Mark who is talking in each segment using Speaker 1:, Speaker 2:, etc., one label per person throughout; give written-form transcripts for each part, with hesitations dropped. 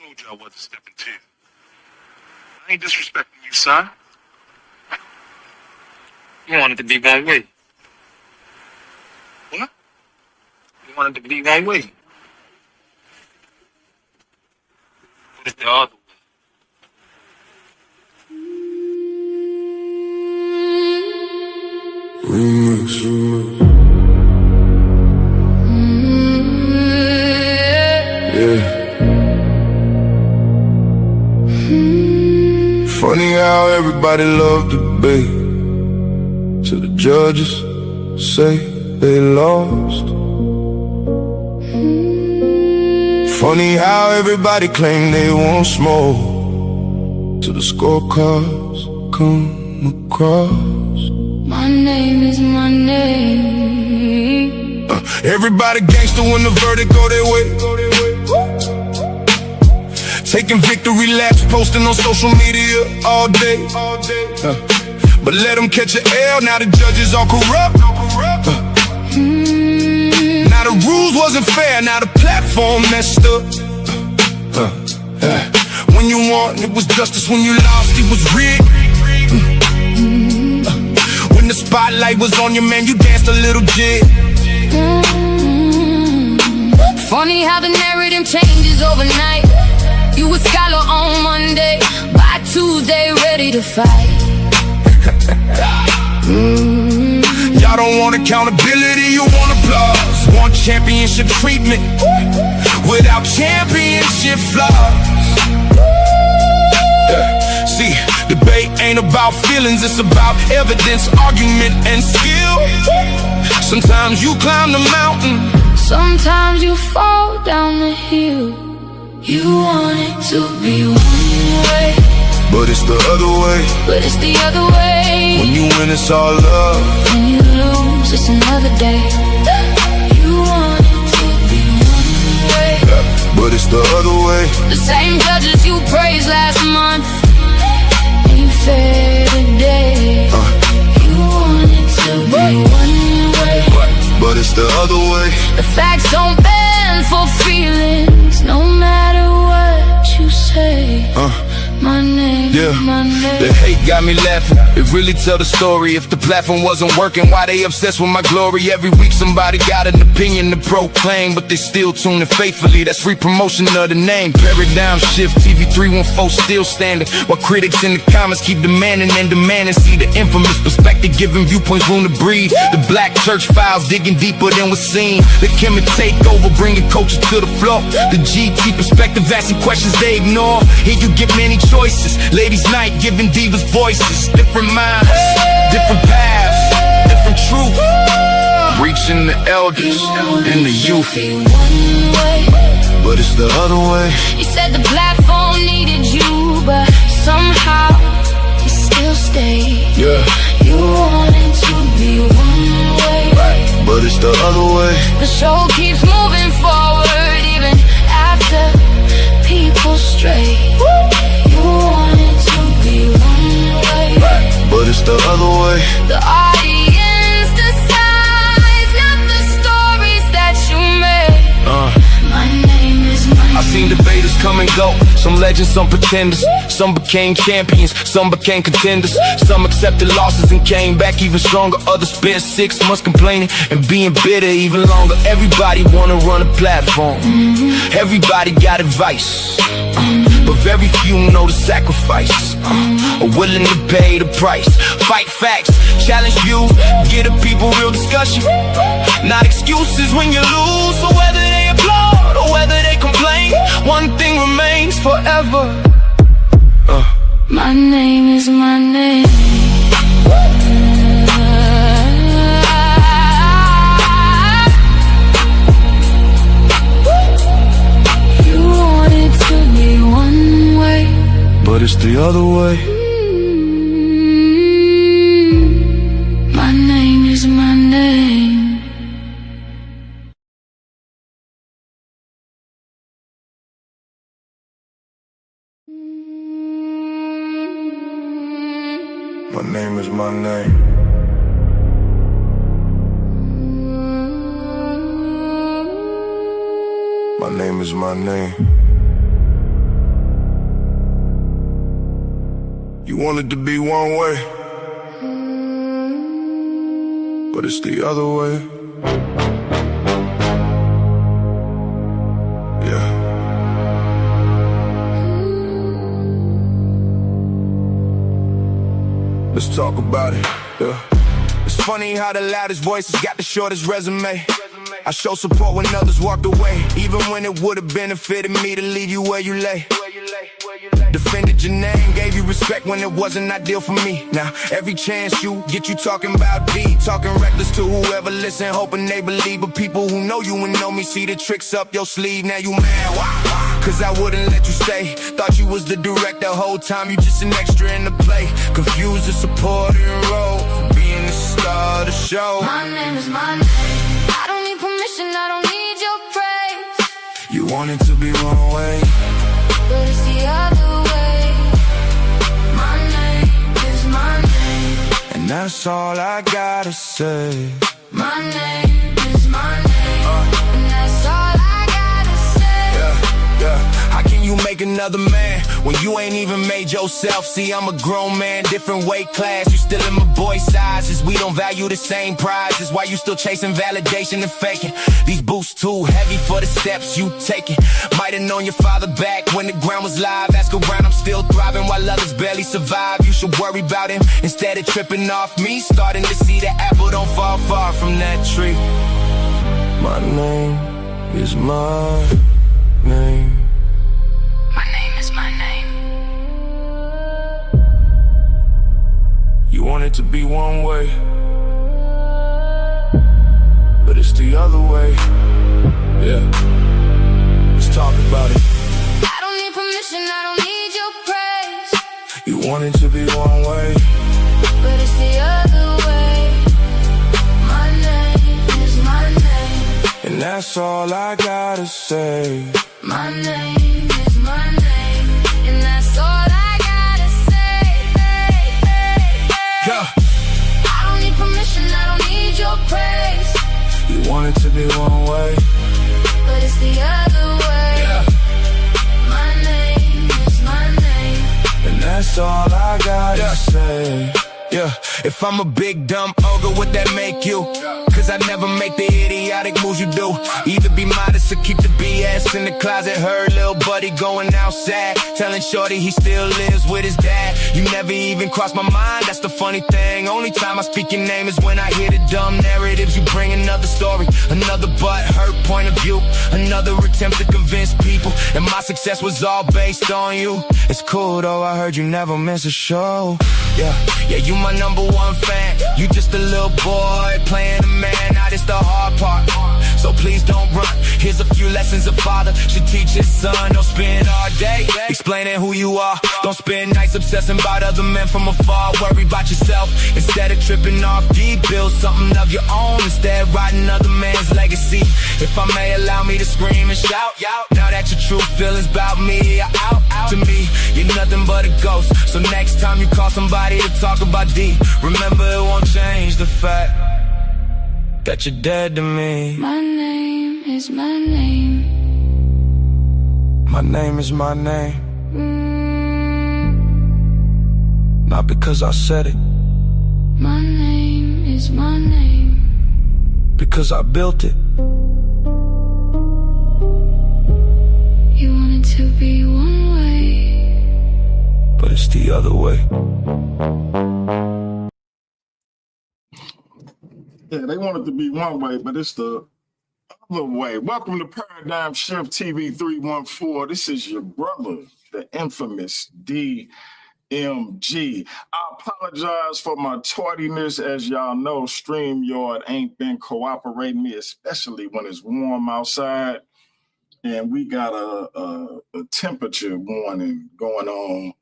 Speaker 1: told you I wasn't stepping to. I ain't disrespecting you, son.
Speaker 2: You wanted to be one way.
Speaker 1: What?
Speaker 2: You wanted to be one way. But it's the other way.
Speaker 3: Yeah. Funny how everybody love debate till the judges say they lost. Funny how everybody claim they want smoke till the scorecards come across.
Speaker 4: My name is my name.
Speaker 3: Everybody gangster when the verdict go their way. Taking victory laps, posting on social media all day. But let them catch an L, now the judges all corrupt. Now the rules wasn't fair, now the platform messed up. When you won, it was justice. When you lost, it was rigged. When the spotlight was on you, man, you danced a little jig.
Speaker 4: Funny how the narrative changes overnight. You a scholar on Monday, by Tuesday ready to fight.
Speaker 3: Y'all don't want accountability, you want applause. Want championship treatment without championship flaws. See, debate ain't about feelings, it's about evidence, argument, and skill. Sometimes you climb the mountain,
Speaker 4: sometimes you fall down the hill. You want it to be one way,
Speaker 3: but it's the other way.
Speaker 4: but it's the other way.
Speaker 3: When you win, it's all love.
Speaker 4: When you lose, it's another day. You want it to be one way,
Speaker 3: but it's the other way.
Speaker 4: the same judges you praised last month ain't fair today. You want it to be one way,
Speaker 3: but it's the other way.
Speaker 4: the facts don't bend for feelings, no matter what you say. My name,
Speaker 3: Yeah,
Speaker 4: my name.
Speaker 3: the hate got me laughing. It really tell the story. If the platform wasn't working, why they obsessed with my glory? Every week somebody got an opinion to proclaim, but they still tuning faithfully. That's free promotion of the name. Paradigm shift, TV 314 still standing, while critics in the comments keep demanding and demanding. See the infamous perspective, giving viewpoints room to breathe. The black church files digging deeper than was seen. The Kim take over, bringing culture to the floor. The GT perspective, asking questions they ignore. Here you get many choices. Ladies' night, giving divas voices. Different minds, different paths, different truth. Reaching the elders and the youth.
Speaker 4: One way,
Speaker 3: But it's the other way.
Speaker 4: you said the platform needed you, but somehow you still stayed.
Speaker 3: Yeah,
Speaker 4: You wanted to be one way,
Speaker 3: but it's the other way.
Speaker 4: the show keeps moving forward even after people stray. You wanted to be one way,
Speaker 3: But it's the other way.
Speaker 4: the audience decides, not the stories that you made. My name is my
Speaker 3: I seen debaters come and go. Some legends, some pretenders. Some became champions, some became contenders. Some accepted losses and came back even stronger. Others spent 6 months complaining and being bitter even longer. Everybody wanna run a platform. Everybody got advice, but very few know the sacrifice, are willing to pay the price. Fight facts, challenge views, give the people real discussion. Not excuses when you lose. So whether they applaud or whether they complain, one thing remains forever.
Speaker 4: My name is my name. You wanted to be one way,
Speaker 3: But it's the other way.
Speaker 4: my name is my name.
Speaker 3: My name is my name. My name is my name. You want it to be one way, but it's the other way. Yeah. Let's talk about it. Yeah. It's funny how the loudest voices got the shortest resume. I show support when others walked away, even when it would have benefited me to leave you where you lay. Defended your name, gave you respect when it wasn't ideal for me. Now, every chance you get, you talking about D, talking reckless to whoever listen, hoping they believe. But people who know you and know me see the tricks up your sleeve. Now you mad, why? Cause I wouldn't let you stay. Thought you was the director, whole time you just an extra in the play. Confused the supporting role for being the star of the show.
Speaker 4: My name is my name. I don't need permission, I don't need your praise.
Speaker 3: You want it to be one way,
Speaker 4: but it's the other way. My name is my name,
Speaker 3: and that's all I gotta say.
Speaker 4: my name is my name, and that's all I gotta say.
Speaker 3: Yeah. How can you make another man when you ain't even made yourself? See, I'm a grown man, different weight class. You still in my boy sizes. We don't value the same prizes. Why you still chasing validation and faking? These boots too heavy for the steps you taking. Might have known your father back when the ground was live. Ask around, I'm still thriving while others barely survive. You should worry about him instead of tripping off me. Starting to see the apple don't fall far from that tree. My name is my name.
Speaker 4: My name is my name.
Speaker 3: You want it to be one way, but it's the other way. Yeah. Let's talk about it.
Speaker 4: I don't need permission, I don't need your praise.
Speaker 3: You want it to be one way,
Speaker 4: but it's the other way. My name is my name,
Speaker 3: and that's all I gotta say.
Speaker 4: my name is my name, and that's all I gotta say.
Speaker 3: Yeah.
Speaker 4: I don't need permission, I don't need your praise.
Speaker 3: You want it to be one way,
Speaker 4: but it's the other way.
Speaker 3: yeah.
Speaker 4: My name is my name,
Speaker 3: And that's all I gotta say. Yeah, if I'm a big dumb ogre, would that make you? Cause I never make the idiotic moves you do. Either be modest or keep the BS in the closet. Heard little buddy going outside, telling shorty he still lives with his dad. You never even crossed my mind, that's the funny thing. Only time I speak your name is when I hear the dumb narratives. You bring another story, another butt-hurt point of view, another attempt to convince people and my success was all based on you. It's cool though, I heard you never miss a show. Yeah, you my number one fan. You just a little boy playing a man. Now this the hard part, so please don't run. Here's a few lessons a father should teach his son. Don't spend all day explaining who you are. Don't spend nights obsessing about other men from afar. Worry about yourself instead of tripping off deep. Build something of your own instead of riding other man's legacy. If I may allow me to scream and shout, now that your true feelings about me are out. To me, you're nothing but a ghost. So next time you call somebody to talk about D, remember it won't change the fact that you're dead to me.
Speaker 4: my name is my name.
Speaker 3: My name is my name. Not because I said it,
Speaker 4: My name is my name,
Speaker 3: because I built it.
Speaker 4: you want it to be one way,
Speaker 3: But it's the other way.
Speaker 1: Yeah, they want it to be one way, but it's the other way. Welcome to Paradigm Shift TV 314. This is your brother, the infamous DMG. I apologize for my tardiness. As y'all know, StreamYard ain't been cooperating me, especially when it's warm outside. And we got a temperature warning going on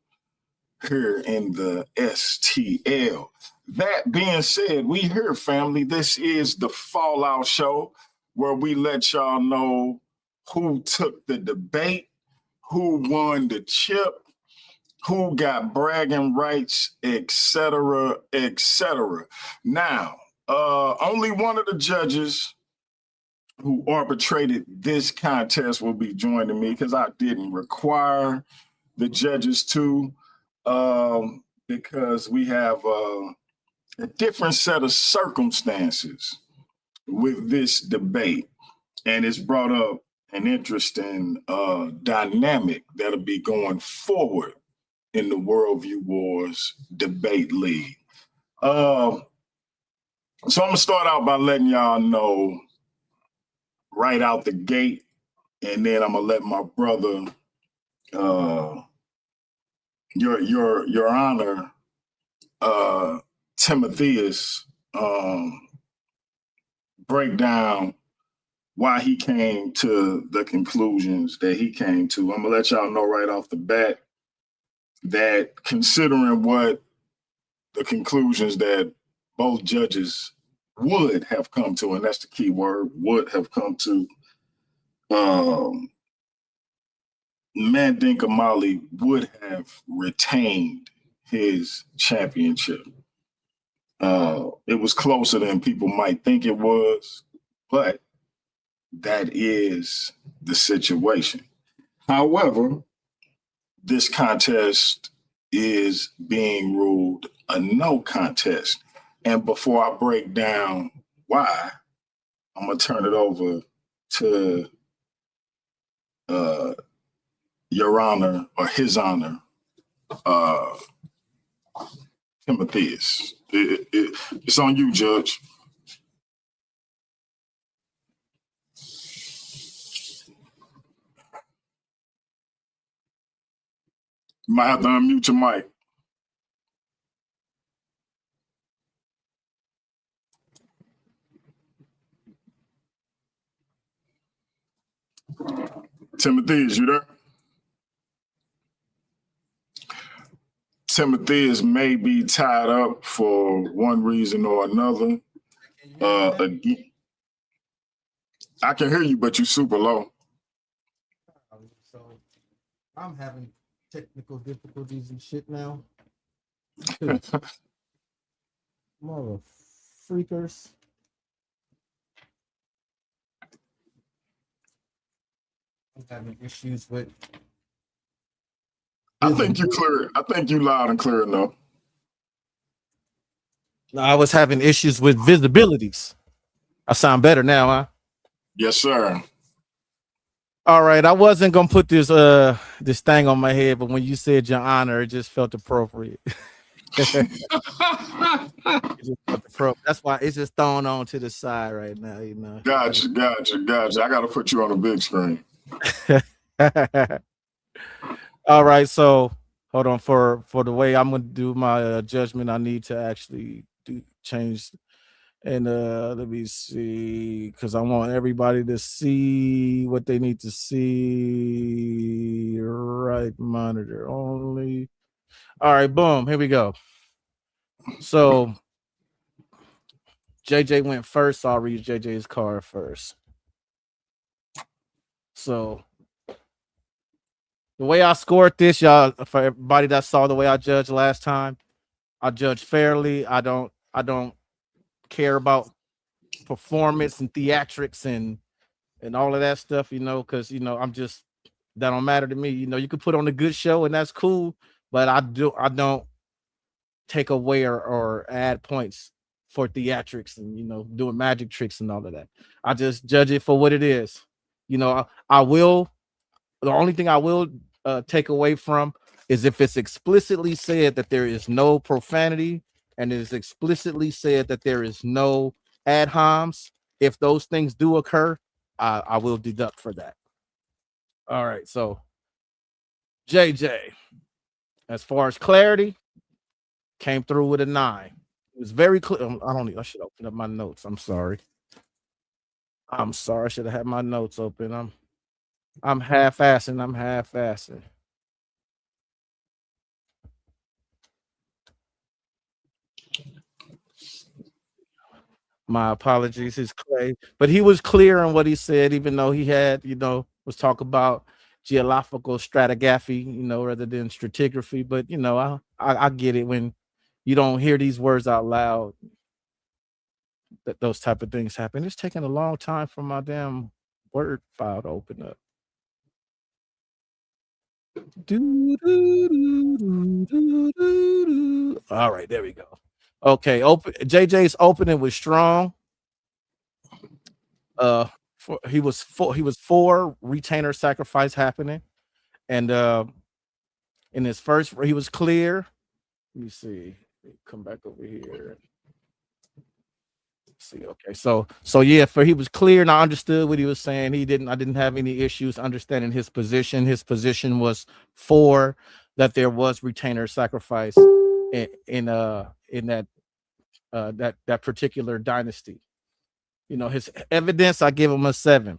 Speaker 1: here in the STL. That being said, we here, family. This is the Fallout Show, where we let y'all know who took the debate, who won the chip, who got bragging rights, etc., etc. Now, only one of the judges who arbitrated this contest will be joining me because I didn't require the judges to. because we have a different set of circumstances with this debate, and it's brought up an interesting dynamic that'll be going forward in the Worldview Wars Debate League. So I'm gonna start out by letting y'all know right out the gate, and then I'm gonna let my brother, your honor, Timotheus, break down why he came to the conclusions that he came to. I'm gonna let y'all know right off the bat that considering what the conclusions that both judges would have come to, and that's the key word, would have come to, Mandinka Mali would have retained his championship. It was closer than people might think it was, but that is the situation. However, this contest is being ruled a no contest. And before I break down why, I'm gonna turn it over to your honor, or his honor, Timotheus. It's on you, Judge. You might have to unmute your mic. Timotheus, you there? Timotheus may be tied up for one reason or another. Again, I can hear you, but you're super low.
Speaker 5: So I'm having technical difficulties and shit now. More of freakers. I'm having issues with.
Speaker 1: I think you clear. I think you loud and clear enough.
Speaker 5: I was having issues with visibilities. I sound better now, huh?
Speaker 1: Yes, sir.
Speaker 5: All right. I wasn't gonna put this this thing on my head, but when you said your honor, it just felt appropriate. That's why it's just thrown on to the side right now, you know.
Speaker 1: Gotcha. I gotta put you on a big screen.
Speaker 5: All right, so hold on, for the way I'm gonna do my judgment, I need to actually change, and let me see, because I want everybody to see what they need to see. Right monitor only. All right, boom, here we go. So JJ went first, so I'll read JJ's card first. So the way I scored this, y'all, for everybody that saw the way I judged last time, I judge fairly. I don't care about performance and theatrics and all of that stuff, you know, because I'm just, that don't matter to me. You know, you can put on a good show and that's cool, but I don't take away or add points for theatrics and doing magic tricks and all of that. I just judge it for what it is. The only thing I will take away from is if it's explicitly said that there is no profanity and it is explicitly said that there is no ad homs. If those things do occur, I will deduct for that. All right, so JJ, as far as clarity, came through with a 9. It was very clear. I should open up my notes. I'm sorry. I should have had my notes open. I'm half-assing. My apologies, it's Clay. But he was clear on what he said, even though he had, was talk about geological stratigraphy, rather than stratigraphy. But, I get it when you don't hear these words out loud, that those type of things happen. It's taking a long time for my damn Word file to open up. All right, there we go. Okay, JJ's opening was strong. He was four retainer sacrifice happening, and in his first he was clear. Let me see. Come back over here. See, okay, so yeah, he was clear and I understood what he was saying. I didn't have any issues understanding his position. His position was for that there was retainer sacrifice in that that particular dynasty. You know, his evidence, I give him a 7.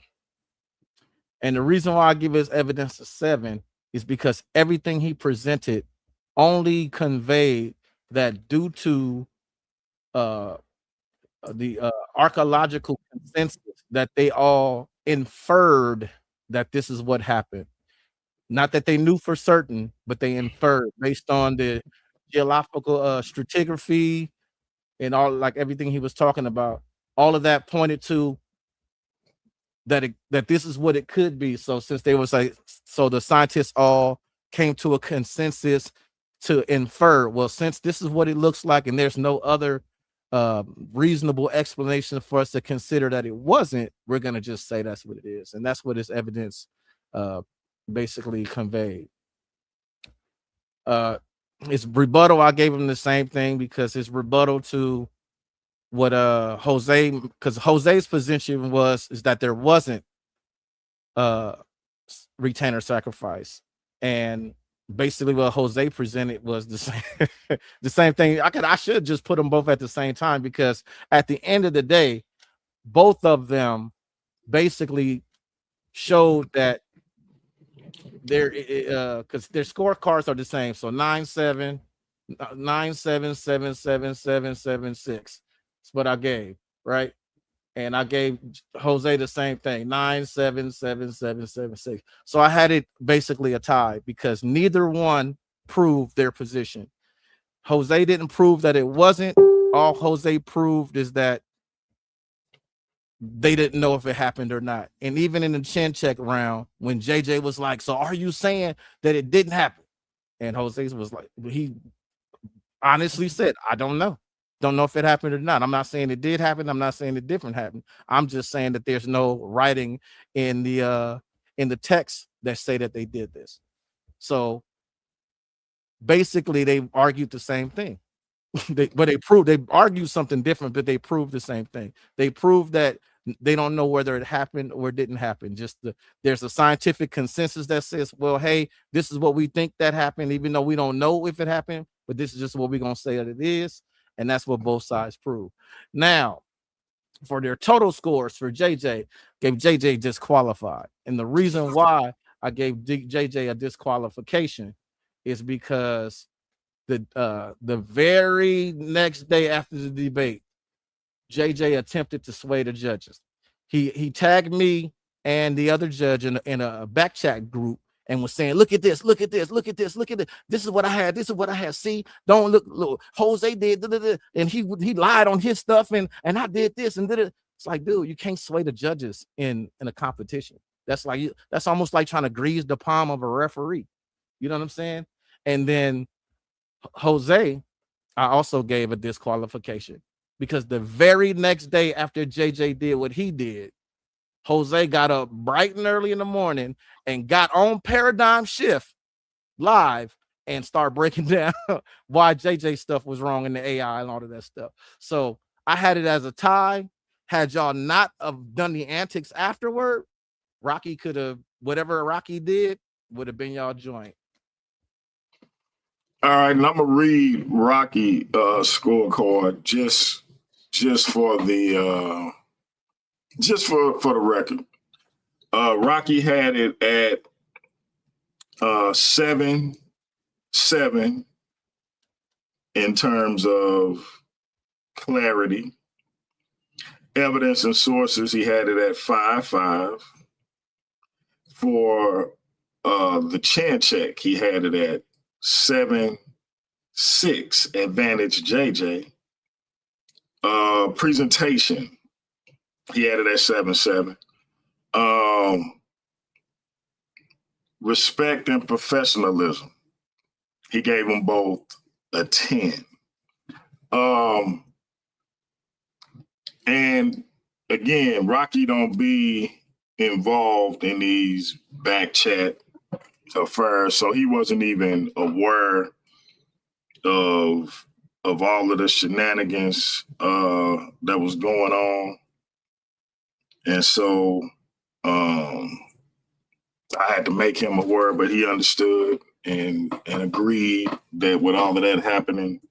Speaker 5: And the reason why I give his evidence a 7 is because everything he presented only conveyed that due to the archaeological consensus that they all inferred that this is what happened. Not that they knew for certain, but they inferred based on the geological stratigraphy and all, like everything he was talking about. All of that pointed to that this is what it could be. So since they was like, so the scientists all came to a consensus to infer, well, since this is what it looks like and there's no other reasonable explanation for us to consider that it wasn't, we're going to just say that's what it is. And that's what his evidence basically conveyed. His rebuttal, I gave him the same thing because his rebuttal to what Jose, because Jose's position is that there wasn't retainer sacrifice, and basically what Jose presented was the same the same thing. I should just put them both at the same time, because at the end of the day, both of them basically showed that their because their scorecards are the same. So 9-7, 9-7, 7-7, 7-7-6. That's what I gave, right? And I gave Jose the same thing, 9-7, 7-7, 7-6. So I had it basically a tie because neither one proved their position. Jose didn't prove that it wasn't. All Jose proved is that they didn't know if it happened or not. And even in the chin check round, when JJ was like, so are you saying that it didn't happen? And Jose was like, he honestly said, I don't know. Don't know if it happened or not. I'm not saying it did happen. I'm not saying it didn't happen. I'm just saying that there's no writing in the text that say that they did this. So basically they argued the same thing. They argued something different, but they proved the same thing. They proved that they don't know whether it happened or it didn't happen. There's a scientific consensus that says, well, hey, this is what we think that happened, even though we don't know if it happened, but this is just what we're going to say that it is. And that's what both sides prove. Now, for their total scores for JJ, gave JJ disqualified. And the reason why I gave JJ a disqualification is because the very next day after the debate, JJ attempted to sway the judges. He tagged me and the other judge in a back chat group and was saying, look at this, look at this, look at this, look at this. This is what I had. This is what I had. See, don't look. Jose did, and he lied on his stuff, and I did this and did it. It's like, dude, you can't sway the judges in a competition. That's almost like trying to grease the palm of a referee. You know what I'm saying? And then Jose, I also gave a disqualification because the very next day after JJ did what he did, Jose got up bright and early in the morning and got on Paradigm Shift live and start breaking down why JJ stuff was wrong in the AI and all of that stuff. So I had it as a tie. Had y'all not have done the antics afterward, Rocky could have, whatever Rocky did would have been y'all joint.
Speaker 1: All right, and I'm gonna read Rocky scorecard just for the record. Rocky had it at 7-7 in terms of clarity. Evidence and sources, he had it at 5-5. For the chin check, he had it at 7-6, advantage JJ. Presentation, he had it at 7-7. respect and professionalism. He gave them both a 10. And again, Rocky don't be involved in these back chat affairs, so he wasn't even aware of all of the shenanigans that was going on. And so I had to make him aware, but he understood and agreed that with all of that happening,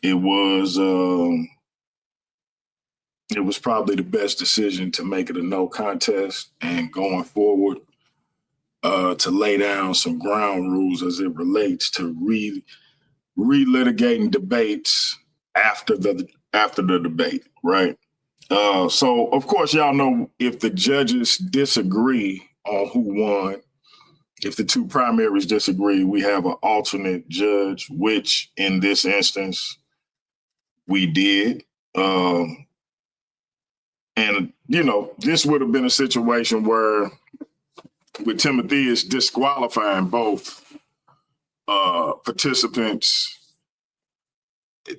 Speaker 1: it was probably the best decision to make it a no contest and going forward to lay down some ground rules as it relates to relitigating debates after the debate, right? So of course, y'all know if the judges disagree on who won, if the two primaries disagree, we have an alternate judge, which in this instance we did. And, you know, this would have been a situation where with Timotheus disqualifying both participants,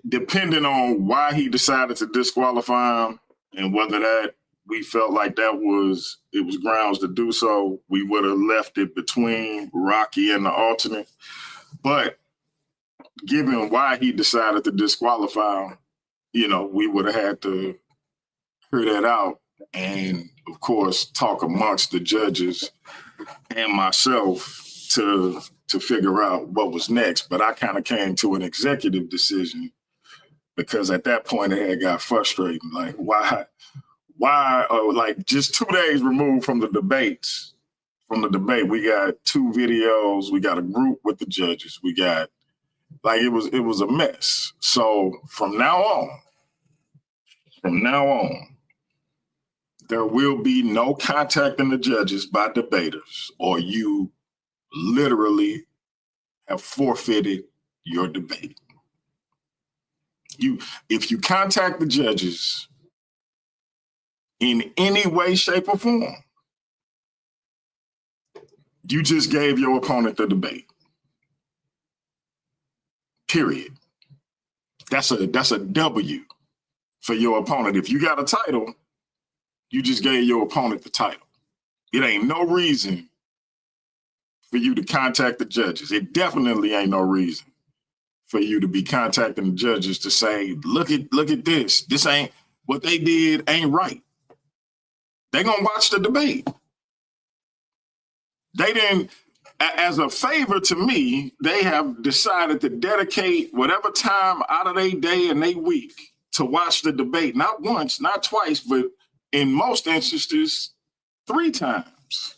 Speaker 1: depending on why he decided to disqualify him and whether that we felt like it was grounds to do so, we would have left it between Rocky and the alternate. But given why he decided to disqualify him, you know, we would have had to hear that out and, of course, talk amongst the judges and myself to figure out what was next. But I kind of came to an executive decision because at that point it had got frustrating. Like, why, like just 2 days removed from the debate, we got 2 videos, we got a group with the judges, we got, like, it was a mess. So from now on, there will be no contacting the judges by debaters, or you literally have forfeited your debate. If you contact the judges in any way, shape, or form, you just gave your opponent the debate. Period. That's a W for your opponent. If you got a title, you just gave your opponent the title. It ain't no reason for you to contact the judges. It definitely ain't no reason for you to be contacting the judges to say, look at this. This ain't, what they did ain't right. They gonna watch the debate. They didn't, as a favor to me, they have decided to dedicate whatever time out of their day and their week to watch the debate, not once, not twice, but in most instances, 3 times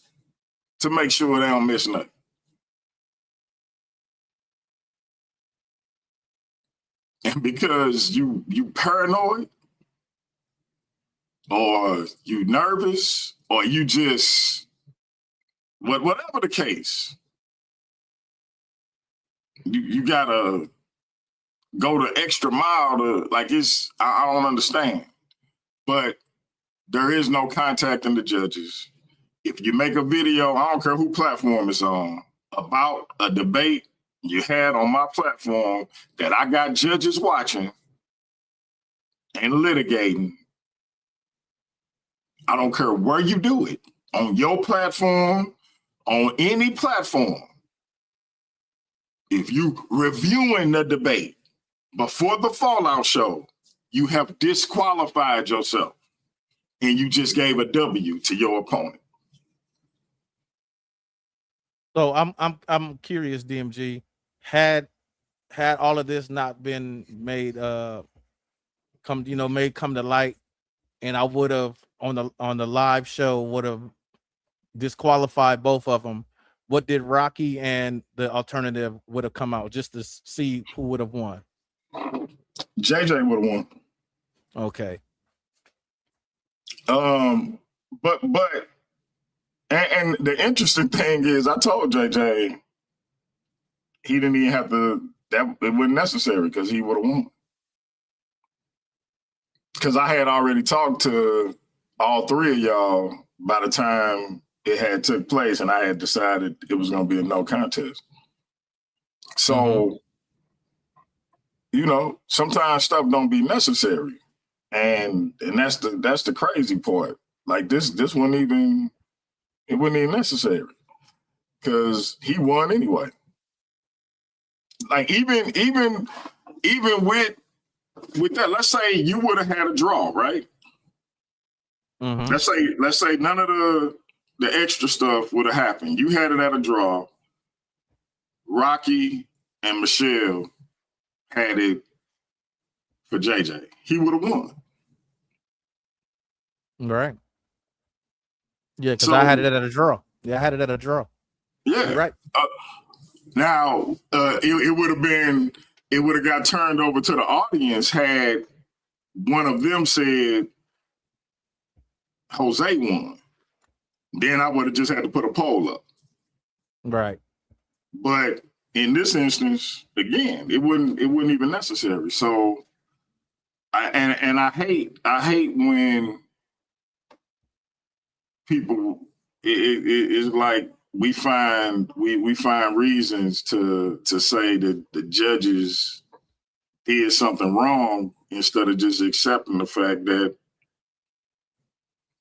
Speaker 1: to make sure they don't miss nothing. And because you paranoid, or you nervous, or you just, whatever the case, you gotta go the extra mile to, like, I don't understand. But there is no contacting the judges. If you make a video, I don't care who platform it's on, about a debate you had on my platform that I got judges watching and litigating, I don't care where you do it, on your platform, on any platform. If you reviewing the debate before the Fallout show, you have disqualified yourself and you just gave a W to your opponent.
Speaker 5: So I'm curious, DMG, had all of this not been made come to light, and I would have on the live show would have disqualified both of them, what did Rocky and the alternative would have come out, just to see who would have won?
Speaker 1: JJ would have won.
Speaker 5: Okay.
Speaker 1: But the interesting thing is, I told JJ he didn't even have to, that it wasn't necessary because he would have won. Because I had already talked to all 3 of y'all by the time it had took place, and I had decided it was going to be a no contest. So, you know, sometimes stuff don't be necessary, and that's the crazy part. Like this wasn't even necessary because he won anyway. Like even with that, let's say you would have had a draw, right? Let's say none of the extra stuff would have happened. You had it at a draw. Rocky and Michelle had it for JJ. He would have won.
Speaker 5: Right. Yeah, because I had it at a draw. Yeah, I had it at a draw.
Speaker 1: Yeah.
Speaker 5: You're right.
Speaker 1: Now, it would have got turned over to the audience had one of them said Jose won. Then I would have just had to put a poll up.
Speaker 5: Right.
Speaker 1: But in this instance, again, it wouldn't even necessary. So I hate when people it's like we find reasons to say that the judges did something wrong instead of just accepting the fact that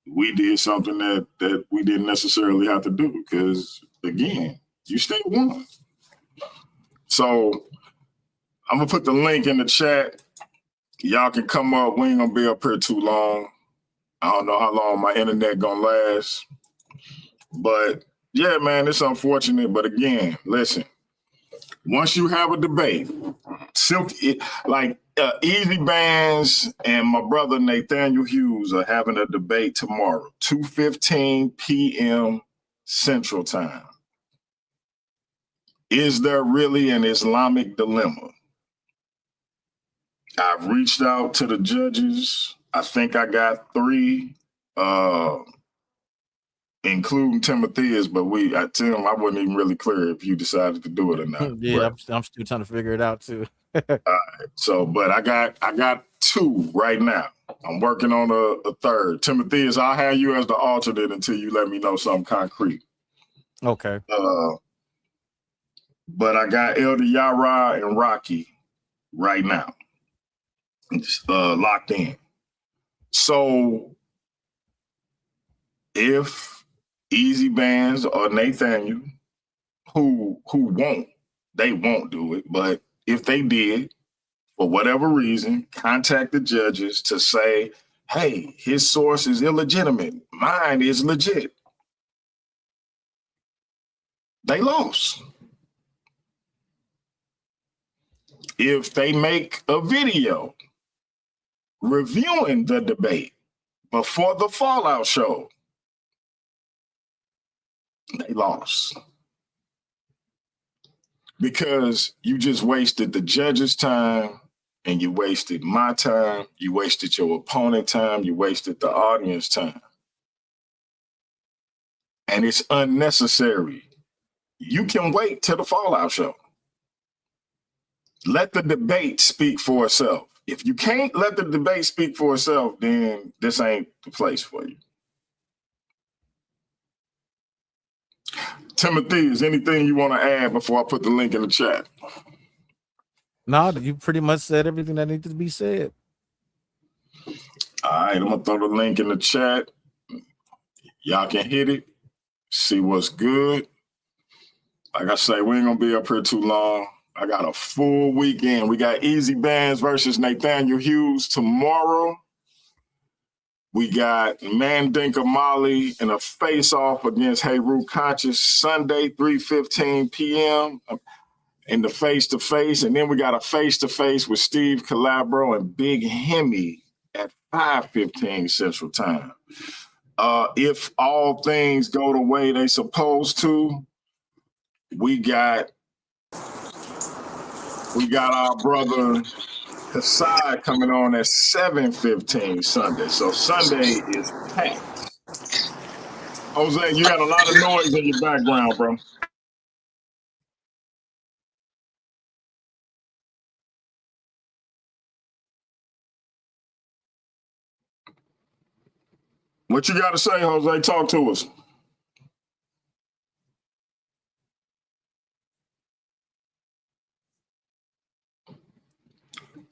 Speaker 1: we did something that we didn't necessarily have to do. Because again, you still won. So I'm gonna put the link in the chat. Y'all can come up. We ain't gonna be up here too long. I don't know how long my internet gonna last. But yeah, man, it's unfortunate. But again, listen, once you have a debate, Easy Bands and my brother Nathaniel Hughes are having a debate tomorrow, 2:15 p.m. Central Time. Is there really an Islamic dilemma? I've reached out to the judges. I think I got 3, including Timotheus, but Tim, I wasn't even really clear if you decided to do it or not.
Speaker 5: Yeah, I'm still trying to figure it out too.
Speaker 1: All right. So, but I got 2 right now. I'm working on a third. Timotheus, I'll have you as the alternate until you let me know something concrete.
Speaker 5: Okay.
Speaker 1: But I got Elder Yara and Rocky right now, locked in. So if Easy Bands or Nathaniel, who won't do it, but if they did, for whatever reason, contact the judges to say, hey, his source is illegitimate, mine is legit, they lost. If they make a video reviewing the debate before the Fallout show, they lost. Because you just wasted the judge's time and you wasted my time, you wasted your opponent's time, you wasted the audience time. And it's unnecessary. You can wait till the Fallout show. Let the debate speak for itself. If you can't let the debate speak for itself, then this ain't the place for you. Timothy, is anything you want to add before I put the link in the chat?
Speaker 5: No, you pretty much said everything that needed to be said.
Speaker 1: All right, I'm going to throw the link in the chat. Y'all can hit it, see what's good. Like I say, we ain't going to be up here too long. I got a full weekend. We got Easy Bands versus Nathaniel Hughes tomorrow. We got Mandinka Molly in a face-off against Heru Conscious Sunday, 3:15 p.m. in the face-to-face. And then we got a face-to-face with Steve Calabro and Big Hemi at 5:15 Central Time. If all things go the way they supposed to, we got our brother Kasai coming on at 7:15 Sunday. So Sunday is packed. Jose, you got a lot of noise in your background, bro. What you got to say, Jose? Talk to us.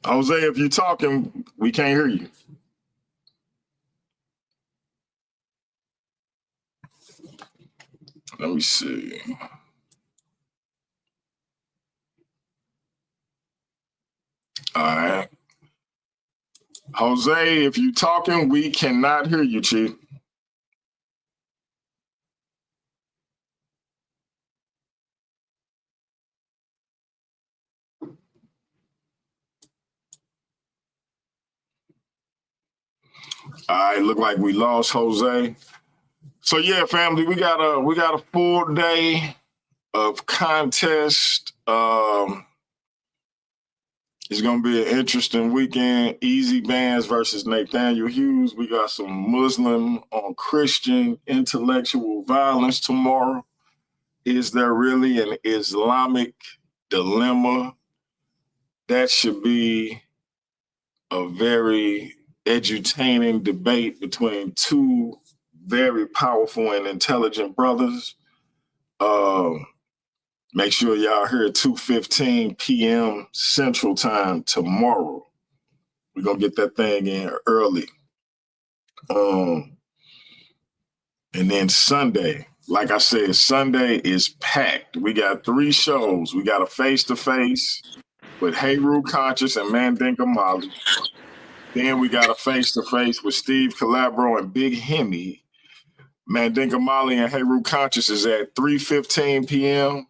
Speaker 1: Jose, if you're talking, we can't hear you. Let me see. All right. Jose, if you're talking, we cannot hear you, Chief. All right, look like we lost Jose. So yeah, family, we got a full day of contest. It's gonna be an interesting weekend. Easy Bands versus Nathaniel Hughes. We got some Muslim on Christian intellectual violence tomorrow. Is there really an Islamic dilemma? That should be a very edutaining debate between two very powerful and intelligent brothers. Make sure y'all here at 2:15 p.m. Central Time tomorrow. We're gonna get that thing in early. And then Sunday, like I said, Sunday is packed. We got 3 shows. We got a face-to-face with Heru Conscious and Mandinka Molly. Then we got a face-to-face with Steve Calabro and Big Hemi. Mandinka Molly and Heru Conscious is at 3:15 p.m.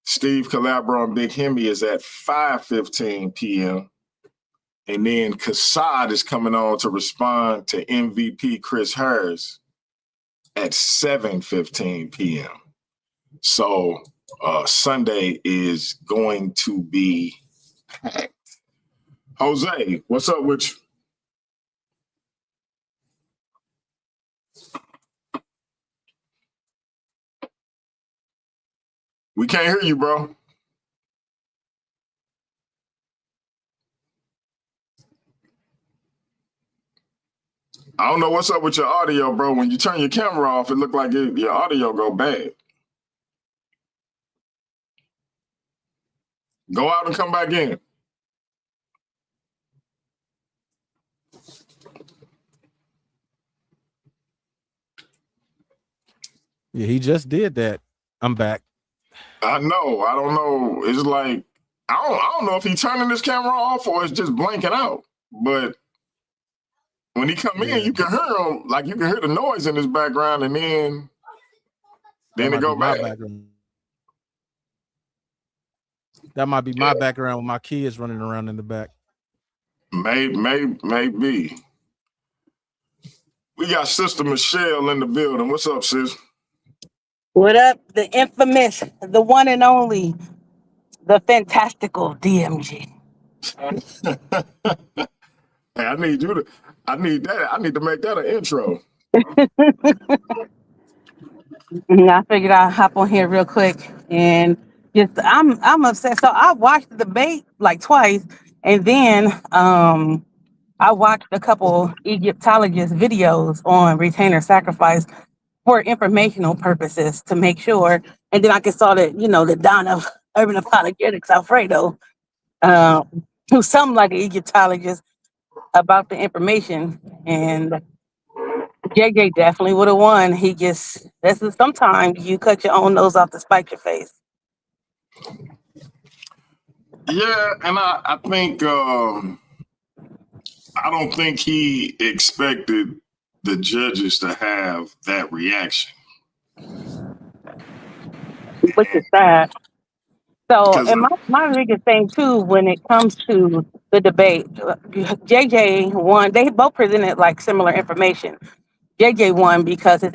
Speaker 1: Steve Calabro and Big Hemi is at 5:15 p.m. And then Kassad is coming on to respond to MVP Chris Harris at 7:15 p.m. So Sunday is going to be packed. Jose, what's up with you? We can't hear you, bro. I don't know what's up with your audio, bro. When you turn your camera off, it looked like your audio go bad. Go out and come back in.
Speaker 5: Yeah, he just did that. I'm back.
Speaker 1: I know. I don't know. It's like I don't know if he's turning his camera off or it's just blanking out. But when he come in, you can hear him. Like you can hear the noise in his background, and then it go back.
Speaker 5: That might be my background with my kids running around in the back.
Speaker 1: Maybe. We got Sister Michelle in the building. What's up, sis?
Speaker 6: What up? The infamous, the one and only, the fantastical DMG.
Speaker 1: Hey, I need to make that an intro.
Speaker 6: I figured I'd hop on here real quick and just I'm upset. So I watched the debate like twice, and then I watched a couple Egyptologist videos on retainer sacrifice for informational purposes to make sure. And then I saw that, the Don of Urban Apologetics, Alfredo, who's something like an Egyptologist about the information. And JJ definitely would have won. Sometimes you cut your own nose off to spite your face.
Speaker 1: Yeah, and I think I don't think he expected the judges to have that reaction.
Speaker 6: Which is sad. So, and my biggest thing too, when it comes to the debate, JJ won. They both presented like similar information. JJ won because his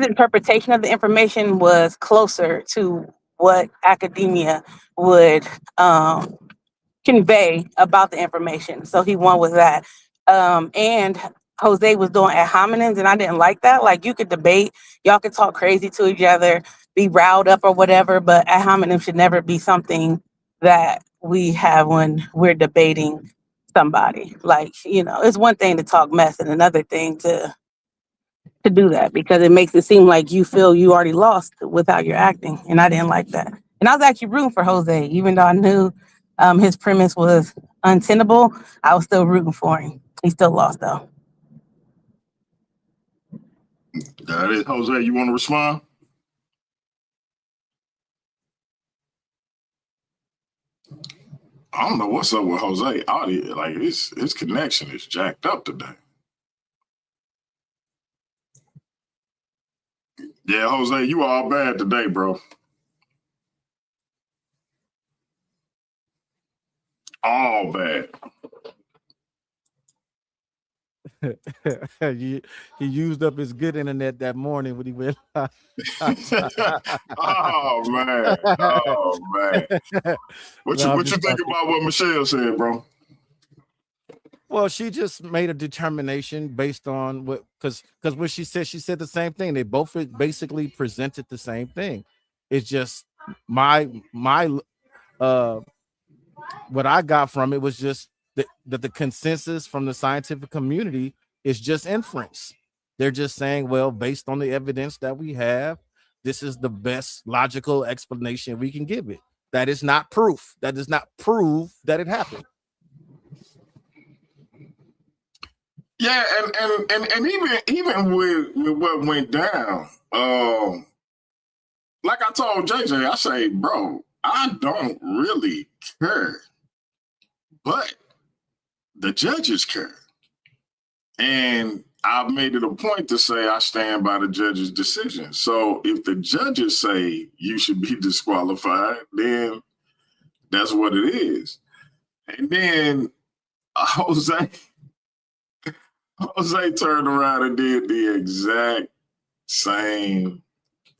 Speaker 6: interpretation of the information was closer to what academia would convey about the information. So he won with that. And Jose was doing ad hominems, and I didn't like that. Like, you could debate, y'all could talk crazy to each other, be riled up or whatever, but ad hominem should never be something that we have when we're debating somebody. Like, it's one thing to talk mess and another thing to do that, because it makes it seem like you feel you already lost without your acting. And I didn't like that. And I was actually rooting for Jose, even though I knew his premise was untenable, I was still rooting for him. He still lost though.
Speaker 1: That is, Jose, you want to respond? I don't know what's up with Jose audio. Like his connection is jacked up today. Yeah, Jose, you all bad today, bro. All bad.
Speaker 5: he used up his good internet that morning when he went.
Speaker 1: Oh man. Oh man. What you think about what Michelle said, bro?
Speaker 5: Well, she just made a determination based on what, because what she said the same thing. They both basically presented the same thing. It's just my what I got from it was just that the consensus from the scientific community is just inference. They're just saying, well, based on the evidence that we have, this is the best logical explanation we can give it. That is not proof. That does not prove that it happened.
Speaker 1: Yeah, and even with what went down, like I told JJ, I say, bro, I don't really care, but the judges care, and I've made it a point to say I stand by the judge's decision. So if the judges say you should be disqualified, then that's what it is. And then Jose turned around and did the exact same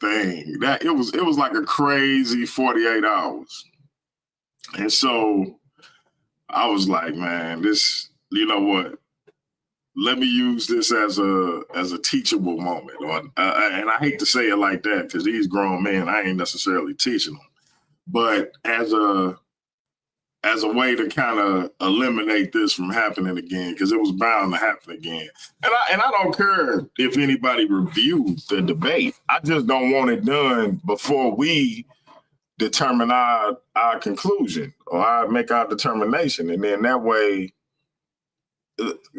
Speaker 1: thing. That it was like a crazy 48 hours. And so I was like, man, this, you know what? Let me use this as a teachable moment. And I hate to say it like that because these grown men, I ain't necessarily teaching them. But as a way to kind of eliminate this from happening again, because it was bound to happen again. And I don't care if anybody reviews the debate. I just don't want it done before we determine our conclusion or make our determination. And then that way,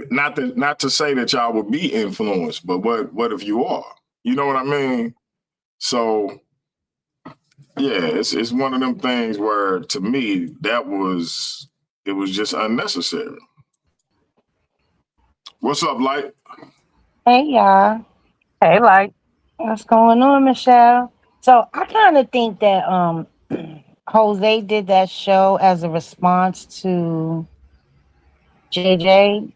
Speaker 1: not to say that y'all would be influenced, but what if you are? You know what I mean? So yeah, it's one of them things where, to me, it was just unnecessary. What's up, Light?
Speaker 7: Hey y'all,
Speaker 6: Hey, like,
Speaker 7: what's going on, Michelle? So I kind of think that Jose did that show as a response to JJ.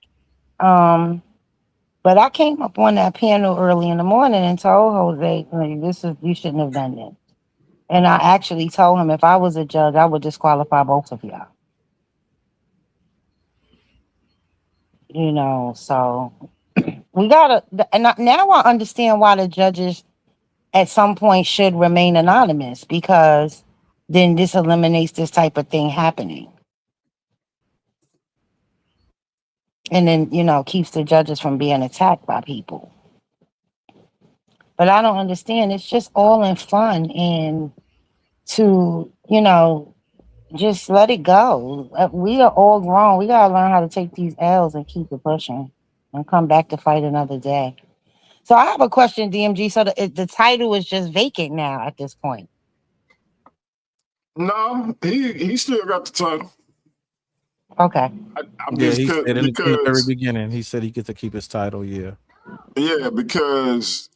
Speaker 7: But I came up on that panel early in the morning and told Jose, like, you shouldn't have done this. And I actually told him if I was a judge, I would disqualify both of y'all. You know, so we gotta. And now I understand why the judges at some point should remain anonymous, because then this eliminates this type of thing happening. And then, keeps the judges from being attacked by people. But I don't understand. It's just all in fun and to, just let it go. We are all grown. We got to learn how to take these L's and keep it pushing and come back to fight another day. So I have a question, DMG. So the title is just vacant now at this point.
Speaker 1: No, he still got the title.
Speaker 7: Okay.
Speaker 5: He said in the very beginning, he said he gets to keep his title. Yeah.
Speaker 1: Yeah, because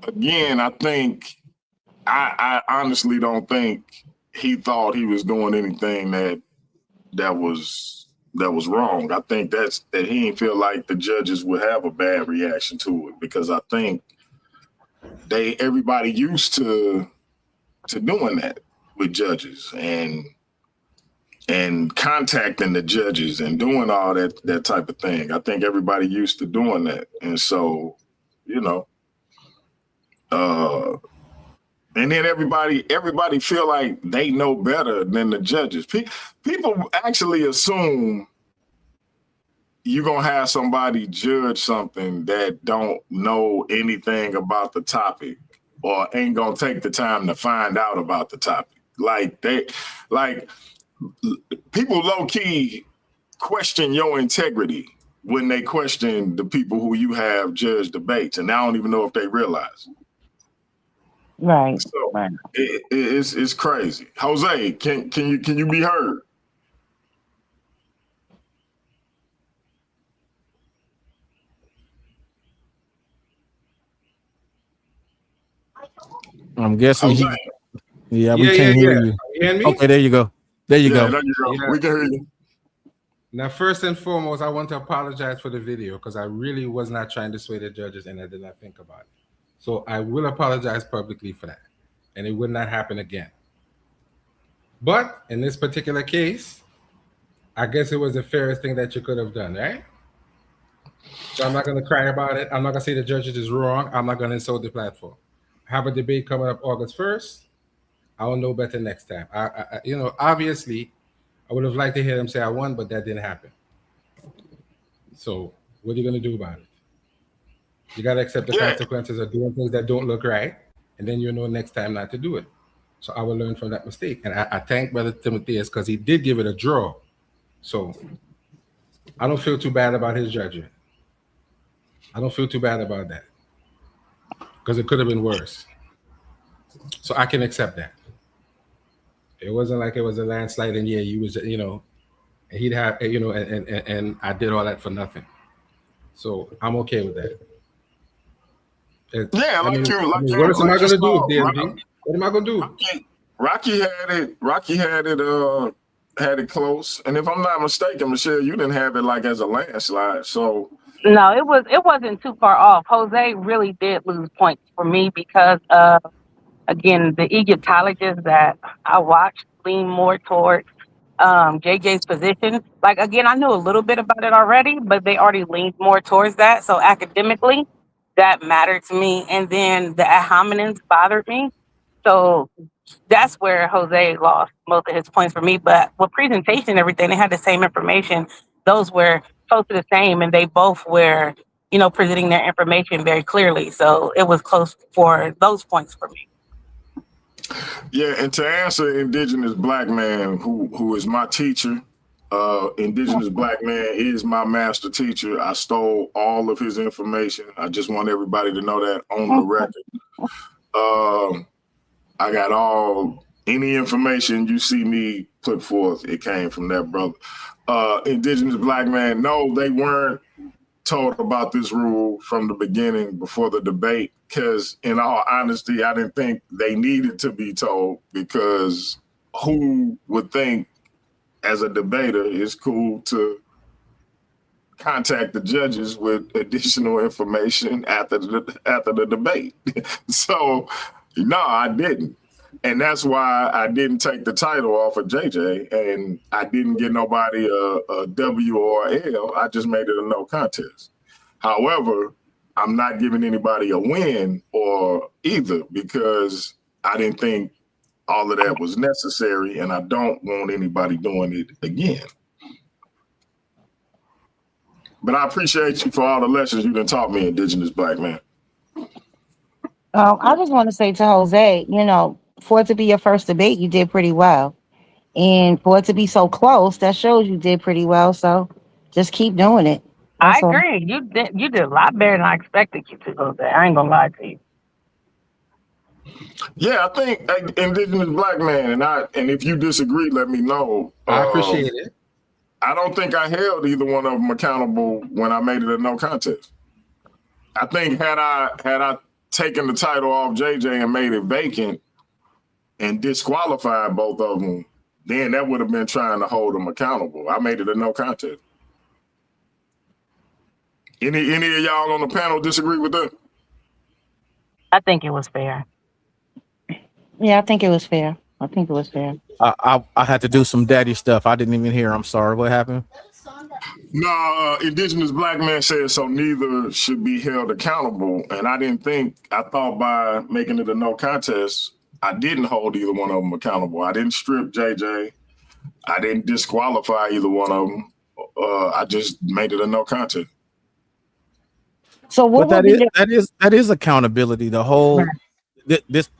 Speaker 1: again, I think I honestly don't think he thought he was doing anything that was wrong. I think that he didn't feel like the judges would have a bad reaction to it, because I think everybody used to doing that with judges and contacting the judges and doing all that type of thing. I think everybody used to doing that. And so, and then everybody feel like they know better than the judges. People actually assume you're going to have somebody judge something that don't know anything about the topic or ain't going to take the time to find out about the topic. people low key question your integrity when they question the people who you have judge debates, and I don't even know if they realize.
Speaker 7: Right.
Speaker 1: So
Speaker 7: Right.
Speaker 1: it's crazy. Jose, can you be heard?
Speaker 5: I'm guessing
Speaker 1: Jose.
Speaker 5: Yeah, we
Speaker 8: Yeah,
Speaker 5: can't hear
Speaker 8: yeah.
Speaker 5: you.
Speaker 8: You hear me?
Speaker 5: Okay, there you go. There you
Speaker 1: Yeah,
Speaker 5: go.
Speaker 1: there you go.
Speaker 8: Yeah.
Speaker 1: We can hear you.
Speaker 8: Now, first and foremost, I want to apologize for the video because I really was not trying to sway the judges and I did not think about it. So I will apologize publicly for that. And it will not happen again. But in this particular case, I guess it was the fairest thing that you could have done, right? So I'm not going to cry about it. I'm not going to say the judges is wrong. I'm not going to insult the platform. I have a debate coming up August 1st. I will know better next time. Obviously, I would have liked to hear them say I won, but that didn't happen. So what are you going to do about it? You got to accept the consequences of doing things that don't look right, and then you know next time not to do it. So I will learn from that mistake. And I thank Brother Timotheus because he did give it a draw. So I don't feel too bad about his judgment. I don't feel too bad about that because it could have been worse. So I can accept that. It wasn't like it was a landslide and you was, and he'd have, and I did all that for nothing. So I'm okay with that.
Speaker 1: What am I
Speaker 8: going to do, DMD? What am I going to do?
Speaker 1: Rocky had it close, and if I'm not mistaken, Michelle, you didn't have it like as a landslide. So
Speaker 6: No, it wasn't too far off. Jose really did lose points for me because again, the Egyptologists that I watched lean more towards JJ's position. Like, again, I knew a little bit about it already, but they already leaned more towards that. So academically, that mattered to me. And then the ad hominems bothered me. So that's where Jose lost most of his points for me. But with presentation and everything, they had the same information. Those were close to the same, and they both were, presenting their information very clearly. So it was close for those points for me.
Speaker 1: Yeah, and to answer Indigenous Black Man, who is my teacher, Indigenous Black Man is my master teacher. I stole all of his information. I just want everybody to know that on the record. I got any information you see me put forth, it came from that brother. Indigenous Black Man, no, they weren't told about this rule from the beginning before the debate, because in all honesty, I didn't think they needed to be told, because who would think as a debater it's cool to contact the judges with additional information after the debate? So no, I didn't. And that's why I didn't take the title off of JJ, and I didn't get nobody a W or a L. I just made it a no contest. However, I'm not giving anybody a win or either, because I didn't think all of that was necessary, and I don't want anybody doing it again. But I appreciate you for all the lessons you done taught me, Indigenous Black Man.
Speaker 7: I just want to say to Jose, for it to be your first debate, you did pretty well. And for it to be so close, that shows you did pretty well. So just keep doing it.
Speaker 6: I agree. You did a lot better than I expected you to, Jose. I ain't gonna lie to you.
Speaker 1: Yeah, I think Indigenous Black Man, and if you disagree, let me know.
Speaker 8: I appreciate it.
Speaker 1: I don't think I held either one of them accountable when I made it a no contest. I think had I taken the title off JJ and made it vacant and disqualified both of them, then that would have been trying to hold them accountable. I made it a no contest. Any of y'all on the panel disagree with that?
Speaker 6: I think it was fair.
Speaker 7: Yeah, I think it was fair.
Speaker 5: I had to do some daddy stuff. I didn't even hear. I'm sorry. What happened?
Speaker 1: No, Indigenous Black Man said so neither should be held accountable. And I thought by making it a no contest, I didn't hold either one of them accountable. I didn't strip JJ. I didn't disqualify either one of them. I just made it a no contest.
Speaker 7: So what
Speaker 5: that is accountability. The whole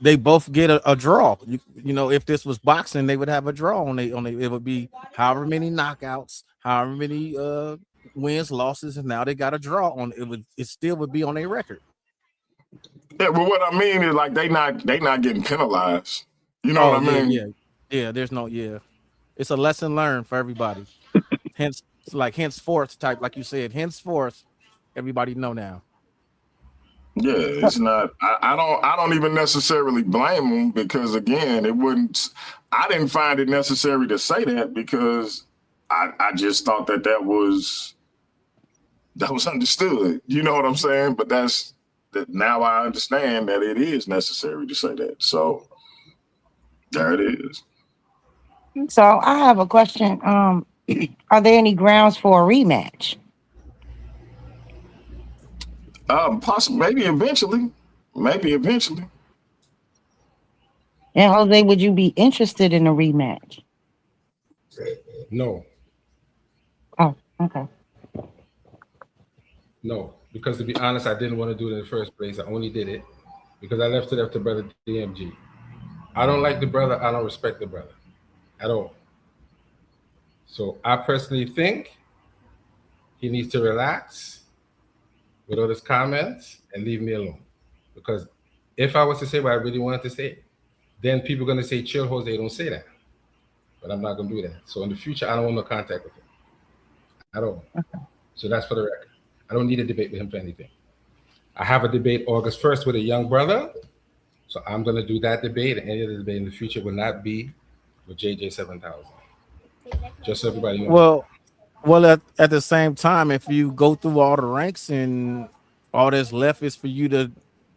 Speaker 5: they both get a draw. You know, if this was boxing, they would have a draw on they it would be however many knockouts, however many wins, losses, and now they got a draw on it still would be on their record.
Speaker 1: Yeah, but what I mean is like they not getting penalized. You know what I mean?
Speaker 5: Yeah. There's no It's a lesson learned for everybody. Hence, it's like henceforth type, like you said, henceforth, everybody know now.
Speaker 1: Yeah, it's not. I don't even necessarily blame them because again, I didn't find it necessary to say that because I just thought that was understood. You know what I'm saying? But now I understand that it is necessary to say that. So there it is.
Speaker 7: So I have a question. Are there any grounds for a rematch?
Speaker 1: Possibly, maybe eventually.
Speaker 7: And Jose, would you be interested in a rematch?
Speaker 8: No,
Speaker 7: Oh, okay.
Speaker 8: no, because to be honest, I didn't want to do it in the first place. I only did it because I left it up to brother DMG. I don't like the brother. I don't respect the brother at all. So I personally think he needs to relax with all his comments and leave me alone. Because if I was to say what I really wanted to say, then people are going to say, chill, Jose, don't say that. But I'm not going to do that. So in the future, I don't want no contact with him at all. Okay. So that's for the record. I don't need a debate with him for anything. I have a debate August 1st with a young brother. So I'm going to do that debate. And any other debate in the future will not be with JJ 7000. Just so everybody knows.
Speaker 5: Well, at the same time, if you go through all the ranks and all that's left is for you to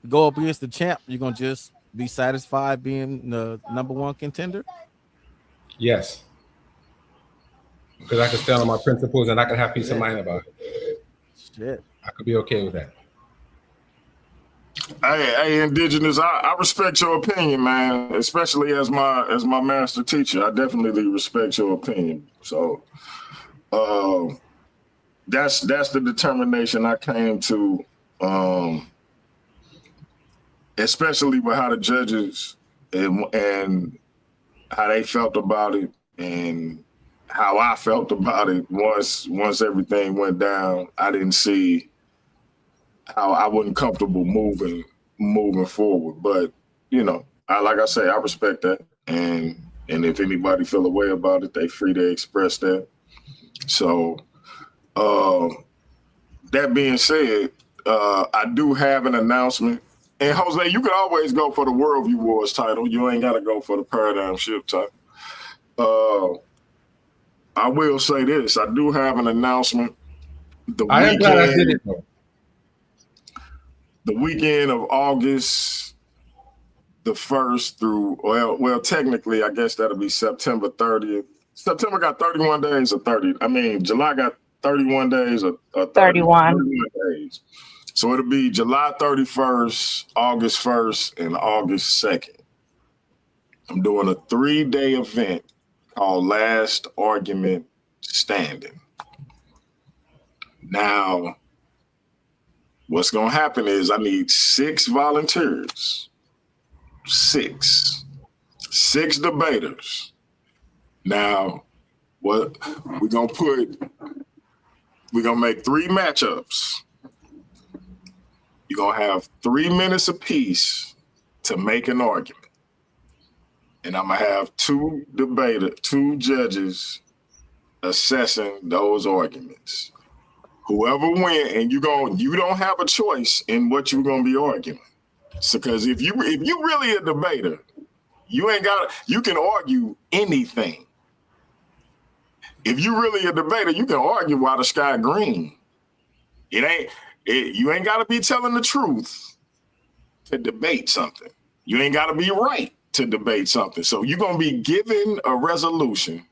Speaker 5: go up against the champ, you're going to just be satisfied being the number one contender?
Speaker 8: Yes. Because I can stand on my principles and I can have peace of mind about it.
Speaker 5: Shit.
Speaker 8: I could be okay with that.
Speaker 1: Hey, Indigenous, I respect your opinion, man, especially as my master teacher. I definitely respect your opinion. So that's the determination I came to, especially with how the judges and how they felt about it and how I felt about it once everything went down. I didn't see how I wasn't comfortable moving forward. But, you know, like I say, I respect that. And if anybody feel a way about it, they free to express that. So that being said, I do have an announcement. And Jose, you can always go for the Worldview Wars title. You ain't got to go for the Paradigm Shift title. I will say this. I do have an announcement.
Speaker 8: I am glad I did it, though.
Speaker 1: The weekend of August the 1st through, well, technically, I guess that'll be September 30th. September got 31 days or 30. I mean, July got 31 days or 31 days. So it'll be July 31st, August 1st, and August 2nd. I'm doing a 3-day event called Last Argument Standing. Now, what's going to happen is I need 6 volunteers, 6 debaters. Now, what we're going to make 3 matchups. You're going to have 3 minutes apiece to make an argument. And I'm going to have 2 judges assessing those arguments. Whoever wins, and you don't have a choice in what you're going to be arguing. So, because if you really a debater, you can argue anything. If you really a debater, you can argue while the sky green. You ain't got to be telling the truth to debate something. You ain't got to be right to debate something. So you're going to be given a resolution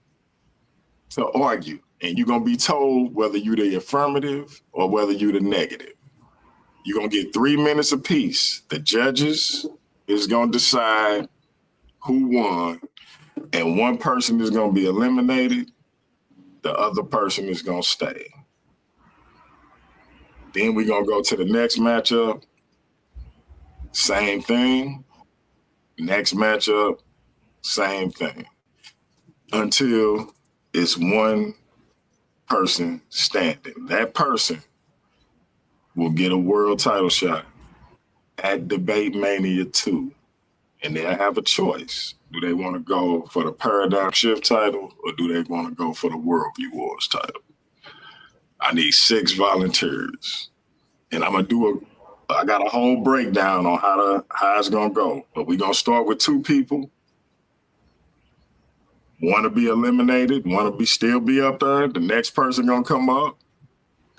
Speaker 1: to argue, and you're going to be told whether you're the affirmative or whether you're the negative. You're going to get 3 minutes apiece. The judges is going to decide who won, and one person is going to be eliminated. The other person is going to stay. Then we're going to go to the next matchup. Same thing. Next matchup, same thing. Until it's one person standing. That person will get a world title shot at Debate Mania 2. And they'll have a choice. Do they want to go for the Paradigm Shift title or do they want to go for the Worldview Wars title? I need 6 volunteers. And I'm going to I got a whole breakdown on how it's going to go. But we're going to start with 2 people. One to be eliminated, one to still be up there. The next person going to come up.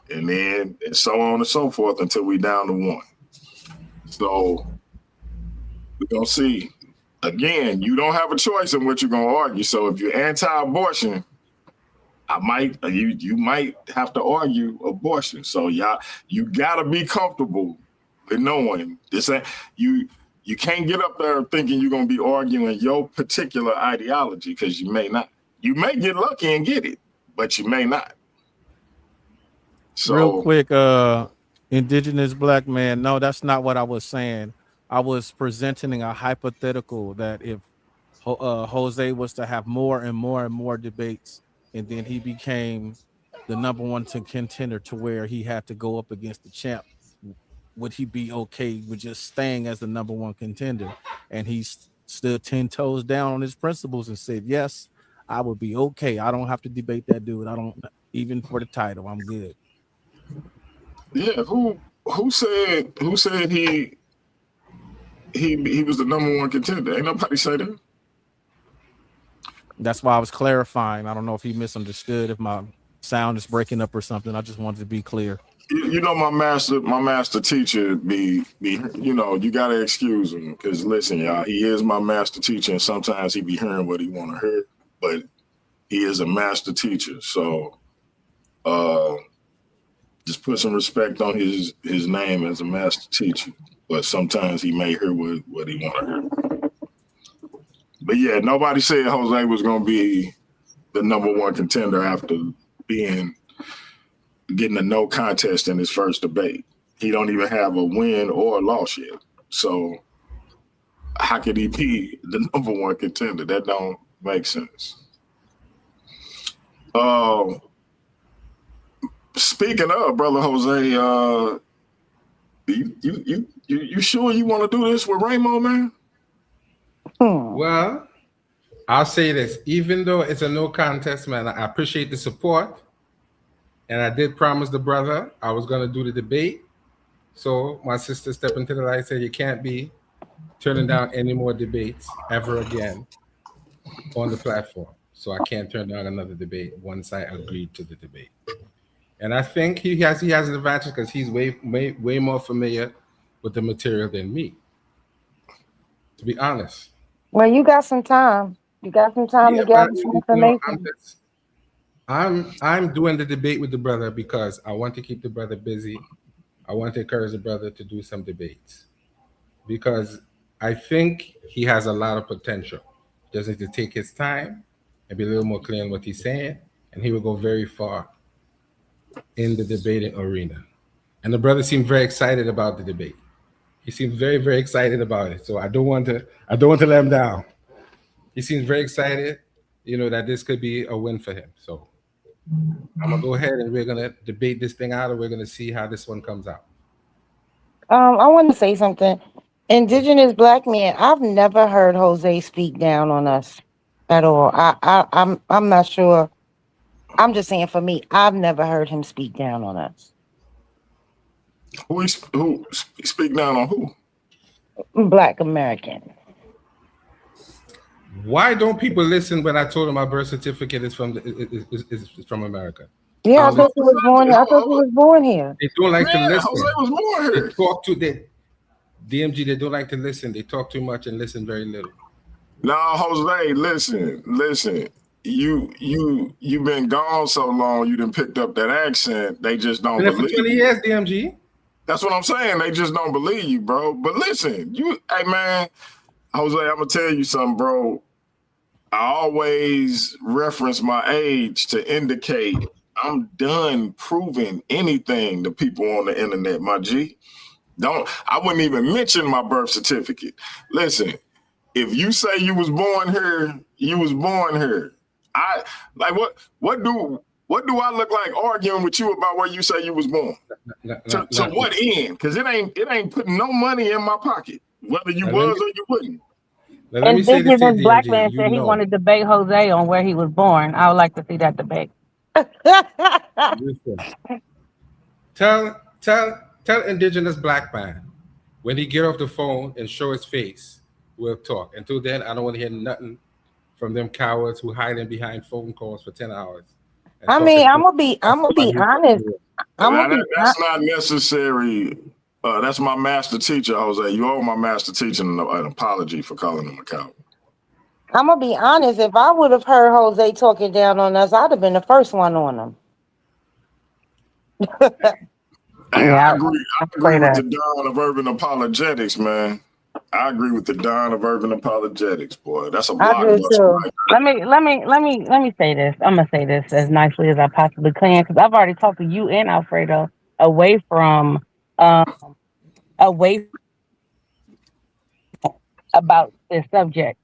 Speaker 1: And then and so on and so forth until we down to 1. So we're going to see. Again, you don't have a choice in what you're going to argue. So if you're anti-abortion, you might have to argue abortion. So you got to be comfortable with knowing this. You can't get up there thinking you're going to be arguing your particular ideology because you may not. You may get lucky and get it, but you may not. So,
Speaker 5: real quick, indigenous black man. No, that's not what I was saying. I was presenting a hypothetical that if Jose was to have more and more and more debates, and then he became the #1 contender to where he had to go up against the champ, would he be okay with just staying as the #1 contender? And he stood 10 toes down on his principles and said, yes, I would be okay. I don't have to debate that dude. I don't, even for the title, I'm good.
Speaker 1: Yeah, who said he was the #1 contender? Ain't nobody say that.
Speaker 5: That's why I was clarifying. I don't know if he misunderstood, if my sound is breaking up or something. I just wanted to be clear.
Speaker 1: You know, my master teacher be you know, you gotta excuse him because listen, y'all, he is my master teacher, and sometimes he be hearing what he want to hear, but he is a master teacher. So just put some respect on his name as a master teacher. But sometimes he may hear what he want to hear. But yeah, nobody said Jose was going to be the #1 contender after getting a no contest in his first debate. He don't even have a win or a loss yet. So how could he be the #1 contender? That don't make sense. Speaking of, brother Jose, you sure you want to do this with Ramo, man?
Speaker 8: Well, I'll say this. Even though it's a no contest, man, I appreciate the support. And I did promise the brother I was going to do the debate. So my sister stepped into the light and said, you can't be turning down any more debates ever again on the platform. So I can't turn down another debate once I agreed to the debate. And I think he has an advantage because he's way more familiar with the material than me, to be honest.
Speaker 7: Well, you got some time. You got some time to gather some information.
Speaker 8: I'm doing the debate with the brother because I want to keep the brother busy. I want to encourage the brother to do some debates because I think he has a lot of potential. He just needs to take his time and be a little more clear on what he's saying, and he will go very far in the debating arena. And the brother seemed very excited about the debate. He seems very, very excited about it. So I don't want to let him down. He seems very excited, that this could be a win for him. So I'm gonna go ahead and we're gonna debate this thing out, and we're gonna see how this one comes out.
Speaker 7: I want to say something. Indigenous black man, I've never heard Jose speak down on us at all. I'm not sure. I'm just saying for me, I've never heard him speak down on us.
Speaker 1: Who speak down on who?
Speaker 7: Black American.
Speaker 8: Why don't people listen when I told them my birth certificate is from America?
Speaker 7: Yeah, I thought he was born. I thought he was born here.
Speaker 8: They don't like to listen.
Speaker 1: Jose was born here.
Speaker 8: They talk DMG. They don't like to listen. They talk too much and listen very little.
Speaker 1: No, Jose, listen. You've been gone so long. You done picked up that accent. They just don't believe.
Speaker 8: For 20 years, DMG.
Speaker 1: That's what I'm saying. They just don't believe you, bro. But listen, hey man, Jose, I'm gonna tell you something, bro. I always reference my age to indicate I'm done proving anything to people on the internet, my G. I wouldn't even mention my birth certificate. Listen, if you say you was born here, you was born here. I like what do I look like arguing with you about where you say you was born? To what end? Because it ain't putting no money in my pocket, whether you was or you wouldn't.
Speaker 8: Let me say this to
Speaker 6: Indigenous
Speaker 8: you,
Speaker 6: black
Speaker 8: DMG.
Speaker 6: man
Speaker 8: You
Speaker 6: said he
Speaker 8: know.
Speaker 6: wanted to debate Jose on where he was born. I would like to see that debate.
Speaker 8: Listen. Tell indigenous black man when he get off the phone and show his face, we'll talk. Until then, I don't want to hear nothing from them cowards who hiding behind phone calls for 10 hours.
Speaker 7: I mean, I'm gonna be honest.
Speaker 1: That's not necessary. That's my master teacher, Jose. You owe my master teacher an apology for calling him a coward.
Speaker 7: I'm gonna be honest. If I would have heard Jose talking down on us, I'd have been the first one on him.
Speaker 1: I agree with the Don of urban apologetics, man. I agree with the Don of urban apologetics, boy. That's a blockbuster.
Speaker 6: Let me say this. I'm gonna say this as nicely as I possibly can because I've already talked to you and Alfredo away from about this subject.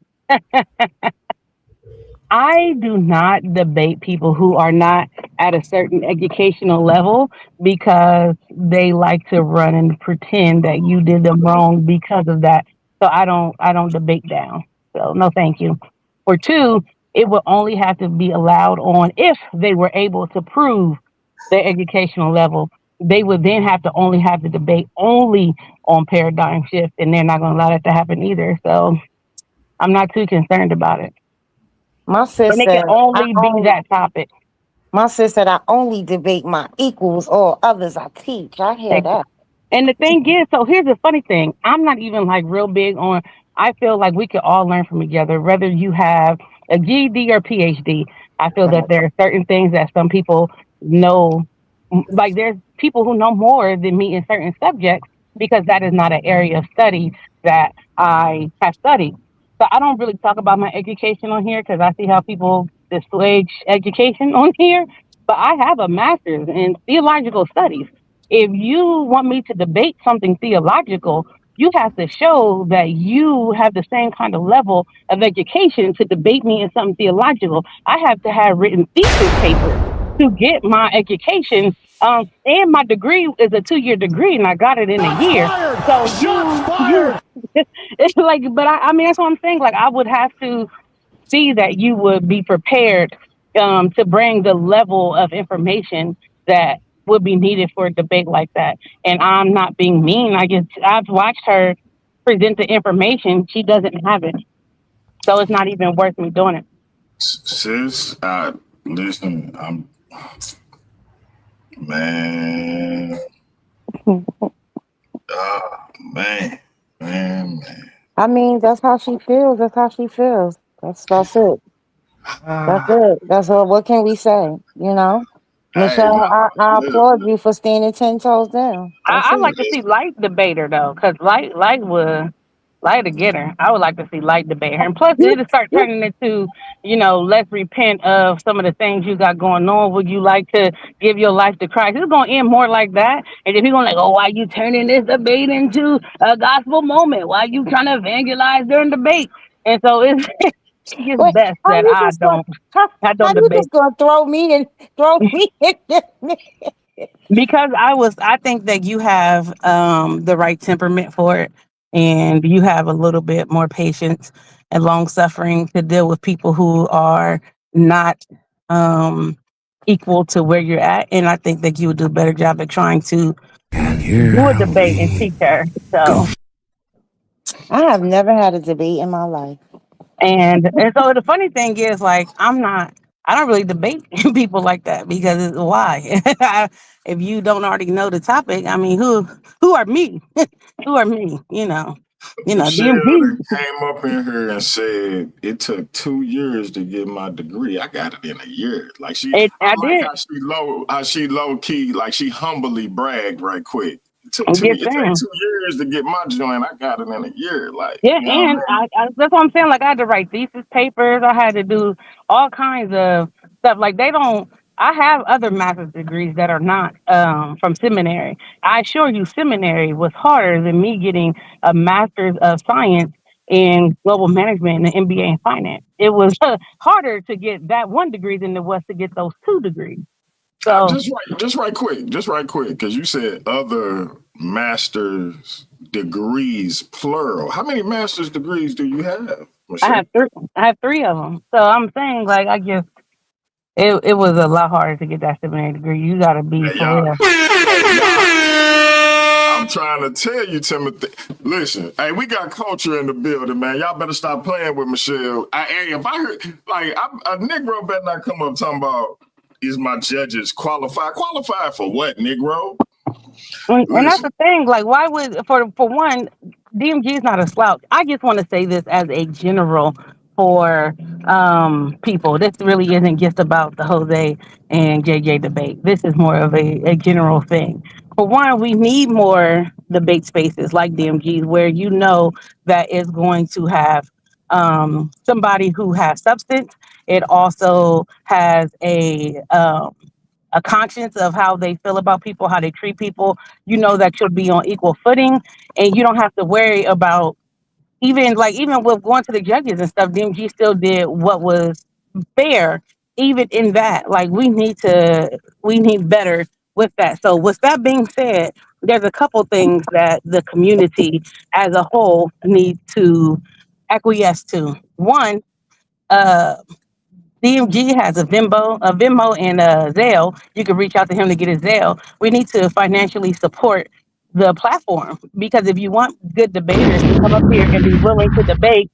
Speaker 6: I do not debate people who are not at a certain educational level because they like to run and pretend that you did them wrong because of that. So I don't debate down. So no, thank you. For two, it will only have to be allowed on if they were able to prove their educational level. They would then have to only have the debate only on paradigm shift, and they're not going to allow that to happen either. So I'm not too concerned about it.
Speaker 7: My sis
Speaker 6: said, can only be that topic.
Speaker 7: My sis said I only debate my equals or others I teach. I hear that.
Speaker 6: And the thing is, so here's the funny thing. I'm not even like real big on, I feel like we could all learn from each other, whether you have a GED or PhD. I feel that there are certain things that some people know, like there's people who know more than me in certain subjects because that is not an area of study that I have studied. So I don't really talk about my education on here because I see how people dissuade education on here. But I have a master's in theological studies. If you want me to debate something theological, you have to show that you have the same kind of level of education to debate me in something theological. I have to have written thesis papers to get my education. And my degree is a 2-year degree, and I got it in a year. So it's like, but I mean, that's what I'm saying. Like, I would have to see that you would be prepared to bring the level of information that would be needed for a debate like that. And I'm not being mean. I've watched her present the information. She doesn't have it. So it's not even worth me doing it.
Speaker 1: Sis, listen, man. Man.
Speaker 7: I mean, that's how she feels. That's how she feels. That's it. That's it. That's all. What can we say? You know, Michelle, I applaud you for standing 10 toes down.
Speaker 6: I like to see Light debater though, because Light to get her. I would like to see Light debate her, and plus it'll start turning into, let's repent of some of the things you got going on. Would you like to give your life to Christ? It's gonna end more like that, and if you're gonna why you turning this debate into a gospel moment? Why you trying to evangelize during debate? And so it's best that I don't debate.
Speaker 7: You just gonna throw me in?
Speaker 6: Because I think that you have the right temperament for it, and you have a little bit more patience and long suffering to deal with people who are not equal to where you're at. And I think that you would do a better job at trying to do a debate and teach her. So
Speaker 7: I have never had a debate in my life.
Speaker 6: And so the funny thing is, like, I don't really debate people like that because why? If you don't already know the topic, I mean, who are me? Who are me?
Speaker 1: Michelle came up in here and said it took 2 years to get my degree. I got it in a year. Like how she low key, like she humbly bragged right quick. It took 2 years to get my joint. I got it in a year. Like,
Speaker 6: and that's what I'm saying. Like, I had to write thesis papers. I had to do all kinds of stuff. Like, I have other master's degrees that are not from seminary. I assure you, seminary was harder than me getting a master's of science in global management and an MBA in finance. It was harder to get that one degree than it was to get those two degrees. So
Speaker 1: Just right quick, because you said other master's degrees, plural. How many master's degrees do you have,
Speaker 6: I
Speaker 1: Michelle?
Speaker 6: have three. I have three of them. So I'm saying, like, I guess it was a lot harder to get that seminary degree. You got to be
Speaker 1: Hey,
Speaker 6: for
Speaker 1: y'all.
Speaker 6: real.
Speaker 1: Hey, y'all. I'm trying to tell you, Timothy. Listen, hey, we got culture in the building, man. Y'all better stop playing with Michelle. Hey, if I heard, like, a Negro better not come up talking about, is my judges qualified? Qualified for what, Negro?
Speaker 6: And that's
Speaker 1: Listen,
Speaker 6: the thing. Like, why would for one, DMG is not a slouch. I just want to say this as a general for people. This really isn't just about the Jose and JJ debate. This is more of a general thing. For one, we need more debate spaces like DMG's where you know that is going to have somebody who has substance. It also has a conscience of how they feel about people, how they treat people. You know that you'll be on equal footing, and you don't have to worry about even with going to the judges and stuff. DMG still did what was fair, even in that. Like we need better with that. So with that being said, there's a couple things that the community as a whole needs to acquiesce to. One, uh, DMG has a Venmo and a Zelle. You can reach out to him to get his Zelle. We need to financially support the platform because if you want good debaters to come up here and be willing to debate,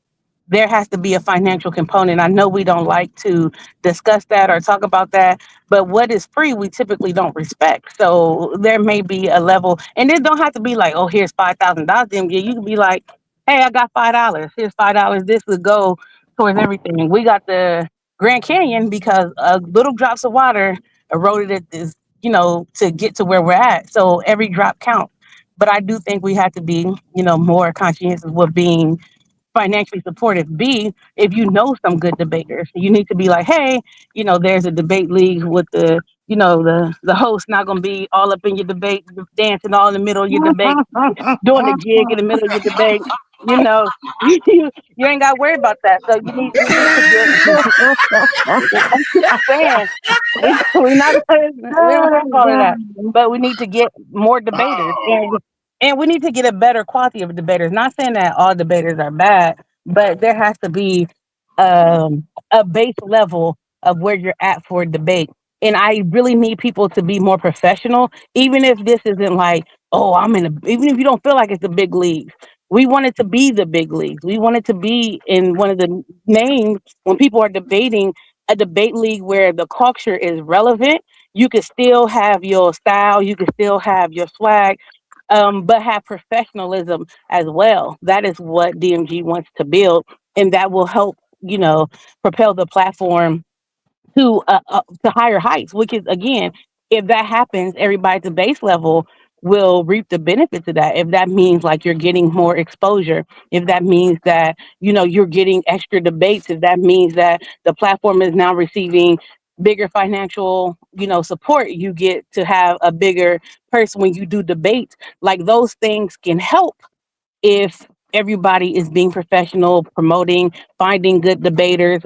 Speaker 6: there has to be a financial component. I know we don't like to discuss that or talk about that, but what is free, we typically don't respect. So there may be a level, and it don't have to be like, oh, here's $5,000. DMG. You can be like, hey, I got $5. Here's $5. This would go towards everything. We got the Grand Canyon because little drops of water eroded it is, to get to where we're at. So every drop counts. But I do think we have to be, more conscientious with being financially supportive. B, if you know some good debaters, you need to be like, hey, there's a debate league with the host not gonna be all up in your debate, dancing all in the middle of your debate, doing the jig in the middle of your debate. You know, you ain't got to worry about that. So we need to get. I'm just saying, we not we don't have all of that, but we need to get more debaters,
Speaker 1: oh,
Speaker 6: and we need to get a better quality of debaters. Not saying that all debaters are bad, but there has to be a base level of where you're at for debate. And I really need people to be more professional, even if this isn't like, oh, even if you don't feel like it's the big leagues. We want it to be the big leagues. We want it to be in one of the names when people are debating a debate league where the culture is relevant. You can still have your style, you can still have your swag, but have professionalism as well. That is what DMG wants to build, and that will help, propel the platform to higher heights. Which is again, if that happens, everybody at the base level will reap the benefits of that. If that means like you're getting more exposure, if that means that you're getting extra debates, if that means that the platform is now receiving bigger financial support, you get to have a bigger person when you do debates. Like those things can help if everybody is being professional, promoting, finding good debaters,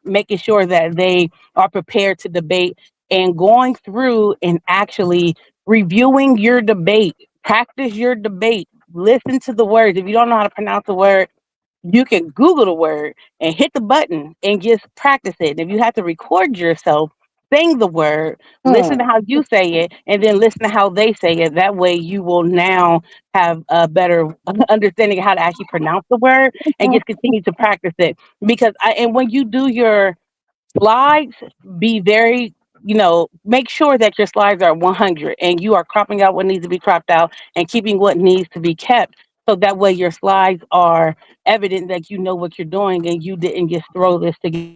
Speaker 6: making sure that they are prepared to debate, and going through and actually reviewing your debate, practice your debate, listen to the words. If you don't know how to pronounce the word, you can Google the word and hit the button and just practice it. If you have to record yourself saying the word, listen to how you say it, and then listen to how they say it. That way, you will now have a better understanding of how to actually pronounce the word and just continue to practice it. And when you do your slides, be very, make sure that your slides are 100 and you are cropping out what needs to be cropped out and keeping what needs to be kept. So that way your slides are evident that you know what you're doing and you didn't just throw this together.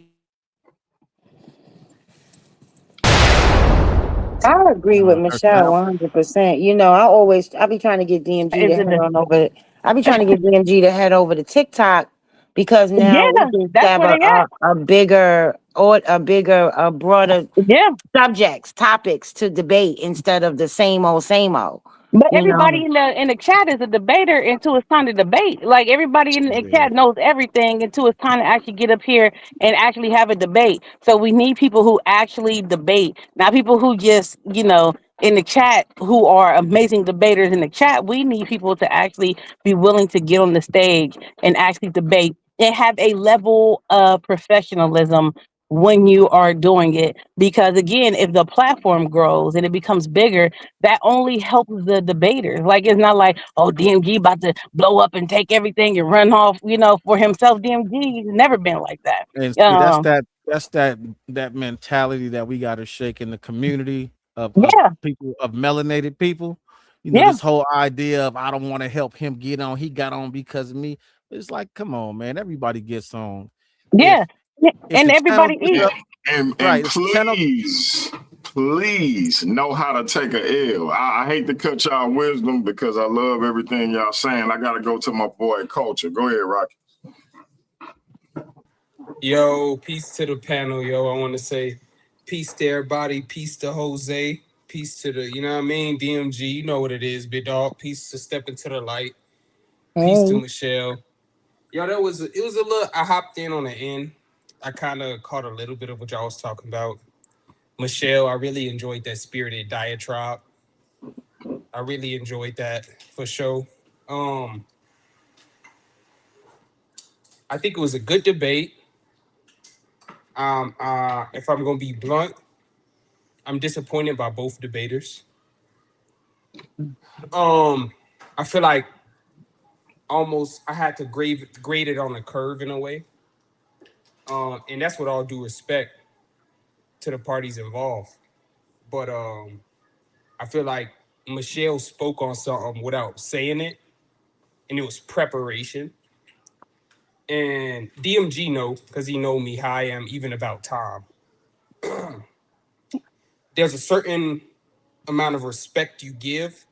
Speaker 7: I agree with Michelle 100%. I be trying to get DMG to
Speaker 6: Is
Speaker 7: head
Speaker 6: it the,
Speaker 7: on over. I be trying to get DMG to head over to TikTok because now we
Speaker 6: yeah,
Speaker 7: can
Speaker 6: that's
Speaker 7: have
Speaker 6: where they at.
Speaker 7: a bigger or broader
Speaker 6: Yeah.
Speaker 7: subjects, topics to debate instead of the same old, same old.
Speaker 6: But
Speaker 7: You
Speaker 6: everybody
Speaker 7: know,
Speaker 6: in the chat is a debater until it's time to debate. Like everybody in the
Speaker 5: Yeah.
Speaker 6: chat knows everything until it's time to actually get up here and actually have a debate. So we need people who actually debate, not people who just, in the chat who are amazing debaters in the chat. We need people to actually be willing to get on the stage and actually debate and have a level of professionalism when you are doing it. Because again, if the platform grows and it becomes bigger, that only helps the debaters. Like it's not like, oh, DMG about to blow up and take everything and run off, for himself. DMG has never been like that.
Speaker 5: And see,
Speaker 6: Um,
Speaker 5: that mentality that we got to shake in the community of us
Speaker 6: yeah,
Speaker 5: people of melanated people.
Speaker 6: yeah,
Speaker 5: This whole idea of I don't want to help him get on. He got on because of me. It's like, come on, man. Everybody gets on.
Speaker 6: yeah.
Speaker 5: If if
Speaker 6: And
Speaker 5: the channel
Speaker 6: everybody
Speaker 5: gets
Speaker 6: eats.
Speaker 5: up,
Speaker 1: And
Speaker 5: right? If the channel,
Speaker 1: please know how to take a L. I hate to cut y'all wisdom because I love everything y'all saying. I gotta go to my boy Culture. Go ahead, Rocky.
Speaker 9: Yo, peace to the panel, yo. I want to say peace to everybody, peace to Jose, peace to the, you know what I mean, DMG, you know what it is, big dog. Peace to Step Into the Light, peace to
Speaker 6: Hey,
Speaker 9: Michelle. Yo, it was a little, I hopped in on the end. I kind of caught a little bit of what y'all was talking about. Michelle, I really enjoyed that spirited diatribe. I really enjoyed that for sure. Um, I think it was a good debate. If I'm gonna be blunt, I'm disappointed by both debaters. I feel like almost I had to grade it on a curve in a way. And that's with all due respect to the parties involved. But I feel like Michelle spoke on something without saying it, and it was preparation. And DMG know, because he know me how I am even about time. There's a certain amount of respect you give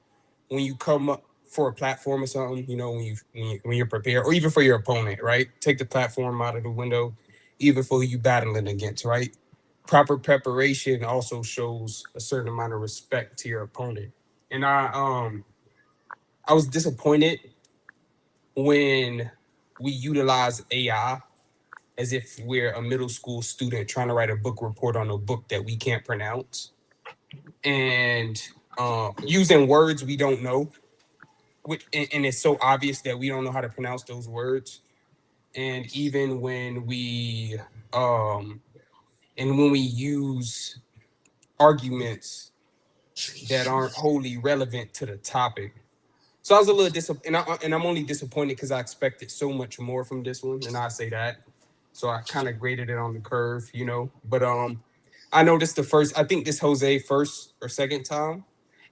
Speaker 9: when you come up for a platform or something, when you're prepared, or even for your opponent, right? Take the platform out of the window, even for who you battling against, right? Proper preparation also shows a certain amount of respect to your opponent. And I was disappointed when we utilize AI as if we're a middle school student trying to write a book report on a book that we can't pronounce, and using words we don't know, and it's so obvious that we don't know how to pronounce those words. And even when we use arguments that aren't wholly relevant to the topic. So I was a little disappointed, and I'm only disappointed because I expected so much more from this one, and I say that. So I kind of graded it on the curve, But I know this the first. I think this Jose first or second time.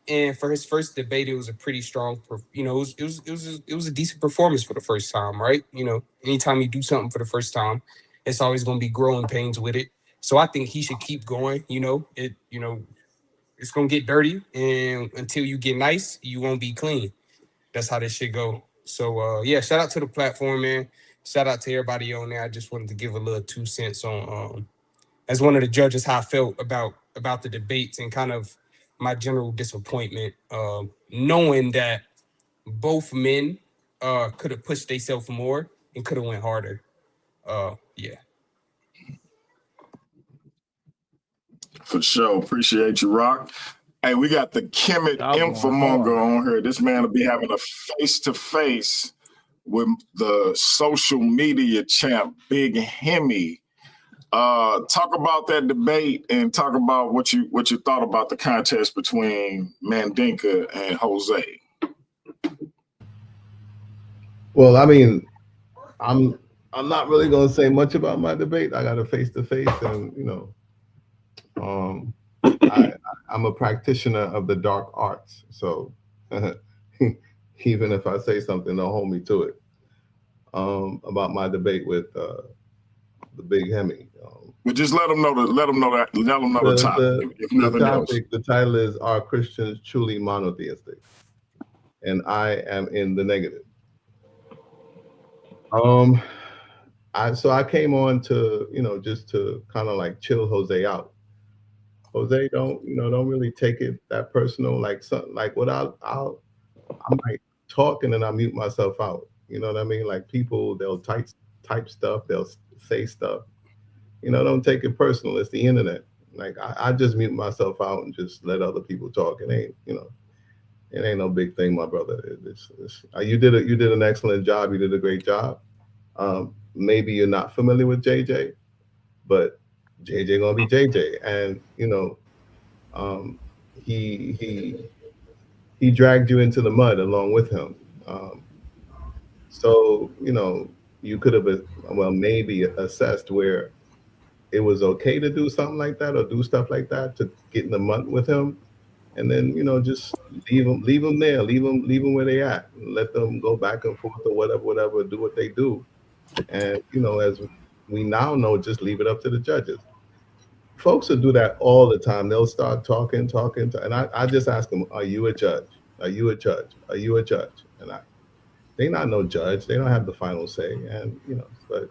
Speaker 9: And for his first debate, it was a pretty strong, it was a decent performance for the first time, right? Anytime you do something for the first time, it's always going to be growing pains with it. So I think he should keep going. It's going to get dirty, and until you get nice, you won't be clean. That's how this should go. So yeah, shout out to the platform, man. Shout out to everybody on there. I just wanted to give a little 2 cents on as one of the judges how I felt about the debates and kind of my general disappointment, knowing that both men could have pushed themselves more and could have went harder. Yeah.
Speaker 1: For sure. Appreciate you, Rock. Hey, we got the Kemet
Speaker 5: y'all going
Speaker 1: Infomonger
Speaker 5: hard.
Speaker 1: on here. This man will be having a face-to-face with the social media champ, Big Hemi. Talk about that debate and talk about what you thought about the contest between Mandinka and Jose.
Speaker 10: Well, I mean, I'm not really gonna say much about my debate. I got a face to face, and I'm a practitioner of the dark arts. So even if I say something, they'll hold me to it. About my debate with the Big Hemi.
Speaker 1: But just let them know the topic. If nothing else.
Speaker 10: The title is: Are Christians truly monotheistic? And I am in the negative. I came on to just to kind of like chill Jose out, Jose, don't really take it that personal. Like something like what I might talk and then I mute myself out. You know what I mean? Like people, they'll type stuff, they'll say stuff. Don't take it personal. It's the internet. Like I just mute myself out and just let other people talk. It ain't no big thing, my brother. You did an excellent job. You did a great job. Maybe you're not familiar with JJ, but JJ gonna be JJ, and he dragged you into the mud along with him. So you could have maybe assessed where it was okay to do something like that or do stuff like that to get in the mud with him, and then just leave them there, leave them where they at, and let them go back and forth or whatever, do what they do, and as we now know, just leave it up to the judges. Folks will do that all the time. They'll start talking, and I just ask them, "Are you a judge? Are you a judge? Are you a judge?" And they not no judge. They don't have the final say, and but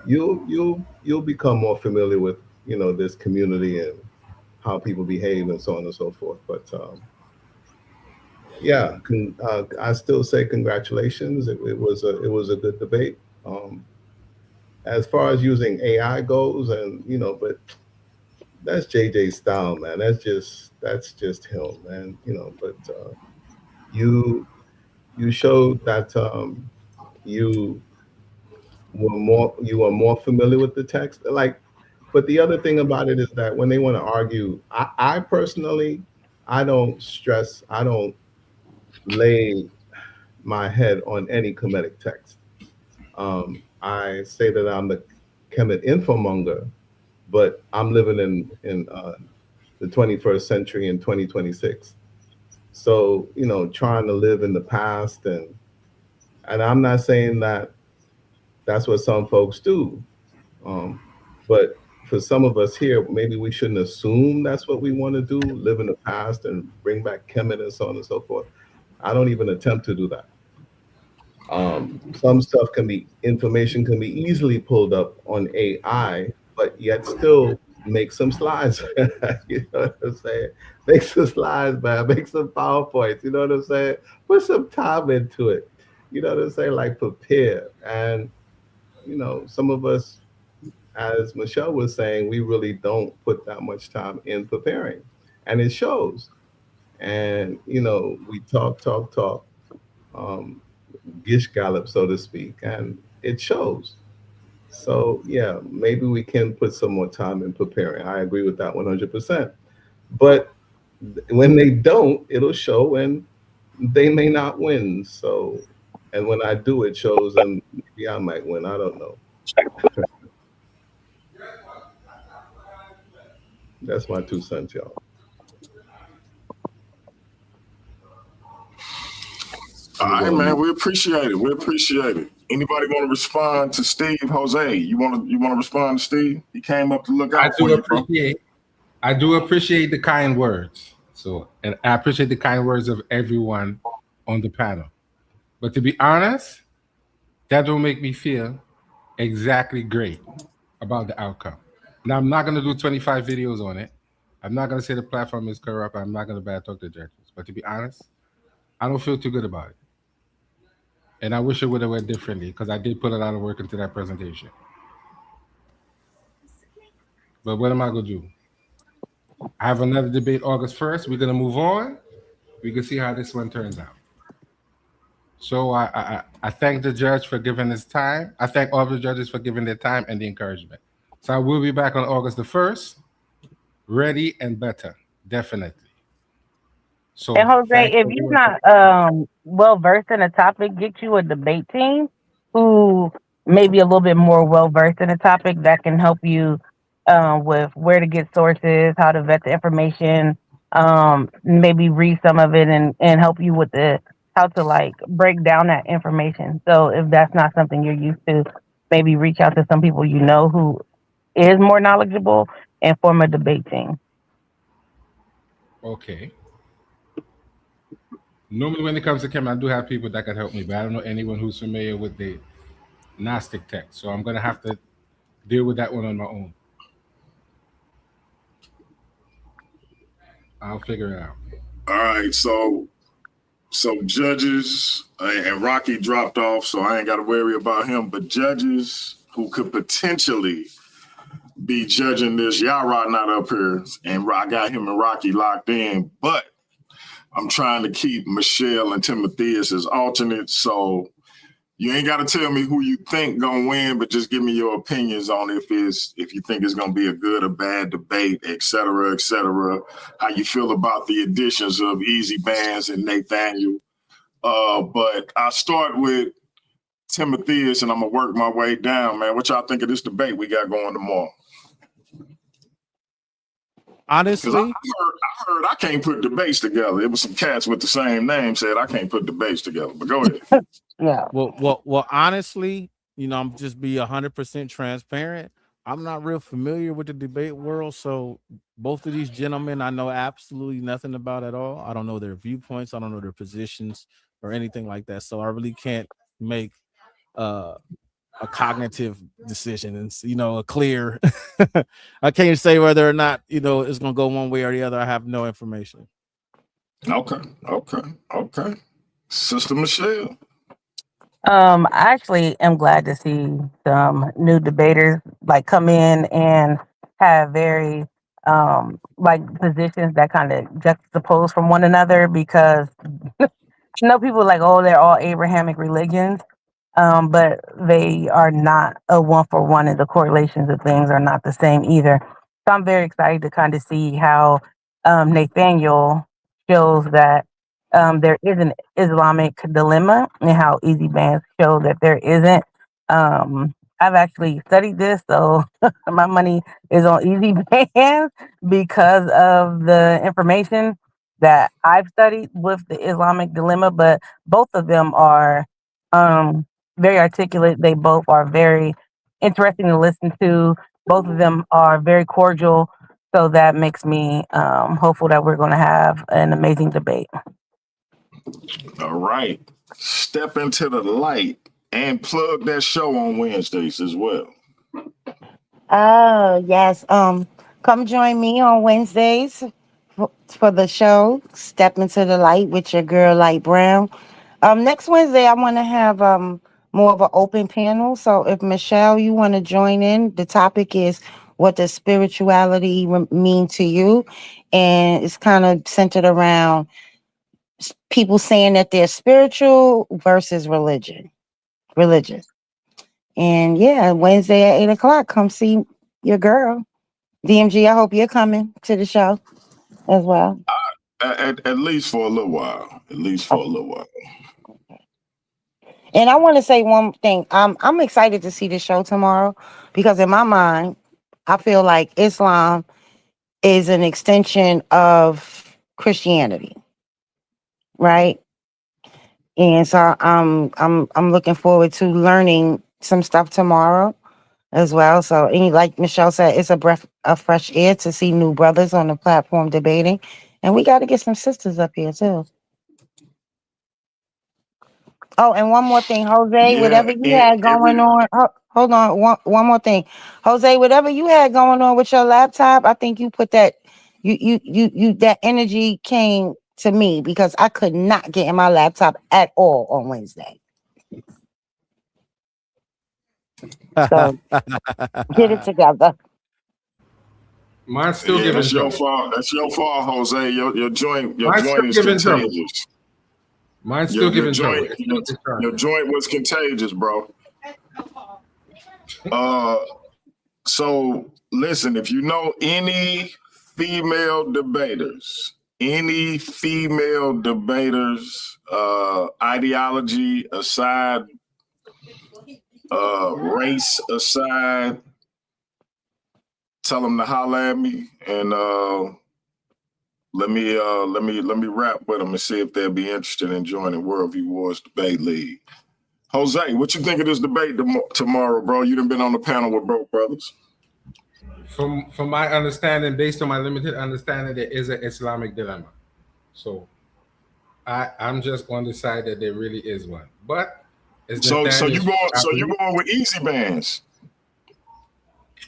Speaker 10: you'll become more familiar with this community and how people behave and so on and so forth. But yeah, I still say congratulations. It was a good debate. As far as using AI goes, and but that's JJ's style, man. That's just him, man. But you showed that you were more familiar with the text. But the other thing about it is that when they want to argue, I personally, I don't lay my head on any Kemetic text. I say that I'm the Kemet infomonger, but I'm living in the 21st century in 2026. So trying to live in the past, and I'm not saying that that's what some folks do, but for some of us here, maybe we shouldn't assume that's what we want to do, live in the past and bring back Kemet and so on and so forth. I don't even attempt to do that. Some stuff information can be easily pulled up on AI, but yet still make some slides. You know what I'm saying? Make some slides, man. Make some PowerPoints. You know what I'm saying? Put some time into it. You know what I'm saying? Like prepare. And some of us, as Michelle was saying, we really don't put that much time in preparing, and it shows. And we talk, gish gallop, so to speak, and it shows. So yeah, maybe we can put some more time in preparing. I agree with that 100%. But when they don't, it'll show, and they may not win. So, and when I do, it shows, and maybe I might win. I don't know. That's my 2 cents, y'all.
Speaker 1: All right, man. We appreciate it. We appreciate it. Anybody want to respond to Steve? Jose, you want to respond to Steve? He came up to look out for you, bro.
Speaker 8: I do appreciate the kind words. So, and I appreciate the kind words of everyone on the panel. But to be honest, that don't make me feel exactly great about the outcome. Now, I'm not going to do 25 videos on it. I'm not going to say the platform is corrupt. I'm not going to bad talk the judges. But to be honest, I don't feel too good about it. And I wish it would have went differently, because I did put a lot of work into that presentation. But what am I going to do? I have another debate August 1st. We're going to move on. We can see how this one turns out. So I thank the judge for giving his time. I thank all the judges for giving their time and the encouragement. So I will be back on August the 1st, ready and better, definitely. So,
Speaker 6: and Jose, if you're not well versed in a topic, get you a debate team who may be a little bit more well versed in a topic that can help you with where to get sources, how to vet the information, maybe read some of it and help you with how to like break down that information. So if that's not something you're used to, maybe reach out to some people who is more knowledgeable and form a debate team.
Speaker 8: Okay. Normally when it comes to Kemet, I do have people that can help me, but I don't know anyone who's familiar with the Gnostic text. So I'm going to have to deal with that one on my own. I'll figure it out.
Speaker 1: All right, so judges and Rocky dropped off, so I ain't got to worry about him. But judges who could potentially be judging this, Yara not up here, and I got him and Rocky locked in. But I'm trying to keep Michelle and Timotheus as alternates, so you ain't got to tell me who you think gonna win, but just give me your opinions on if you think it's gonna be a good or bad debate, et cetera, how you feel about the additions of Easy Bands and Nathaniel. But I start with Timotheus, and I'm gonna work my way down, man. What y'all think of this debate we got going tomorrow?
Speaker 5: Honestly,
Speaker 1: I heard I can't put debates together. It was some cats with the same name said I can't put debates together. But go ahead.
Speaker 7: Yeah.
Speaker 5: Well, honestly, I'm just be 100% transparent. I'm not real familiar with the debate world, so both of these gentlemen I know absolutely nothing about at all. I don't know their viewpoints, I don't know their positions or anything like that. So I really can't make a cognitive decision and a clear I can't say whether or not it's gonna go one way or the other. I have no information.
Speaker 1: Okay. Sister Michelle.
Speaker 6: I actually am glad to see some new debaters like come in and have very like positions that kind of juxtapose from one another because people like, oh, they're all Abrahamic religions, but they are not a one for one, and the correlations of things are not the same either. So I'm very excited to kind of see how Nathaniel shows that there is an Islamic dilemma, and how Easy Bands show that there isn't. I've actually studied this, so my money is on Easy Bands because of the information that I've studied with the Islamic dilemma. But both of them are very articulate. They both are very interesting to listen to. Both of them are very cordial. So that makes me hopeful that we're going to have an amazing debate.
Speaker 1: All right. Step into the light and plug that show on Wednesdays as well.
Speaker 7: Oh, yes. Come join me on Wednesdays for the show Step Into the Light with your girl Light Brown. Next Wednesday I want to have more of an open panel. So if Michelle, you want to join in, the topic is what does spirituality mean to you? And it's kind of centered around people saying that they're spiritual versus religious. And yeah, Wednesday at 8 o'clock, come see your girl. DMG, I hope you're coming to the show as well.
Speaker 1: At least for a little while.
Speaker 7: And I want to say one thing. I'm excited to see the show tomorrow because in my mind, I feel like Islam is an extension of Christianity, right? And so I'm looking forward to learning some stuff tomorrow as well. So, and like Michelle said, it's a breath of fresh air to see new brothers on the platform debating, and we got to get some sisters up here too. Oh, and one more thing, Jose, whatever you had going on. Hold on, one more thing, Jose, whatever you had going on with your laptop, I think you put that you that energy came to me because I could not get in my laptop at all on Wednesday. So get it together.
Speaker 8: Mine's still giving
Speaker 1: that's your
Speaker 8: trouble.
Speaker 1: fault. That's your fault, Jose. Your joint
Speaker 8: Mine's
Speaker 1: is
Speaker 8: still giving
Speaker 1: contagious.
Speaker 8: Mine's still giving trouble.
Speaker 1: Your joint was contagious, bro. So listen, if you know any female debaters, ideology aside, race aside, tell them to holler at me, and let me rap with them and see if they'll be interested in joining Worldview Wars Debate League. Jose, what you think of this debate tomorrow, bro? You done been on the panel with Broke Brothers.
Speaker 8: From my understanding, based on my limited understanding, there is an Islamic dilemma. So I'm just on the side that there really is one. But
Speaker 1: so you going with Easy Bands?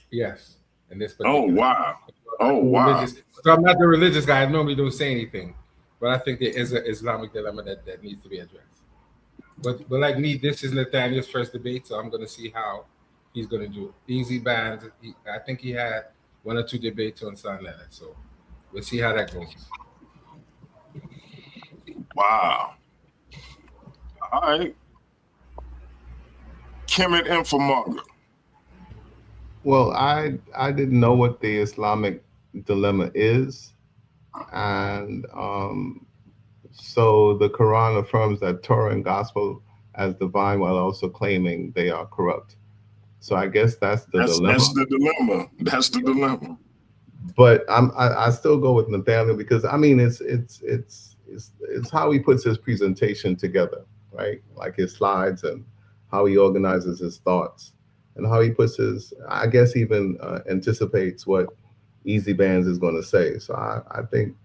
Speaker 8: Yes. In this
Speaker 1: wow. Oh, wow.
Speaker 8: Religious. So I'm not the religious guy. I normally don't say anything, but I think there is an Islamic dilemma that needs to be addressed. But like me, this is Nathaniel's first debate, so I'm going to see how he's going to do it. Easy bands. I think he had 1 or 2 debates on Sun Leonard, so we'll see how that goes.
Speaker 1: Wow. All right. Kemet Infomonger.
Speaker 10: Well, I didn't know what the Islamic dilemma is, and so the Quran affirms that Torah and Gospel as divine, while also claiming they are corrupt. So I guess that's the dilemma.
Speaker 1: That's the dilemma. That's the dilemma.
Speaker 10: But I still go with Nathaniel because I mean it's how he puts his presentation together, right? Like his slides and how he organizes his thoughts and how he puts his, I guess, even anticipates what Easy Bands is going to say. So I think,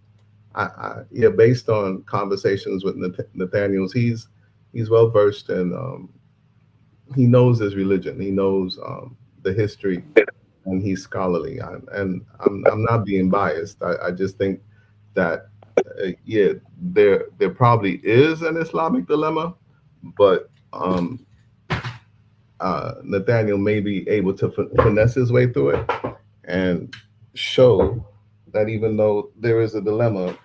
Speaker 10: yeah, based on conversations with Nathaniel's, he's well versed and he knows his religion. He knows the history, and he's scholarly. And I'm not being biased. I just think that yeah, there probably is an Islamic dilemma, but Nathaniel may be able to finesse his way through it and show that even though there is a dilemma,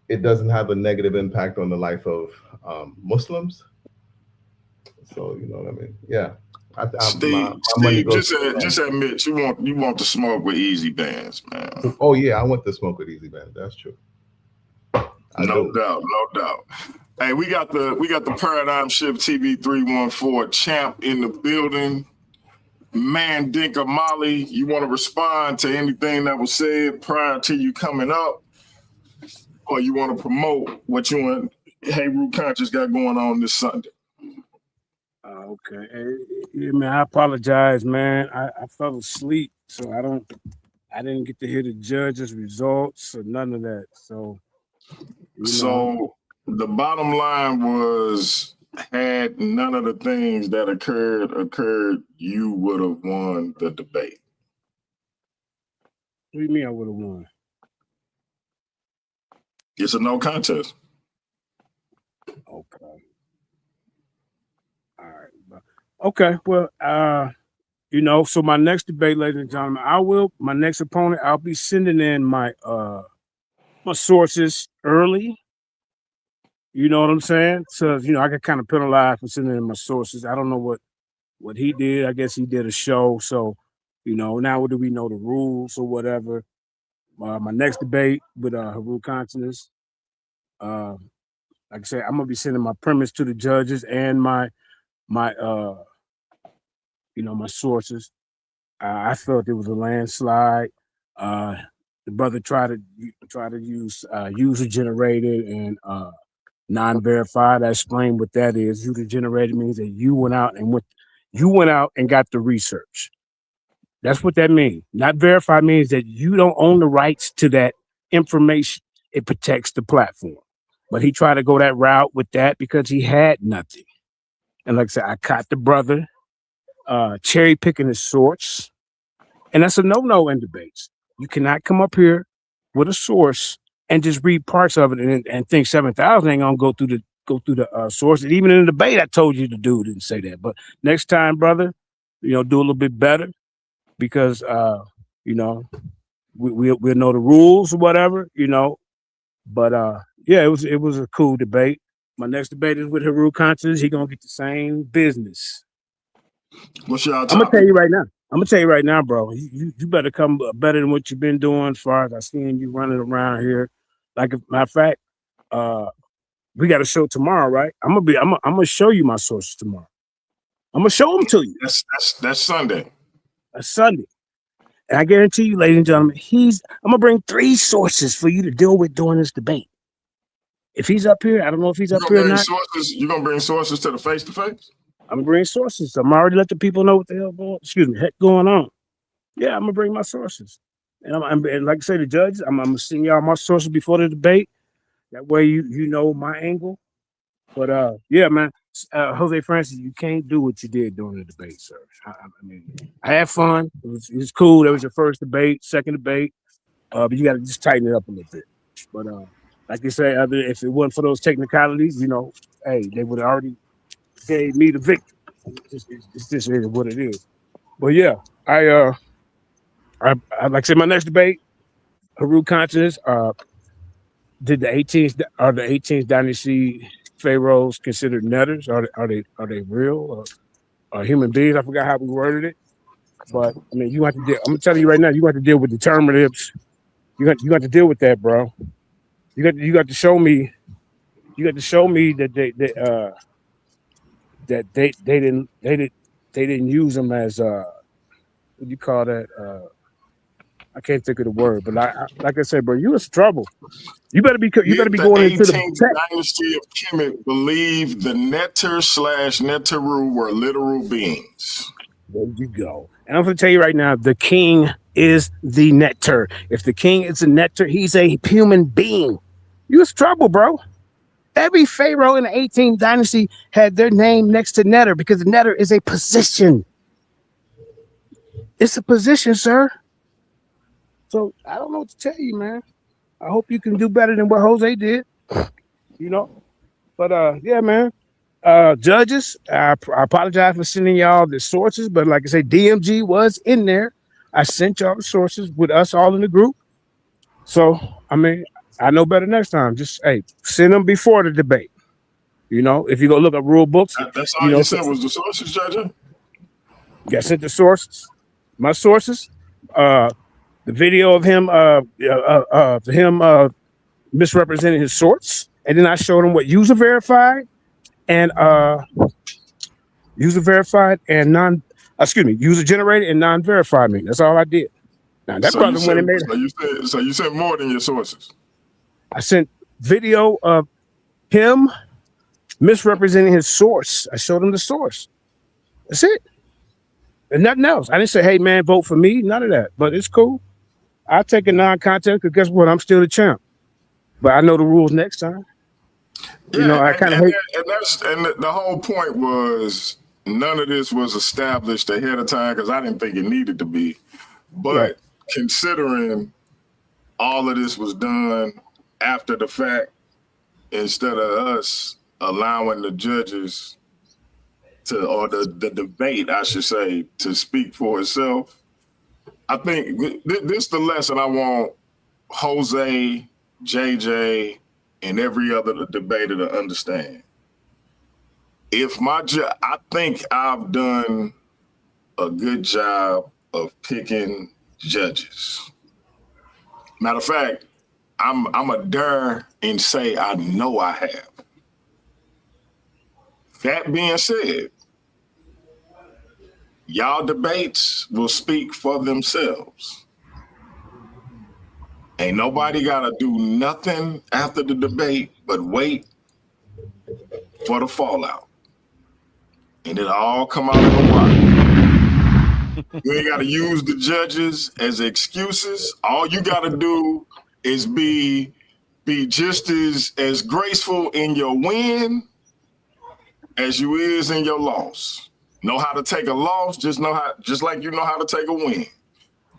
Speaker 10: it doesn't have a negative impact on the life of Muslims. So you know what I mean? Yeah.
Speaker 1: Steve, just admit you want to smoke with Easy Bands, man.
Speaker 10: Oh yeah, I want to smoke with Easy Bands. That's true.
Speaker 1: No doubt. Hey, we got the Paradigm Shift TV 314 champ in the building. Mandinka Molly, you want to respond to anything that was said prior to you coming up, or you want to promote what you and Hey Root Conscious got going on this Sunday?
Speaker 11: Okay. Yeah, man, I apologize, man. I fell asleep, so I didn't get to hear the judge's results or none of that. So
Speaker 1: the bottom line was, had none of the things that occurred, you would have won the debate.
Speaker 11: What do you mean I would have won?
Speaker 1: It's a no contest.
Speaker 11: Okay. All right. Okay. Well, so my next debate, ladies and gentlemen, my next opponent, I'll be sending in my sources early. You know what I'm saying? So, I get kind of penalized for sending in my sources. I don't know what he did. I guess he did a show. So, now do we know the rules or whatever? My next debate with Haru Consciousness. Like I said, I'm gonna be sending my premise to the judges and my sources. I felt it was a landslide. The brother tried to use user generated and non-verified. I explained what that is. User generated means that you went out and got the research. That's what that means. Not verified means that you don't own the rights to that information. It protects the platform. But he tried to go that route with that because he had nothing. And like I said, I caught the brother cherry picking his source. And that's a no-no in debates. You cannot come up here with a source and just read parts of it and think 7,000 ain't gonna go through the source. And even in the debate, I told you to do didn't say that. But next time, brother, do a little bit better because we'll know the rules or whatever, But yeah, it was a cool debate. My next debate is with Haru Conscious. He gonna get the same business.
Speaker 1: What's y'all
Speaker 11: I'm gonna tell you right now, bro. You better come better than what you've been doing. As far as I seen you running around here, like a matter of fact, we got a show tomorrow, right? I'm gonna show you my sources tomorrow. I'm gonna show them to you.
Speaker 1: That's Sunday.
Speaker 11: That's Sunday, and I guarantee you, ladies and gentlemen, I'm gonna bring 3 sources for you to deal with during this debate. If he's up here, I don't know if he's up here or not.
Speaker 1: You're gonna bring sources to the face-to-face?
Speaker 11: I'm gonna bring sources. I'm already let the people know what the hell going on. Yeah, I'm gonna bring my sources. And like I say, the judges, I'm gonna send y'all my sources before the debate. That way you know my angle. But yeah, man. Jose Francis, you can't do what you did during the debate, sir. I mean, I had fun. It was cool. That was your first debate, second debate. But you got to just tighten it up a little bit. But like you say, if it wasn't for those technicalities, hey, they would have already gave me the victory. It's just what it is. But yeah, I like I said, my next debate, Haru Conscious, did the 18th dynasty pharaohs considered netters? Are they real or human beings? I forgot how we worded it. But I mean, you have to deal. I'm gonna tell you right now, you have to deal with determinatives. You got to deal with that, bro. You got to show me. You got to show me that they didn't use them as what do you call that? I can't think of the word, but like I said, bro, you in trouble. You better be going into the
Speaker 1: 18th dynasty of Kemet believed the Neter/Neteru were literal beings.
Speaker 11: There you go. And I'm going to tell you right now, the king is the Neter. If the king is a Neter, he's a human being. You in trouble, bro. Every pharaoh in the 18th dynasty had their name next to Neter because the Neter is a position. It's a position, sir. So I don't know what to tell you, man. I hope you can do better than what Jose did. But yeah, man. Judges, I apologize for sending y'all the sources, but like I say, DMG was in there. I sent y'all the sources with us all in the group. So I mean, I know better next time. Just send them before the debate. If you go look up rule books,
Speaker 1: that's all you sent was the sources, Judge.
Speaker 11: Yeah, I sent the sources, my sources. The video of him, misrepresenting his source, and then I showed him what user verified and user generated and non-verified mean. That's all I did. Now that brother went and made it.
Speaker 1: So you sent more than your sources.
Speaker 11: I sent video of him misrepresenting his source. I showed him the source. That's it. And nothing else. I didn't say, hey man, vote for me. None of that. But it's cool. I'll take a non-contest because guess what? I'm still the champ. But I know the rules next time.
Speaker 1: Yeah,
Speaker 11: I kind of hate.
Speaker 1: And the whole point was none of this was established ahead of time because I didn't think it needed to be. But considering all of this was done after the fact, instead of us allowing the judges or the debate, I should say, to speak for itself, I think this is the lesson I want Jose, JJ, and every other debater to understand. I think I've done a good job of picking judges. Matter of fact, I'm a dare and say I know I have. That being said, y'all debates will speak for themselves. Ain't nobody gotta do nothing after the debate but wait for the fallout. And it'll all come out in the water. You ain't gotta use the judges as excuses. All you gotta do is be just as graceful in your win as you is in your loss. Know how to take a loss, just like you know how to take a win.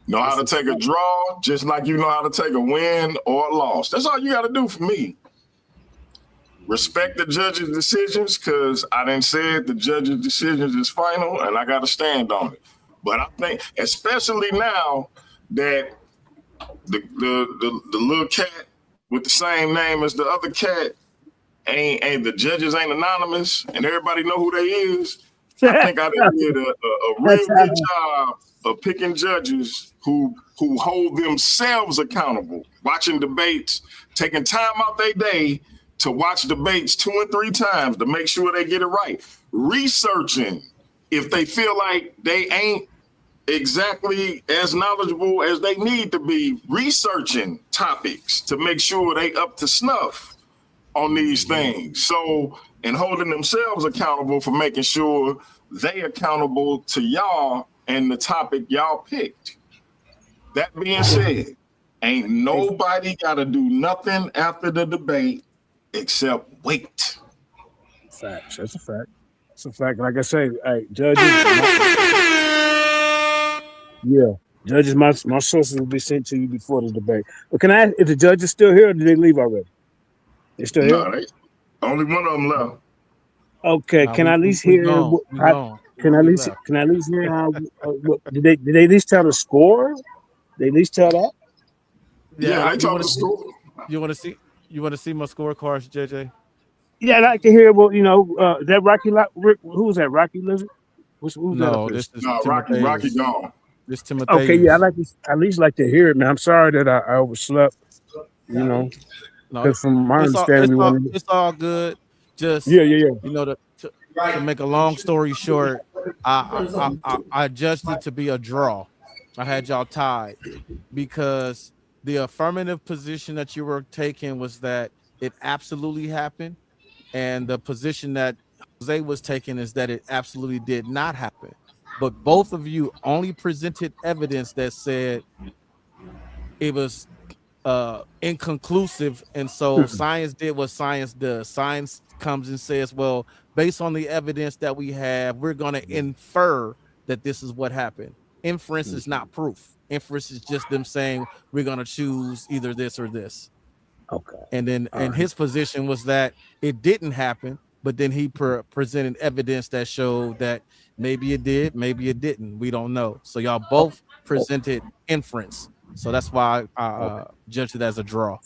Speaker 1: Know how to take a draw, just like you know how to take a win or a loss. That's all you got to do for me. Respect the judges' decisions, because I done said the judges' decisions is final, and I got to stand on it. But I think, especially now that the little cat with the same name as the other cat ain't the judges ain't anonymous, and everybody know who they is. I think I did a real good job of picking judges who hold themselves accountable, watching debates, taking time out their day to watch debates 2 and 3 times to make sure they get it right, researching if they feel like they ain't exactly as knowledgeable as they need to be, researching topics to make sure they up to snuff on these things. So, and holding themselves accountable for making sure they accountable to y'all and the topic y'all picked. That being said, ain't nobody got to do nothing after the debate except wait.
Speaker 11: Facts. That's a fact. It's a fact. Like I say, hey, judges. Yeah, judges. My sources will be sent to you before the debate. But can I ask if the judge is still here, or did they leave already? They still here?
Speaker 1: No, only one of them left.
Speaker 11: Okay.
Speaker 5: Nah,
Speaker 11: Can I at least hear? Can I at least hear how? Did they at least tell the score? They at least tell that?
Speaker 1: Yeah, I told the score.
Speaker 5: You want to see? You want to see my scorecards, JJ?
Speaker 11: Yeah, I'd like to hear. Well, that Rocky. Who's that? Rocky Lizard? Who's
Speaker 5: No,
Speaker 11: that?
Speaker 5: this is
Speaker 1: Rocky gone.
Speaker 5: This Timothy.
Speaker 11: Okay, yeah, I like to at least like to hear it, man. I'm sorry that I overslept. Because from my understanding,
Speaker 5: it's all good. Just
Speaker 11: yeah.
Speaker 5: To make a long story short, I judged it to be a draw. I had y'all tied because the affirmative position that you were taking was that it absolutely happened, and the position that Jose was taking is that it absolutely did not happen. But both of you only presented evidence that said it was inconclusive, and so science did what science does. Science comes and says, well, based on the evidence that we have, we're going to infer that this is what happened. Inference is not proof. Inference is just them saying we're going to choose either this or this.
Speaker 11: Okay.
Speaker 5: And then his position was that it didn't happen, but then he presented evidence that showed that maybe it did, maybe it didn't. We don't know. So y'all both presented inference. So that's why I judged it as a draw.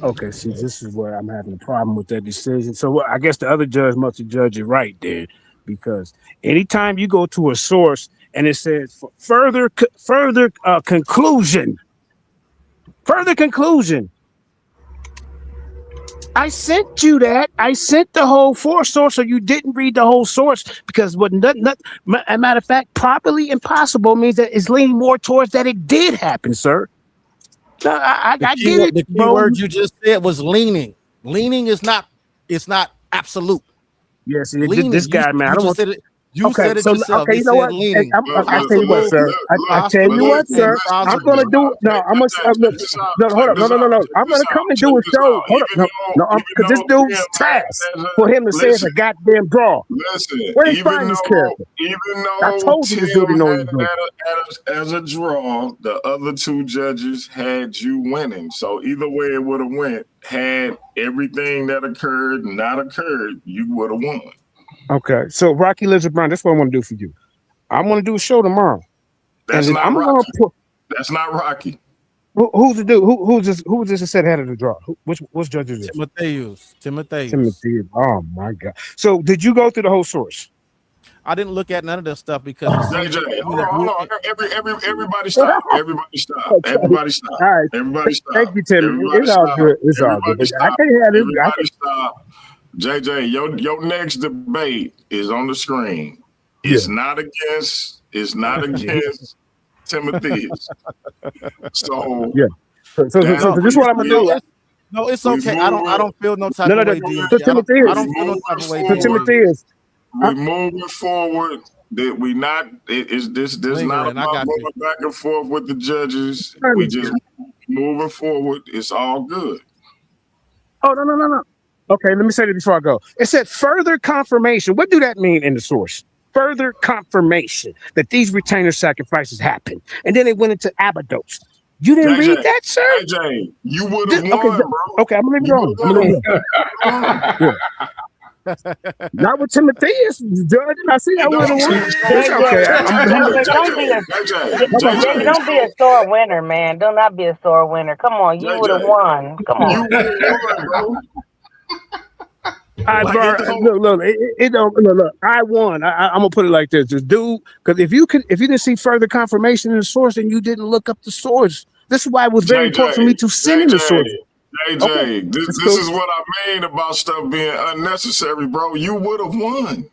Speaker 11: Okay, see, this is where I'm having a problem with that decision. So I guess the other judge must have judged it right then, because anytime you go to a source and it says further conclusion, I sent you that. I sent the whole source, so you didn't read the whole source, because what a matter of fact, properly impossible means that it's leaning more towards that it did happen, sir. I get it.
Speaker 5: The key word you just said was leaning. Leaning is not. It's not absolute.
Speaker 11: Yes, this guy, man. I don't want.
Speaker 5: You said it yourself.
Speaker 11: Okay, you know what? I tell you what, sir. I tell you what, sir. I'm gonna do. No, I'm gonna. No, hold up. No. I'm gonna come and do a show. Hold up. No, because this dude's task for him to say it's a goddamn draw.
Speaker 1: Listen,
Speaker 11: where did he find his character?
Speaker 1: Even though
Speaker 11: I told you this dude didn't know
Speaker 1: as a draw, the other two judges had you winning. So either way it would have went. Had everything that occurred not occurred, you would have won.
Speaker 11: Okay, so Rocky Lizard Brown, that's what I want to do for you. I want to do a show tomorrow.
Speaker 1: That's not Rocky. That's not Rocky.
Speaker 11: Who's the dude? Who's this that said had of the draw? Which judge is this? Timothy. Oh my God. So did you go through the whole source?
Speaker 5: I didn't look at none of that stuff because
Speaker 1: JJ, hold on. Everybody stop. Everybody stop. Everybody stop.
Speaker 11: All right.
Speaker 1: Everybody stop.
Speaker 11: Thank you, Tim. It's all good. It's all good. I can't have this.
Speaker 1: Everybody stop. JJ, your next debate is on the screen. It's not against Timothy. So
Speaker 11: yeah. So this is what I'm gonna do.
Speaker 5: No, it's okay. I don't feel no type of way.
Speaker 11: So Timothy is.
Speaker 5: I don't feel no type of way.
Speaker 11: So Timothy is.
Speaker 1: We're moving forward. That we not. This not about going back and forth with the judges. We just moving forward. It's all good.
Speaker 11: Oh no. Okay, let me say this before I go. It said further confirmation. What do that mean in the source? Further confirmation that these retainer sacrifices happened. And then they went into Abydos. You didn't read that, sir?
Speaker 1: JJ, you would have won, bro.
Speaker 11: Okay, I'm going to leave it on. Not with Timothy, Judge. I see I would have won.
Speaker 6: Okay. Don't be a sore winner, man. Do not be a sore winner. Come on, you would have won. Come on.
Speaker 1: You would have won, bro.
Speaker 11: Look, I won. I'm gonna put it like this: this dude, because if you didn't see further confirmation in the source, then you didn't look up the source. This is why it was very important for me to send in the source.
Speaker 1: JJ, this is what I mean about stuff being unnecessary, bro. You would have won.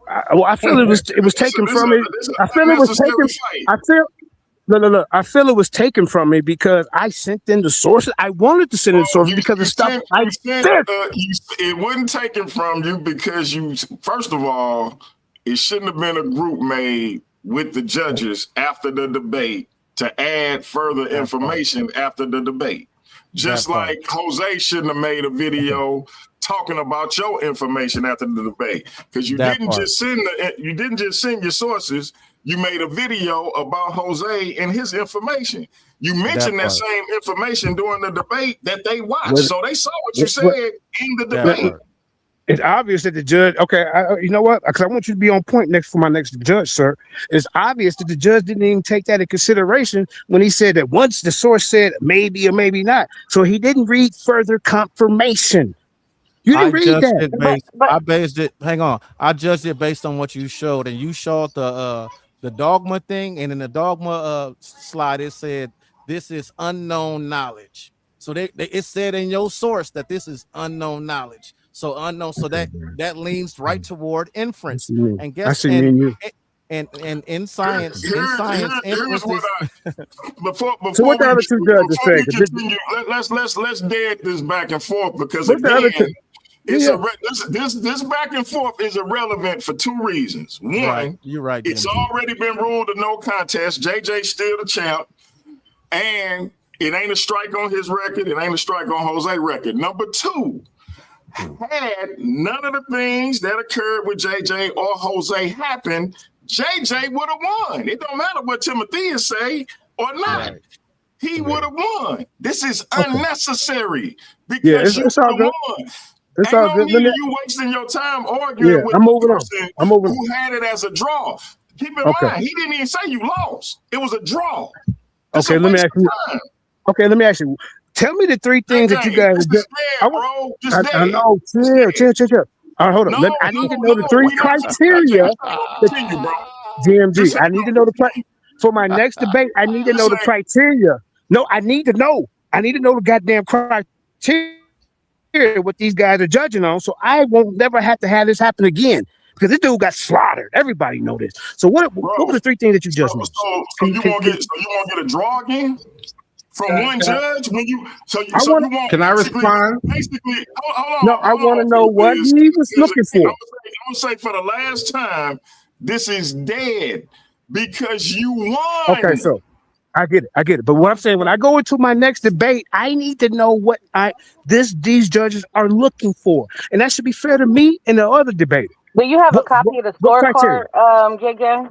Speaker 11: I feel it was taken from me. I feel it was taken. I feel it was taken from me because I sent in the sources. I wanted to send in the sources because of stuff I sent.
Speaker 1: It wasn't taken from you because first of all, it shouldn't have been a group made with the judges after the debate to add further information after the debate. Just like Jose shouldn't have made a video talking about your information after the debate, because you
Speaker 5: That
Speaker 1: didn't
Speaker 5: part.
Speaker 1: just send your sources. You made a video about Jose and his information. You mentioned that
Speaker 5: part.
Speaker 1: same information during the debate that they watched,
Speaker 11: What-
Speaker 1: so they saw what you
Speaker 11: what-
Speaker 1: said in the
Speaker 5: That
Speaker 1: debate.
Speaker 5: part.
Speaker 11: It's obvious that the judge. Okay, you know what? Because I want you to be on point for my next judge, sir. It's obvious that the judge didn't even take that in consideration when he said that once the source said maybe or maybe not, so he didn't read further confirmation. You didn't read
Speaker 5: judged
Speaker 11: that.
Speaker 5: it based.
Speaker 6: But-
Speaker 5: I based it. Hang on. I judged it based on what you showed, and you showed the dogma thing, and in the dogma slide it said this is unknown knowledge. So it said in your source that this is unknown knowledge. So unknown. So that leans right toward inference. And
Speaker 11: I
Speaker 5: guess
Speaker 11: see me and you.
Speaker 5: and in science,
Speaker 1: Here's
Speaker 5: inference
Speaker 1: what
Speaker 5: is,
Speaker 1: before
Speaker 11: So what the other two judges
Speaker 1: before we
Speaker 11: say? 'Cause this-
Speaker 1: continue, let's dead this back and forth, because
Speaker 11: What's the other
Speaker 1: again,
Speaker 11: two?
Speaker 1: it's
Speaker 11: Yeah.
Speaker 1: this back and forth is irrelevant for two reasons. One,
Speaker 5: right. You're right.
Speaker 1: it's
Speaker 5: DMG.
Speaker 1: already been ruled a no contest. JJ's still the champ, and it ain't a strike on his record. It ain't a strike on Jose's record. Number two, had none of the things that occurred with JJ or Jose happen, JJ would have won. It don't matter what Timothy say or not.
Speaker 5: Right.
Speaker 1: He would have won. This is unnecessary because
Speaker 11: Yeah, it's
Speaker 1: you
Speaker 11: all
Speaker 1: would
Speaker 11: good.
Speaker 1: have won.
Speaker 11: It's
Speaker 1: Ain't
Speaker 11: all
Speaker 1: no
Speaker 11: good.
Speaker 1: need
Speaker 11: Let me-
Speaker 1: of you wasting your time arguing
Speaker 11: Yeah,
Speaker 1: with
Speaker 11: I'm moving
Speaker 1: the
Speaker 11: on.
Speaker 1: person
Speaker 11: I'm moving
Speaker 1: who had it as a draw. Keep in
Speaker 11: Okay.
Speaker 1: mind, he didn't even say you lost. It was a draw. That's
Speaker 11: Okay,
Speaker 1: a
Speaker 11: let me
Speaker 1: waste
Speaker 11: ask
Speaker 1: of
Speaker 11: you.
Speaker 1: time.
Speaker 11: Okay, let me ask you. Tell me the three things that you
Speaker 1: JJ,
Speaker 11: guys
Speaker 1: this
Speaker 11: did.
Speaker 1: is dead, bro. Just
Speaker 11: I
Speaker 1: dead.
Speaker 11: know. Chill. All right, hold on.
Speaker 1: No,
Speaker 11: I need to
Speaker 1: no,
Speaker 11: know the three
Speaker 1: we not
Speaker 11: criteria.
Speaker 1: continue, bro.
Speaker 11: GMG.
Speaker 1: This
Speaker 11: I
Speaker 1: ain't
Speaker 11: need to
Speaker 1: no
Speaker 11: know for my next debate. I need to know the
Speaker 1: This ain't-
Speaker 11: criteria. No, I need to know. I need to know the goddamn criteria what these guys are judging on, so I won't never have to have this happen again. Because this dude got slaughtered. Everybody know this. So what were the three things that you judged on?
Speaker 1: So you won't get a draw again from one judge when you you won't.
Speaker 8: Can I respond?
Speaker 1: Basically, hold on.
Speaker 11: No, I want to know what he was looking for.
Speaker 1: I'm gonna say for the last time, this is dead because you won.
Speaker 11: Okay, so I get it. But what I'm saying, when I go into my next debate, I need to know what these judges are looking for, and that should be fair to me and the other debater.
Speaker 6: Do you have a copy of the
Speaker 11: what criteria?
Speaker 6: scorecard, JJ?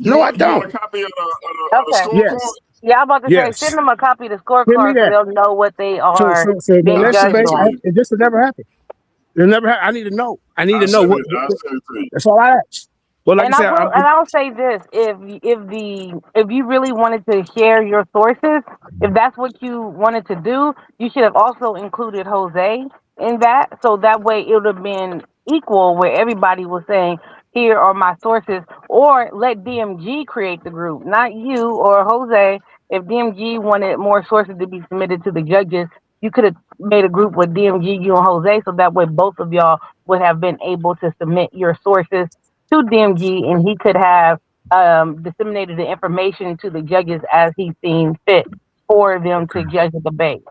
Speaker 11: No, I
Speaker 1: You
Speaker 11: don't.
Speaker 1: want a copy of the
Speaker 6: Okay.
Speaker 1: scorecard?
Speaker 11: Yes.
Speaker 6: Yeah, I'm about to
Speaker 11: Yes.
Speaker 6: say, send them a copy of the
Speaker 11: Give me
Speaker 6: scorecard so
Speaker 11: that.
Speaker 6: they'll know what they
Speaker 11: So
Speaker 6: are
Speaker 11: the
Speaker 6: being
Speaker 11: next
Speaker 6: judged
Speaker 11: debate,
Speaker 6: on.
Speaker 11: this will never happen. It'll never happen. I need to know. I need to know what.
Speaker 1: I'll send it to you.
Speaker 11: That's all I ask. Well, like
Speaker 6: And
Speaker 11: I said,
Speaker 6: I will say this: if you really wanted to share your sources, if that's what you wanted to do, you should have also included Jose in that, so that way it would have been equal, where everybody was saying, "Here are my sources," or let DMG create the group, not you or Jose. If DMG wanted more sources to be submitted to the judges, you could have made a group with DMG, you, and Jose, so that way both of y'all would have been able to submit your sources to DMG, and he could have disseminated the information to the judges as he seen fit for them to judge the debate.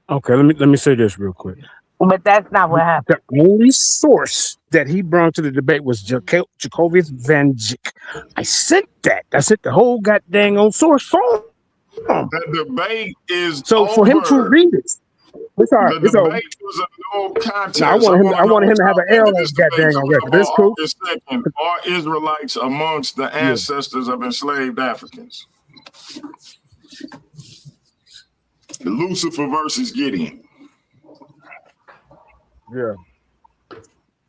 Speaker 11: okay. Let me say this real quick.
Speaker 6: But that's not what happened.
Speaker 11: The only source that he brought to the debate was Jacobius Van Jick. I sent that. I sent the whole goddamn on source phone.
Speaker 1: The debate is
Speaker 11: So
Speaker 1: over.
Speaker 11: for him to read it, it's all right.
Speaker 1: The
Speaker 11: It's over.
Speaker 1: debate was a no contest.
Speaker 11: No, I want him to have an L on his goddamn record. That's cool.
Speaker 1: Second, are Israelites amongst the ancestors of enslaved Africans? Lucifer versus Gideon.
Speaker 11: Yeah.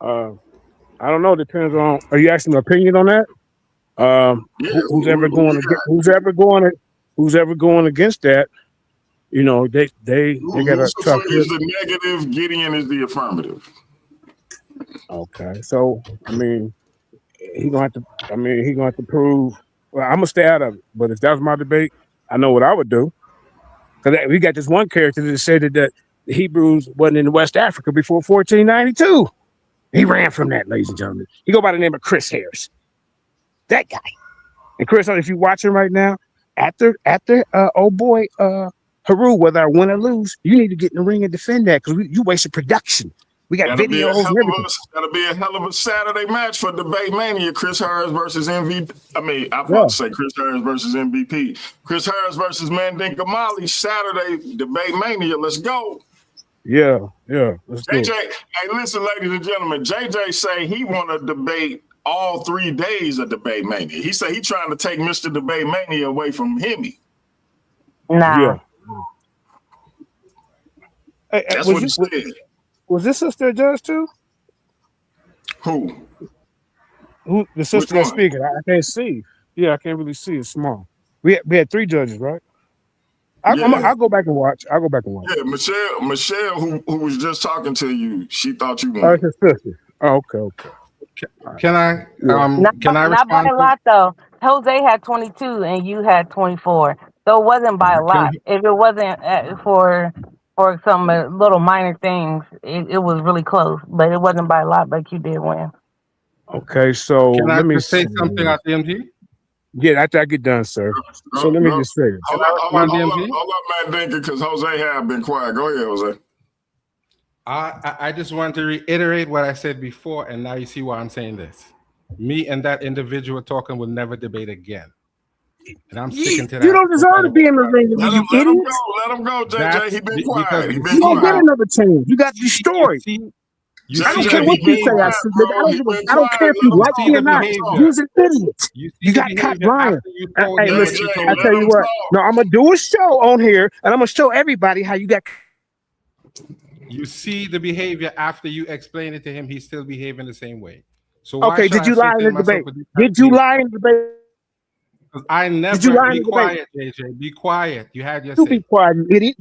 Speaker 11: I don't know. Depends on. Are you asking an opinion on that? Who's ever going against that? You know, they got to
Speaker 1: Lucifer is the negative. Gideon is the affirmative.
Speaker 11: Okay, so I mean, he gonna have to prove. Well, I'm gonna stay out of it. But if that was my debate, I know what I would do. Because we got this one character that said that the Hebrews wasn't in West Africa before 1492. He ran from that, ladies and gentlemen. He go by the name of Chris Harris. That guy. And Chris, if you're watching right now, after old boy Haru, whether I win or lose, you need to get in the ring and defend that because you wasted production. We got videos and everything.
Speaker 1: That'll be a hell of a Saturday match for Debate Mania. Chris Harris versus MVP. I'm about to say Chris Harris versus MVP. Chris Harris versus Mandinka Molly. Saturday, Debate Mania. Let's go.
Speaker 11: Yeah, let's do
Speaker 1: JJ,
Speaker 11: it.
Speaker 1: hey, listen, ladies and gentlemen, JJ say he want to debate all 3 days of Debate Mania. He said he trying to take Mr. Debate Mania away from Hemi.
Speaker 6: Nah.
Speaker 11: Yeah. Hey,
Speaker 1: That's what he said.
Speaker 11: Was this sister a judge too?
Speaker 1: Who?
Speaker 11: Who the sister that's speaking? I can't see. Yeah, I can't really see. It's small. We had 3 judges, right? I'll go back and watch. I'll go back and watch.
Speaker 1: Yeah, Michelle, who was just talking to you, she thought you
Speaker 11: Oh,
Speaker 1: won.
Speaker 11: it's her sister. Oh, okay.
Speaker 8: Can I
Speaker 6: Not by
Speaker 8: respond?
Speaker 6: a lot though. Jose had 22 and you had 24, so it wasn't by a lot. If it wasn't for some little minor things, it was really close, but it wasn't by a lot. But you did win.
Speaker 11: Okay, so
Speaker 8: Can I
Speaker 11: let me
Speaker 8: just say something at DMG?
Speaker 11: Yeah, after I get done, sir. So let me just say it.
Speaker 1: Hold up, Mandinka, because Jose have been quiet. Go ahead, Jose.
Speaker 8: I just want to reiterate what I said before, and now you see why I'm saying this. Me and that individual talking will never debate again. And I'm sticking to that.
Speaker 11: You don't deserve to be in the ring with me, you idiot.
Speaker 1: Let him go, JJ. He been quiet.
Speaker 11: You don't get another chance. You got destroyed. I don't care what you say. I don't care if you like me or not. You're an idiot. You got caught lying. Hey, listen, I tell you what. No, I'm gonna do a show on here, and I'm gonna show everybody how you got.
Speaker 8: You see the behavior after you explain it to him. He's still behaving the same way. So why
Speaker 11: Okay,
Speaker 8: should
Speaker 11: did you
Speaker 8: I say
Speaker 11: lie
Speaker 8: to
Speaker 11: in the
Speaker 8: myself,
Speaker 11: debate? Did you lie in the debate?
Speaker 8: I never.
Speaker 11: Did you lie in
Speaker 8: Be
Speaker 11: the
Speaker 8: quiet, JJ. Be quiet. You had your
Speaker 11: You
Speaker 8: say.
Speaker 11: be quiet, you idiot.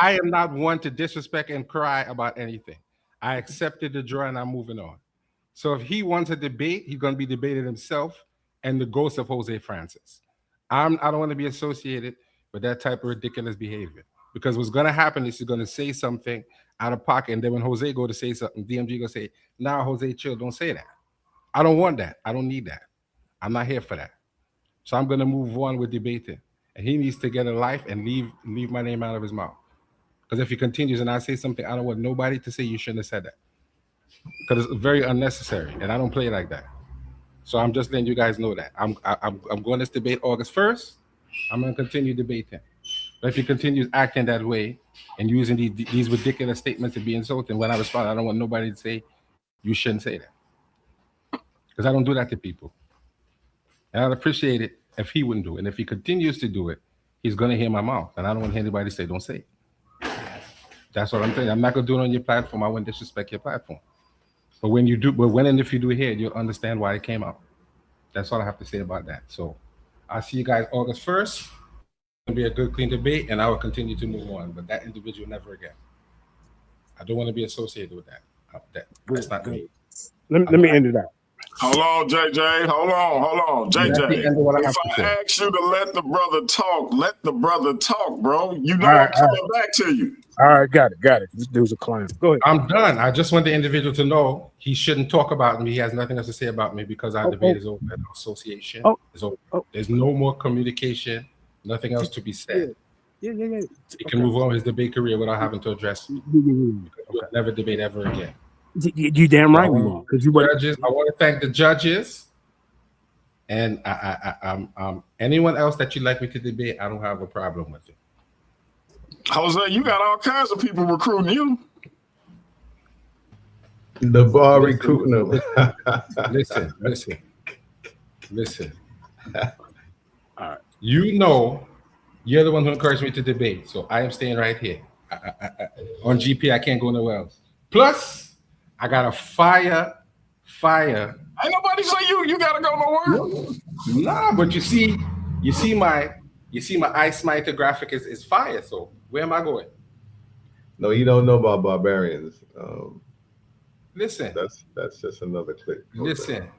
Speaker 8: I am not one to disrespect and cry about anything. I accepted the draw and I'm moving on. So if he wants a debate, he's going to be debating himself and the ghost of Jose Francis. I don't want to be associated with that type of ridiculous behavior, because what's going to happen is he's going to say something out of pocket, and then when Jose go to say something, DMG going to say, "Nah, Jose, chill, don't say that." I don't want that. I don't need that. I'm not here for that. So I'm going to move on with debating, and he needs to get a life and leave my name out of his mouth. Because if he continues and I say something, I don't want nobody to say you shouldn't have said that, because it's very unnecessary, and I don't play like that. So I'm just letting you guys know that I'm going to debate August 1st. I'm going to continue debating. But if he continues acting that way and using these ridiculous statements to be insulting, when I respond, I don't want nobody to say you shouldn't say that, because I don't do that to people. And I'd appreciate it if he wouldn't do it. And if he continues to do it, he's going to hear my mouth, and I don't want anybody to say don't say it. That's what I'm saying. I'm not going to do it on your platform. I wouldn't disrespect your platform. But when and if you do hear it, you'll understand why it came out. That's all I have to say about that. So I'll see you guys August 1st. It'll be a good, clean debate, and I will continue to move on. But that individual, never again. I don't want to be associated with that. That's not me.
Speaker 11: Let me end it out.
Speaker 1: Hold on, JJ. Hold on. JJ, if I ask you to let the brother talk, bro. You know I'm coming back to you.
Speaker 11: All right, got it. This dude's a client. Go ahead.
Speaker 8: I'm done. I just want the individual to know he shouldn't talk about me. He has nothing else to say about me, because our debate is over. The association is over. There's no more communication, nothing else to be said.
Speaker 11: Yeah.
Speaker 8: He can move on with his debate career without having to address me. We'll never debate ever again.
Speaker 11: You damn right we won't. Because
Speaker 8: judges. I want to thank the judges, and anyone else that you'd like me to debate, I don't have a problem with it.
Speaker 1: Jose, you got all kinds of people recruiting you.
Speaker 10: The bar recruiting them.
Speaker 8: Listen. All right. You know, you're the one who encouraged me to debate, so I am staying right here. On GP, I can't go nowhere else. Plus, I got a fire. Ain't
Speaker 1: nobody say you gotta go nowhere.
Speaker 8: Nah, but you see my ice smiter graphic is fire. So where am I going?
Speaker 10: No, you don't know about barbarians.
Speaker 8: Listen,
Speaker 10: that's just another clip.
Speaker 8: Listen,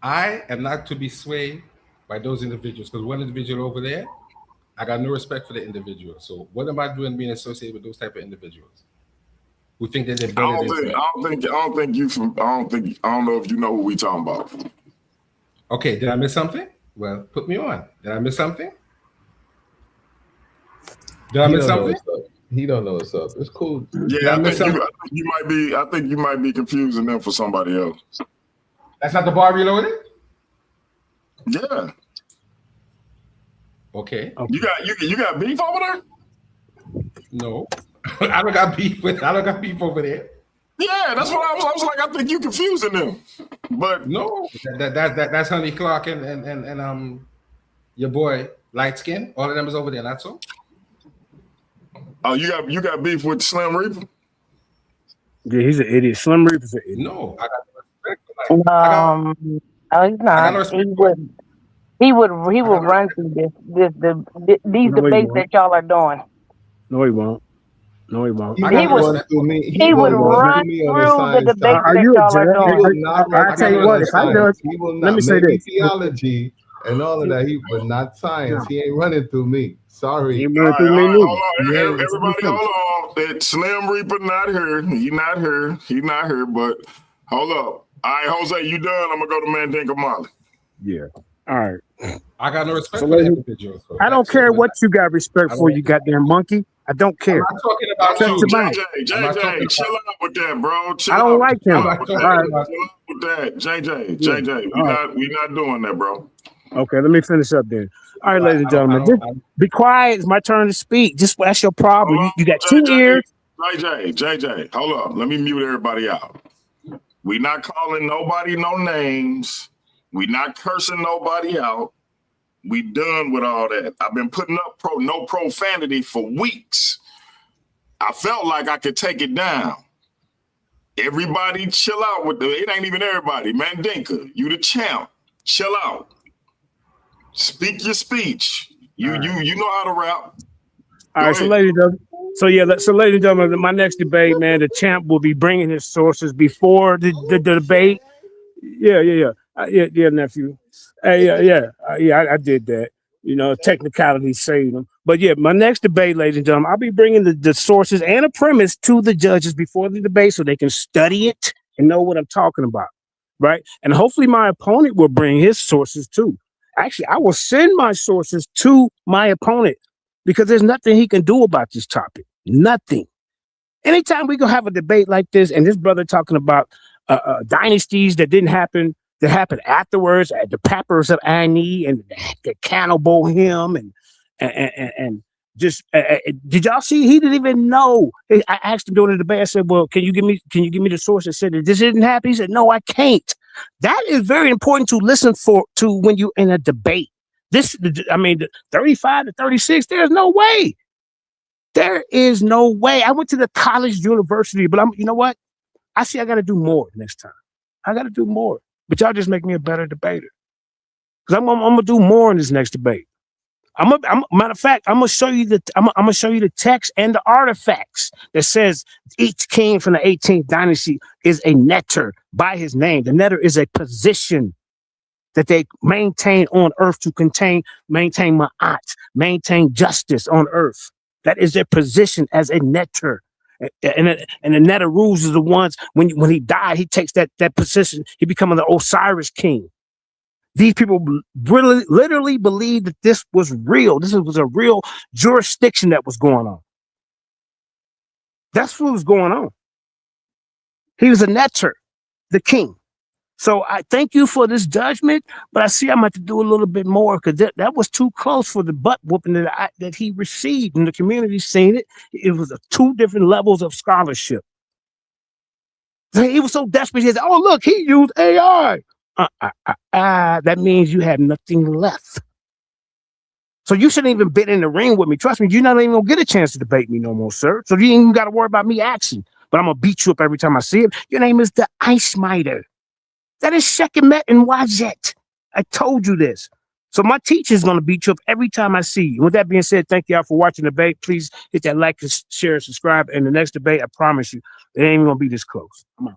Speaker 8: I am not to be swayed by those individuals, because one individual over there, I got no respect for the individual. So what am I doing being associated with those type of individuals who think that they're better than me?
Speaker 1: I don't know if you know what we talking about.
Speaker 8: Okay, did I miss something? Well, put me on. Did I miss something? Did I miss something?
Speaker 10: He don't know what's up. It's cool.
Speaker 1: Yeah, I think you might be confusing them for somebody else.
Speaker 8: That's not the bar reloaded?
Speaker 1: Yeah.
Speaker 8: Okay.
Speaker 1: You got beef over there?
Speaker 8: No. I don't got beef over there.
Speaker 1: Yeah, that's what I was like, I think you confusing them. But
Speaker 8: no, that's Honey Clark and your boy Light Skin. All of them is over there. That's all.
Speaker 1: Oh, you got beef with Slim Reaper?
Speaker 11: Yeah, he's an idiot. Slim Reaper's an idiot.
Speaker 8: No, I got respect for
Speaker 6: he's not. He would run through these debates that y'all are doing.
Speaker 11: No, he won't. No, he won't.
Speaker 6: He would run through the debates that y'all are doing.
Speaker 10: I'll tell you what, if I do it, let me say this. Theology and all of that, but not science. He ain't running through me. Sorry.
Speaker 11: He ain't running through me neither.
Speaker 1: Everybody, hold on. That Slim Reaper not here. He not here, but hold up. All right, Jose, you done? I'm going to go to Mandinka Molly.
Speaker 11: Yeah. All right.
Speaker 8: I got no respect for that individual.
Speaker 11: I don't care what you got respect for, you goddamn monkey. I don't care.
Speaker 8: I'm not talking about you.
Speaker 1: JJ, chill out with that, bro.
Speaker 11: I don't like him.
Speaker 1: Chill out with that. JJ, we not doing that, bro.
Speaker 11: Okay, let me finish up then. All right, ladies and gentlemen, just be quiet. It's my turn to speak. Just that's your problem. You got 2 ears.
Speaker 1: JJ, hold up. Let me mute everybody out. We not calling nobody no names. We not cursing nobody out. We done with all that. I've been putting up no profanity for weeks. I felt like I could take it down. Everybody chill out with it ain't even everybody. Mandinka, you the champ. Chill out. Speak your speech. You know how to rap.
Speaker 11: All right, so ladies and gentlemen, my next debate, man, the champ will be bringing his sources before the debate. Yeah, nephew. Hey, I did that. You know, technicalities saved them. But yeah, my next debate, ladies and gentlemen, I'll be bringing the sources and a premise to the judges before the debate so they can study it and know what I'm talking about, right? And hopefully my opponent will bring his sources too. Actually, I will send my sources to my opponent because there's nothing he can do about this topic. Nothing. Anytime we go have a debate like this and this brother talking about dynasties that didn't happen, that happened afterwards, at the Papyrus of Ani and the cannibal hymn and just did y'all see? He didn't even know. I asked him during the debate. I said, "Well, can you give me the source that said that this didn't happen?" He said, "No, I can't." That is very important to listen to when you're in a debate. The 35 to 36. There's no way. There is no way. I went to the college university, but you know what? I see I got to do more next time. I got to do more. But y'all just make me a better debater. Because I'm gonna do more in this next debate. Matter of fact, I'm gonna show you the text and the artifacts that says each king from the 18th dynasty is a netter by his name. The netter is a position that they maintain on earth to maintain ma'at, maintain justice on earth. That is their position as a netter. And the netter rules is the ones when he died, he takes that position, he becomes the Osiris king. These people really, literally believe that this was real. This was a real jurisdiction that was going on. That's what was going on. He was a netter, the king. So I thank you for this judgment, but I see I'm going to do a little bit more because that was too close for the butt whooping that he received, and the community seen it. It was 2 different levels of scholarship. He was so desperate. He said, "Oh, look, he used AI." That means you have nothing left. So you shouldn't even been in the ring with me. Trust me, you're not even gonna get a chance to debate me no more, sir. So you ain't even got to worry about me asking. But I'm gonna beat you up every time I see him. Your name is the Ice Miter. That is Shekemet and Wajet. I told you this. So my teacher is going to beat you up every time I see you. With that being said, thank y'all for watching the debate. Please hit that like, share, and subscribe. And the next debate, I promise you, it ain't even going to be this close. Come on.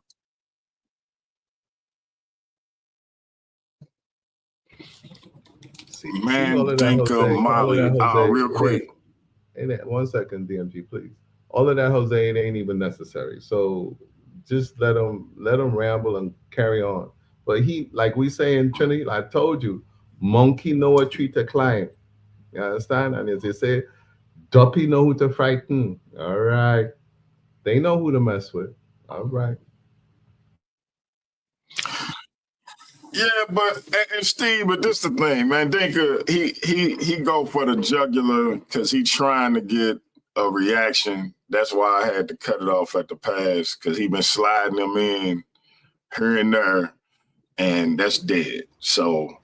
Speaker 1: Mandinka Molly. Real quick.
Speaker 10: One second, DMG, please. All of that, Jose, it ain't even necessary. So just let them ramble and carry on. But he, like we say in Trinity, I told you, monkey know a treat a client. You understand? And as they say, duppy know who to frighten. All right. They know who to mess with. All right.
Speaker 1: Yeah, but and Steve, but this the thing, Mandinka, he go for the jugular because he trying to get a reaction that's why I had to cut it off at the pass, because he been sliding them in here and there, and that's dead. So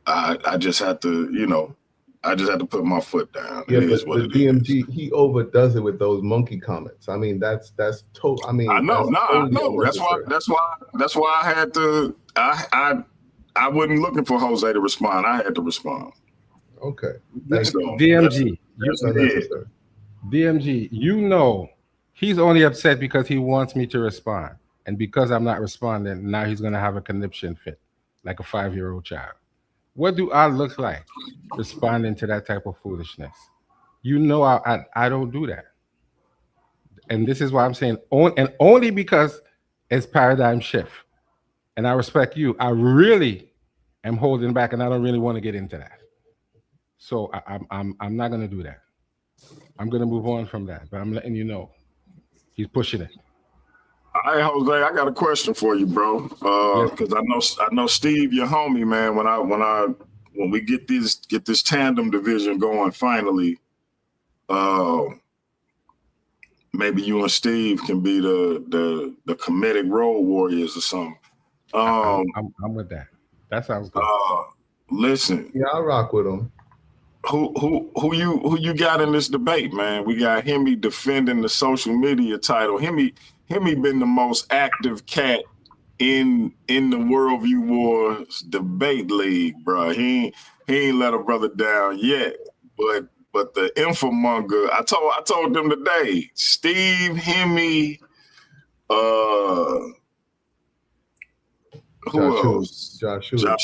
Speaker 1: I just had to, you know, I just had to put my foot down.
Speaker 10: Yeah,
Speaker 1: It is
Speaker 10: but
Speaker 1: what it
Speaker 10: DMG,
Speaker 1: is.
Speaker 10: he overdoes it with those monkey comments. I mean, that's total. I mean,
Speaker 1: I know,
Speaker 10: that's
Speaker 1: no, I
Speaker 10: totally
Speaker 1: know.
Speaker 10: unnecessary.
Speaker 1: That's why I had to. I wasn't looking for Jose to respond. I had to respond.
Speaker 10: Okay, thank you.
Speaker 8: DMG,
Speaker 10: That's unnecessary.
Speaker 8: DMG, you know, he's only upset because he wants me to respond, and because I'm not responding, now he's gonna have a conniption fit, like a 5-year-old child. What do I look like responding to that type of foolishness? You know, I don't do that, and this is why I'm saying, and only because it's paradigm shift, and I respect you. I really am holding back, and I don't really want to get into that. So I'm not gonna do that. I'm gonna move on from that, but I'm letting you know he's pushing it.
Speaker 1: Hey Jose, I got a question for you, bro.
Speaker 8: Yes.
Speaker 1: Because I know Steve, your homie, man. When we get this tandem division going finally, uh, maybe you and Steve can be the comedic role warriors or something.
Speaker 8: I'm with that. That sounds good.
Speaker 1: Listen,
Speaker 10: Yeah, I'll rock with him.
Speaker 1: who you got in this debate, man? We got Hemi defending the social media title. Hemi been the most active cat in the Worldview Wars debate league, bro. He ain't let a brother down yet. But the infomonger, I told them today, Steve, Hemi, who else? Joshua,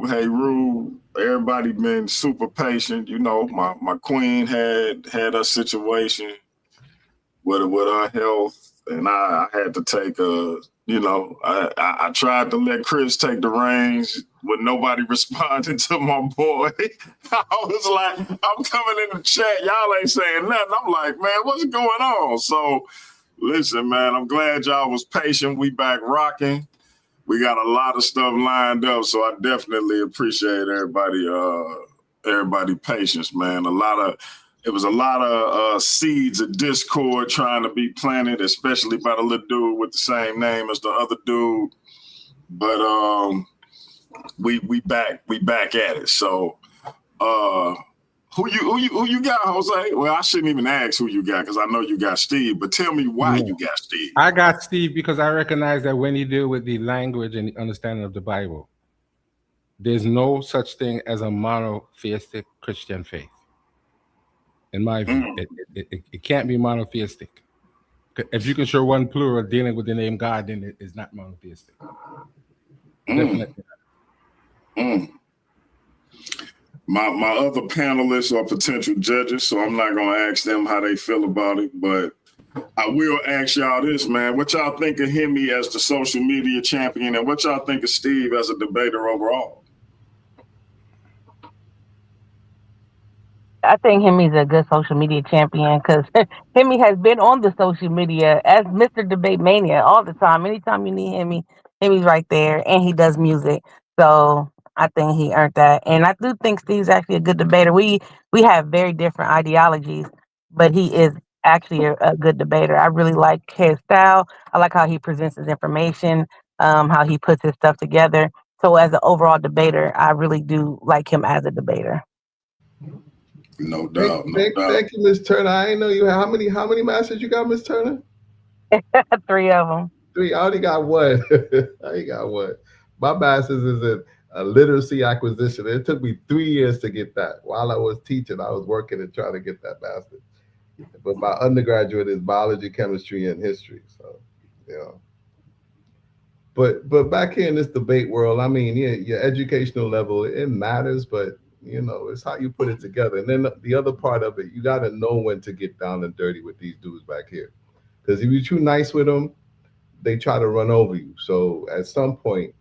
Speaker 1: Heru, everybody been super patient. You know, my queen had her situation with her health, and I had to take I tried to let Chris take the reins when nobody responded to my boy. I was like, I'm coming in the chat, y'all ain't saying nothing. I'm like, man, what's going on? So listen, man, I'm glad y'all was patient. We back rocking. We got a lot of stuff lined up, so I definitely appreciate everybody patience, man. It was a lot of seeds of discord trying to be planted, especially by the little dude with the same name as the other dude. But we back at it. So who you got, Jose? Well, I shouldn't even ask who you got because I know you got Steve, but tell me why you got Steve.
Speaker 8: I got Steve because I recognize that when you deal with the language and the understanding of the Bible, there's no such thing as a monotheistic Christian faith. In my view, it can't be monotheistic. If you can show one plural dealing with the name God, then it is not monotheistic. Definitely.
Speaker 1: My other panelists are potential judges, so I'm not going to ask them how they feel about it, but I will ask y'all this, man. What y'all think of Hemi as the social media champion, and what y'all think of Steve as a debater overall?
Speaker 6: I think Hemi's a good social media champion because Hemi has been on the social media as Mr. Debate Mania all the time. Anytime you need Hemi, Hemi's right there, and he does music. So I think he earned that. And I do think Steve's actually a good debater. We have very different ideologies, but he is actually a good debater. I really like his style. I like how he presents his information, how he puts his stuff together. So as an overall debater, I really do like him as a debater.
Speaker 1: No doubt.
Speaker 10: Thank you, Miss Turner. I didn't know you had how many masters you got, Miss Turner?
Speaker 6: 3 of them.
Speaker 10: 3. I only got one. My master's is a literacy acquisition. It took me 3 years to get that. While I was teaching, I was working and trying to get that master's. But my undergraduate is biology, chemistry, and history. So, you know. But back here in this debate world, I mean, yeah, your educational level, it matters, but you know, it's how you put it together. And then the other part of it, you got to know when to get down and dirty with these dudes back here. Because if you're too nice with them, they try to run over you. So at some point,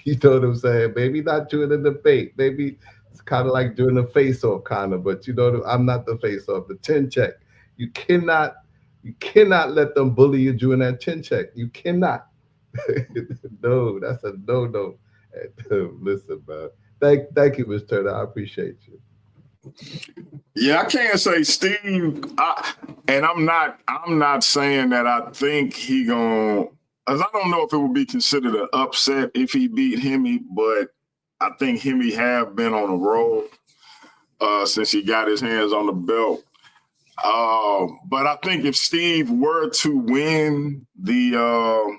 Speaker 10: you know what I'm saying? Maybe not doing a debate. Maybe it's kind of like doing a face-off kind of, but you know, I'm not the face-off. The chin check. You cannot let them bully you during that chin check. You cannot. No, that's a no. Listen, man. Thank you, Mr. Turner. I appreciate you.
Speaker 1: Yeah, I can't say Steve, and I'm not saying that I think he gonna, as I don't know if it would be considered an upset if he beat Hemi, but I think Hemi have been on a roll since he got his hands on the belt. But I think if Steve were to win the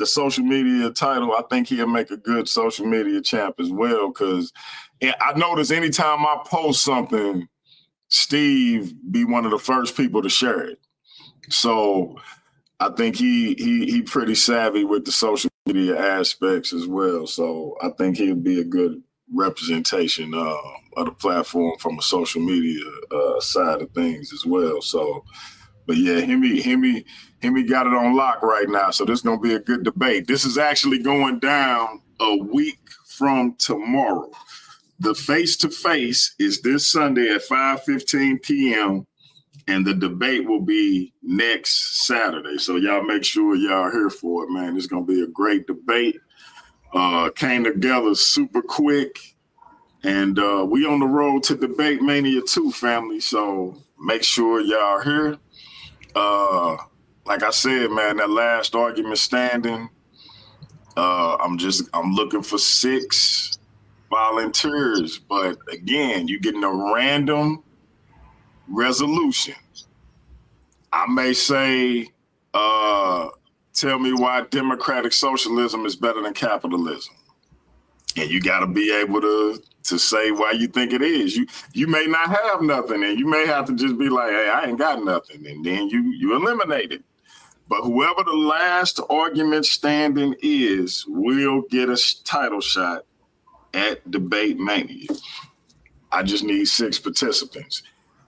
Speaker 1: social media title, I think he'll make a good social media champ as well. Because I notice anytime I post something, Steve be one of the first people to share it. So I think he pretty savvy with the social media aspects as well. So I think he'll be a good representation of the platform from a social media side of things as well. So, but yeah, Hemi got it on lock right now. So this is gonna be a good debate. This is actually going down a week from tomorrow. The face-to-face is this Sunday at 5:15 p.m. and the debate will be next Saturday. So y'all make sure y'all are here for it, man. It's gonna be a great debate. Came together super quick, and we on the road to Debate Mania 2, family. So make sure y'all are here. Like I said, man, that last argument standing. I'm looking for 6 volunteers, but again, you're getting a random resolution. I may say, tell me why democratic socialism is better than capitalism. And you got to be able to say why you think it is. You may not have nothing, and you may have to just be like, hey, I ain't got nothing. And then you eliminate it. But whoever the last argument standing is will get a title shot at Debate Mania. I just need 6 participants.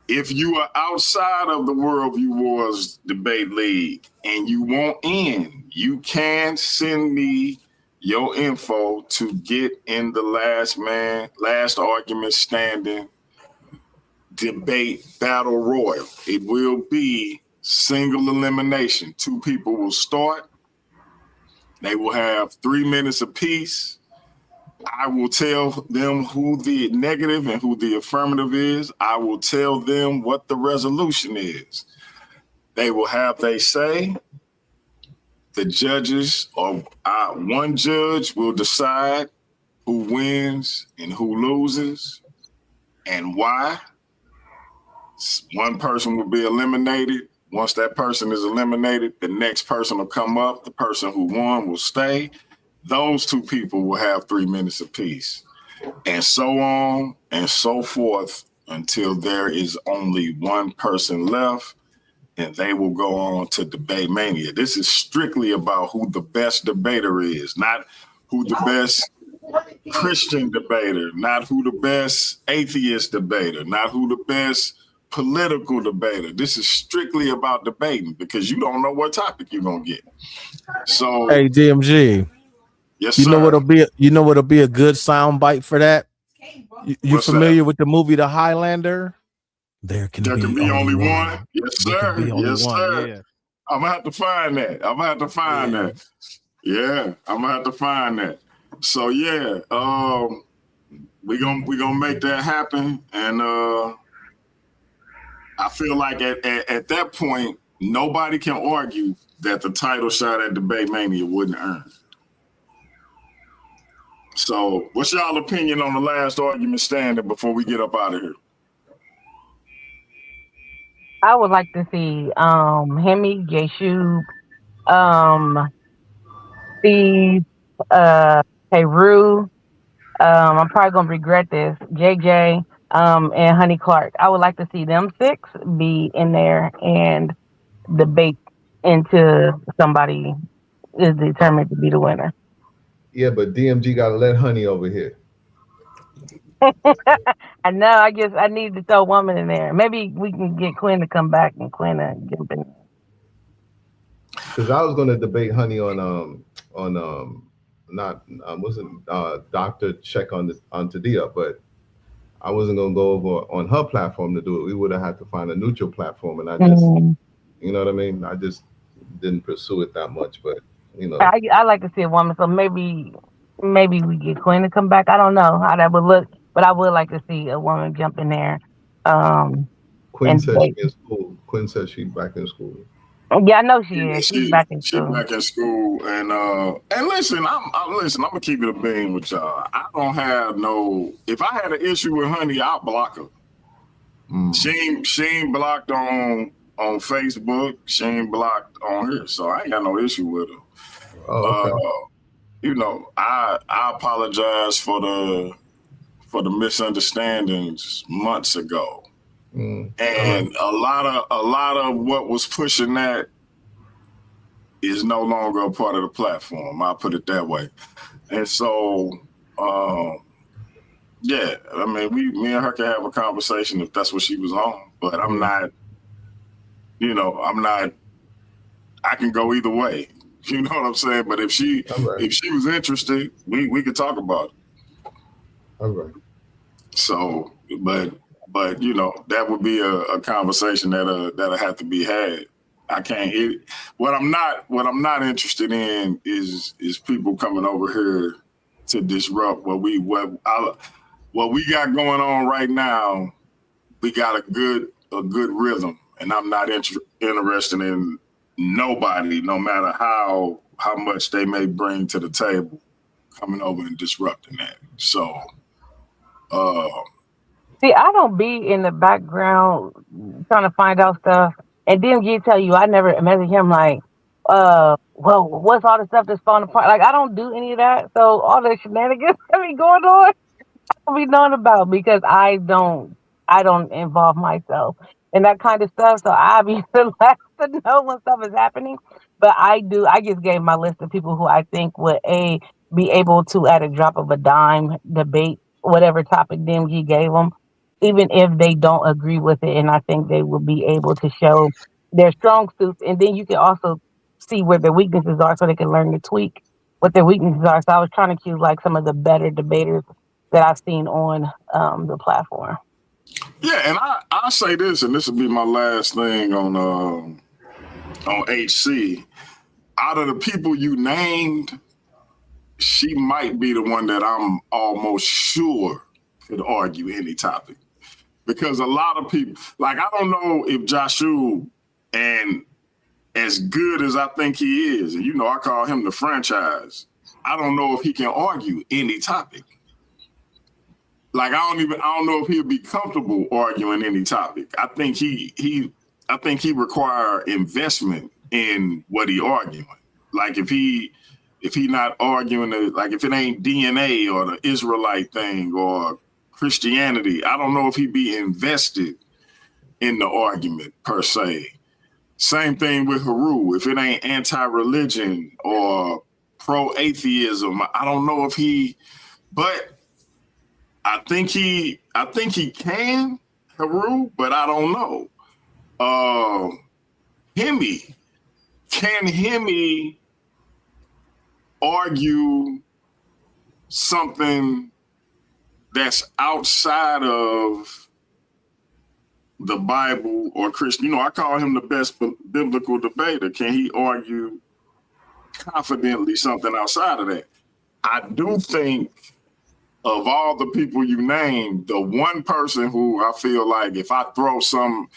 Speaker 1: If you are outside of the Worldview Wars Debate League and you want in, you can send me your info to get in the last argument standing debate battle royal. It will be single elimination. 2 people will start. They will have 3 minutes apiece. I will tell them who the negative and who the affirmative is. I will tell them what the resolution is. They will have they say. The judges, or one judge will decide who wins and who loses and why. One person will be eliminated. Once that person is eliminated, the next person will come up. The person who won will stay. Those 2 people will have 3 minutes apiece, and so on and so forth until there is only one person left, and they will go on to Debate Mania. This is strictly about who the best debater is, not who the best Christian debater, not who the best atheist debater, not who the best political debater. This is strictly about debating because you don't know what topic you're gonna get. So,
Speaker 5: hey, DMG.
Speaker 1: Yes,
Speaker 5: you
Speaker 1: sir.
Speaker 5: know what'll be a good sound bite for that? You familiar with the movie The Highlander? There can be only one.
Speaker 1: Yes, sir. Yes, sir.
Speaker 5: Yeah.
Speaker 1: I'm gonna have to find that. That. Yeah, I'm gonna have to find that. So yeah, we gonna make that happen, and I feel like at that point, nobody can argue that the title shot at Debate Mania wouldn't earn. So, what's y'all opinion on the last argument standing before we get up out of here?
Speaker 6: I would like to see Hemi, Yeshub, Steve, Heru. I'm probably gonna regret this. JJ, and Honey Clark. I would like to see them 6 be in there and debate into somebody is determined to be the winner.
Speaker 10: Yeah, but DMG got to let Honey over here.
Speaker 6: I know. I guess I need to throw woman in there. Maybe we can get Quinn to come back and Quinn to jump in.
Speaker 10: Because I was going to debate Honey on wasn't Dr. Check on Tadia, but I wasn't going to go over on her platform to do it. We would have had to find a neutral platform, and I just, you know what I mean? I just didn't pursue it that much, but you know.
Speaker 6: I like to see a woman, so maybe we get Quinn to come back. I don't know how that would look, but I would like to see a woman jump in there.
Speaker 10: Quinn
Speaker 6: And
Speaker 10: said she in school. Quinn said she's back in school.
Speaker 6: yeah, I know she
Speaker 1: Yeah,
Speaker 6: is. She's back in
Speaker 1: she
Speaker 6: school.
Speaker 1: back in school, and listen, I'm gonna keep it a bean with y'all. I don't have no. If I had an issue with Honey, I'll block her. She ain't blocked on Facebook. She ain't blocked on here, so I ain't got no issue with her.
Speaker 10: Oh, okay.
Speaker 1: You know, I apologize for the misunderstandings months ago. And a lot of what was pushing that is no longer a part of the platform. I'll put it that way. And so, yeah, I mean, me and her can have a conversation if that's what she was on, but I'm not, you know, I can go either way. You know what I'm saying? But if she was interested, we could talk about it.
Speaker 10: All right.
Speaker 1: So, but you know, that would be a conversation that'll have to be had. I can't. What I'm not interested in is people coming over here to disrupt what we got going on right now. We got a good rhythm, and I'm not interested in nobody, no matter how much they may bring to the table, coming over and disrupting that. So,
Speaker 6: see, I don't be in the background trying to find out stuff, and then you tell you I never message him like, well, what's all the stuff that's falling apart? Like, I don't do any of that. So all the shenanigans that be going on, I be knowing about because I don't involve myself in that kind of stuff. So I be the last to know when stuff is happening. But I just gave my list of people who I think would be able to, at a drop of a dime, debate whatever topic DMG gave them, even if they don't agree with it. And I think they will be able to show their strong suits. And then you can also see where their weaknesses are so they can learn to tweak what their weaknesses are. So I was trying to choose like some of the better debaters that I've seen on the platform.
Speaker 1: Yeah, and I'll say this, and this will be my last thing on HC. Out of the people you named, she might be the one that I'm almost sure could argue any topic. Because a lot of people, like, I don't know if Joshua, and as good as I think he is, and you know I call him the franchise, I don't know if he can argue any topic. Like, I don't know if he'll be comfortable arguing any topic. I think he require investment in what he arguing. Like, if he not arguing like if it ain't DNA or the Israelite thing or Christianity, I don't know if he'd be invested in the argument per se. Same thing with Haru. If it ain't anti-religion or pro-atheism, I don't know if but I think he can, Haru, but I don't know. Can Hemi argue something that's outside of the Bible or Christian? You know, I call him the best biblical debater. Can he argue confidently something outside of that? I do think of all the people you named, the one person who I feel like if I throw some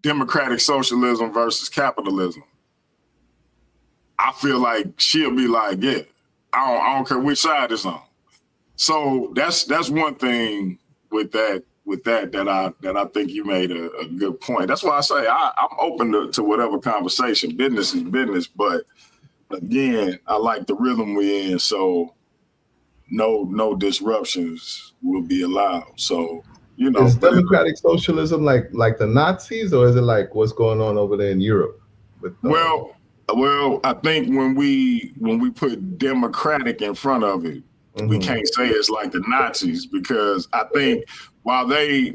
Speaker 1: democratic socialism versus capitalism, I feel like she'll be like, yeah, I don't care which side it's on. So that's one thing with that I think you made a good point. That's why I say I'm open to whatever conversation. Business is business, but again, I like the rhythm we're in, so no disruptions will be allowed. So, you know,
Speaker 10: is democratic socialism like the Nazis, or is it like what's going on over there in Europe?
Speaker 1: Well, I think when we put democratic in front of it, we can't say it's like the Nazis, because I think while they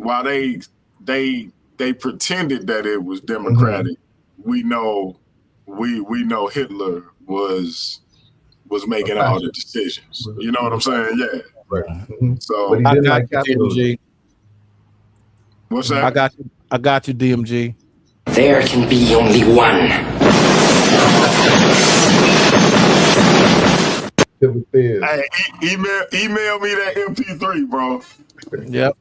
Speaker 1: pretended that it was democratic, we know Hitler was making all the decisions. You know what I'm saying? Yeah.
Speaker 10: Right.
Speaker 1: So
Speaker 10: but he didn't like capitalism.
Speaker 1: What's that?
Speaker 5: I got you, DMG.
Speaker 12: There can be only one.
Speaker 10: It was thin.
Speaker 1: Hey, email me that MP3, bro.
Speaker 5: Yep.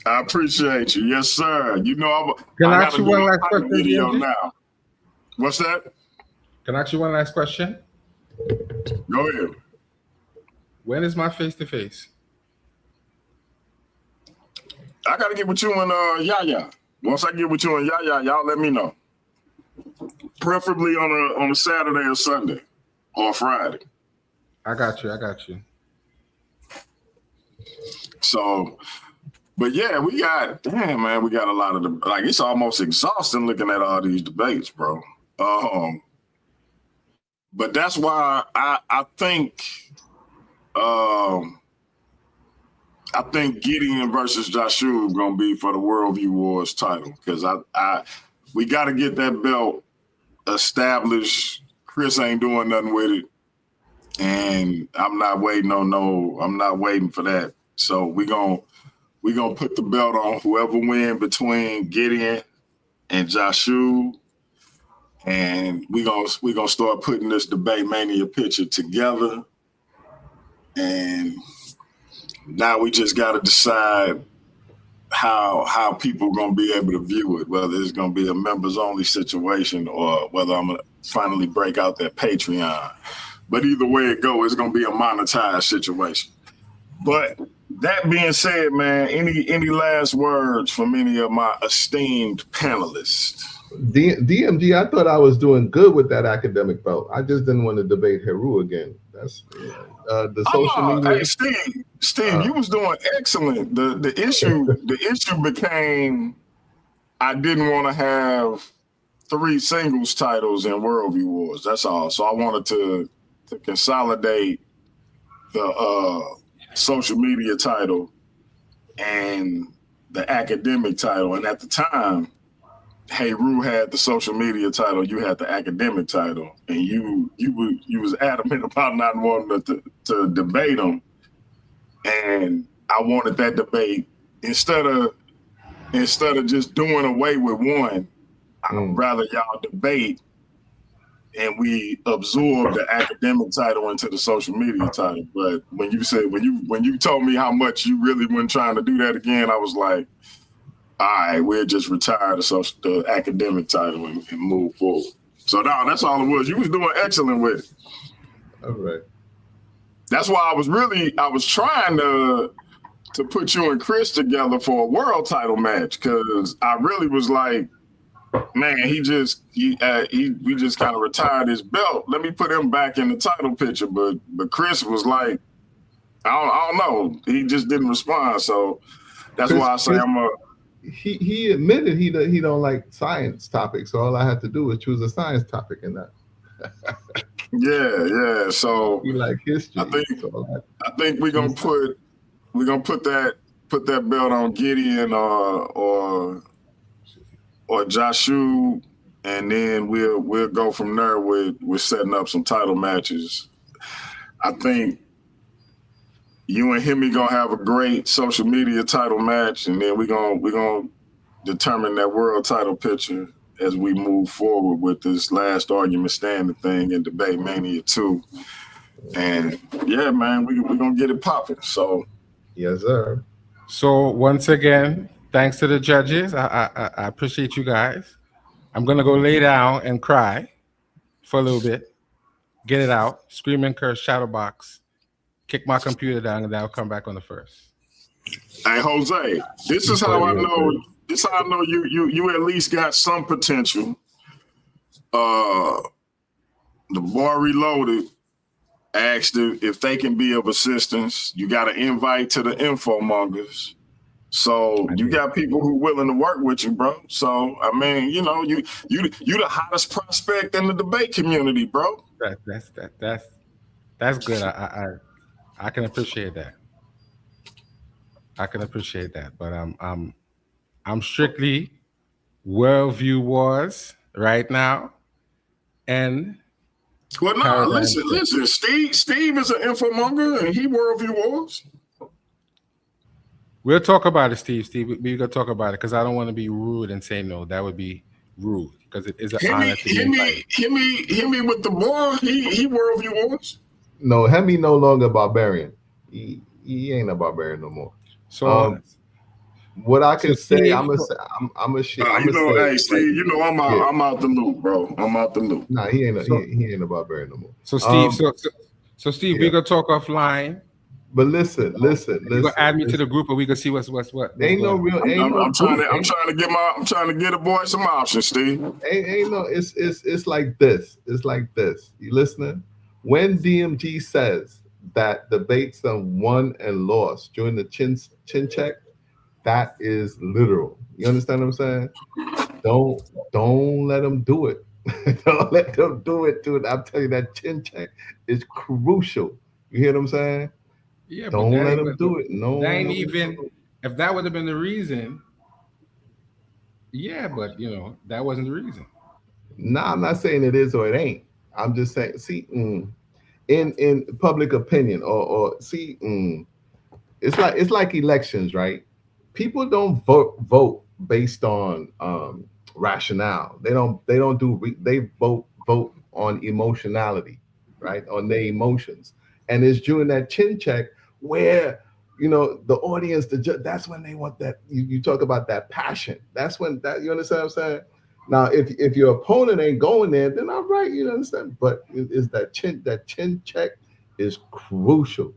Speaker 1: I appreciate you. Yes, sir. You know,
Speaker 8: Can I
Speaker 1: I
Speaker 8: ask
Speaker 1: gotta
Speaker 8: you
Speaker 1: do
Speaker 8: one
Speaker 1: a
Speaker 8: last
Speaker 1: pilot
Speaker 8: question,
Speaker 1: video
Speaker 8: DMG?
Speaker 1: now. What's that?
Speaker 8: Can I ask you one last question?
Speaker 1: Go ahead.
Speaker 8: When is my face-to-face?
Speaker 1: I gotta get with you and Yaya. Once I get with you and Yaya, y'all let me know. Preferably on a Saturday or Sunday or Friday.
Speaker 8: I got you.
Speaker 1: So, but yeah, we got a lot of like it's almost exhausting looking at all these debates, bro. But that's why I think Gideon versus Joshua is gonna be for the Worldview Wars title because we got to get that belt established. Chris ain't doing nothing with it, and I'm not waiting for that. So we gonna put the belt on whoever win between Gideon and Joshua, and we gonna start putting this Debate Mania picture together. And now we just got to decide how people are going to be able to view it, whether it's going to be a members only situation or whether I'm going to finally break out that Patreon. But either way it goes, it's going to be a monetized situation. But that being said, man, any last words from any of my esteemed panelists?
Speaker 10: DMG, I thought I was doing good with that academic belt. I just didn't want to debate Heru again. That's the social media.
Speaker 1: Hey, Steve, you was doing excellent. The issue became I didn't want to have 3 singles titles in Worldview Wars. That's all. So I wanted to consolidate the social media title and the academic title. And at the time, Heru had the social media title, you had the academic title, and you was adamant about not wanting to debate them. And I wanted that debate instead of just doing away with one. I'd rather y'all debate and we absorb the academic title into the social media title. But when you told me how much you really weren't trying to do that again, I was like, all right, we'll just retire the academic title and move forward. So no, that's all it was. You was doing excellent with it.
Speaker 10: All right.
Speaker 1: That's why I was trying to put you and Chris together for a world title match because I really was like, man, we just kind of retired his belt. Let me put him back in the title picture. But Chris was like, I don't know. He just didn't respond. So that's why I say
Speaker 10: He admitted he don't like science topics. So all I had to do was choose a science topic in that.
Speaker 1: Yeah. So
Speaker 10: he like history.
Speaker 1: I think we're gonna put that belt on Gideon or Joshua, and then we'll go from there with setting up some title matches. I think you and Hemi gonna have a great social media title match, and then we're gonna determine that world title picture as we move forward with this last argument standing thing in Debate Mania 2. And yeah, man, we're gonna get it popping. So
Speaker 10: yes, sir.
Speaker 8: So once again, thanks to the judges. I appreciate you guys. I'm gonna go lay down and cry for a little bit, get it out, scream and curse, shadow box, kick my computer down, and then I'll come back on the first.
Speaker 1: Hey Jose, this is how I know. This is how I know you at least got some potential. The Bar Reloaded asked if they can be of assistance. You got an invite to the info mongers. So you got people who willing to work with you, bro. So I mean, you the hottest prospect in the debate community, bro.
Speaker 8: That's good. I can appreciate that. But I'm strictly Worldview Wars right now. And
Speaker 1: well, no, listen. Steve is an infomonger, and he Worldview Wars.
Speaker 8: We'll talk about it, Steve. We're gonna talk about it because I don't want to be rude and say no. That would be rude because it is an honor to be invited.
Speaker 1: Hit me with the bar. He Worldview Wars.
Speaker 10: No, Hemi no longer barbarian. He ain't a barbarian no more.
Speaker 8: So,
Speaker 10: What I can say,
Speaker 8: Steve,
Speaker 10: I'm gonna say, I'm gonna
Speaker 1: You know,
Speaker 10: say,
Speaker 1: hey Steve, you know I'm out.
Speaker 10: yeah.
Speaker 1: I'm out the loop, bro. I'm out the loop.
Speaker 10: Nah, he ain't.
Speaker 8: So-
Speaker 10: He ain't a barbarian no more.
Speaker 8: so Steve, so Steve,
Speaker 10: yeah.
Speaker 8: we gonna talk offline.
Speaker 10: But listen.
Speaker 8: You gonna add me to the group, and we can see what's
Speaker 10: Ain't no
Speaker 8: going on.
Speaker 10: real.
Speaker 1: I'm trying to get a boy some options, Steve.
Speaker 10: Ain't no. It's like this. It's like this. You listening? When DMG says that debates them won and lost during the chin check, that is literal. You understand what I'm saying? Don't let them do it. Don't let them do it, dude. I'm telling you, that chin check is crucial. You hear what I'm saying?
Speaker 8: Yeah,
Speaker 10: Don't
Speaker 8: but
Speaker 10: let them do it. No,
Speaker 8: that ain't even. If that would have been the reason, yeah, but that wasn't the reason.
Speaker 10: Nah, I'm not saying it is or it ain't. I'm just saying, see, in public opinion, or see, it's like elections, right? People don't vote based on rationale. They don't they vote on emotionality, right? On their emotions. And it's during that chin check where the audience, that's when they want that. You talk about that passion. That's when you understand what I'm saying? Now, if your opponent ain't going there, then all right, you understand. But is that chin check is crucial.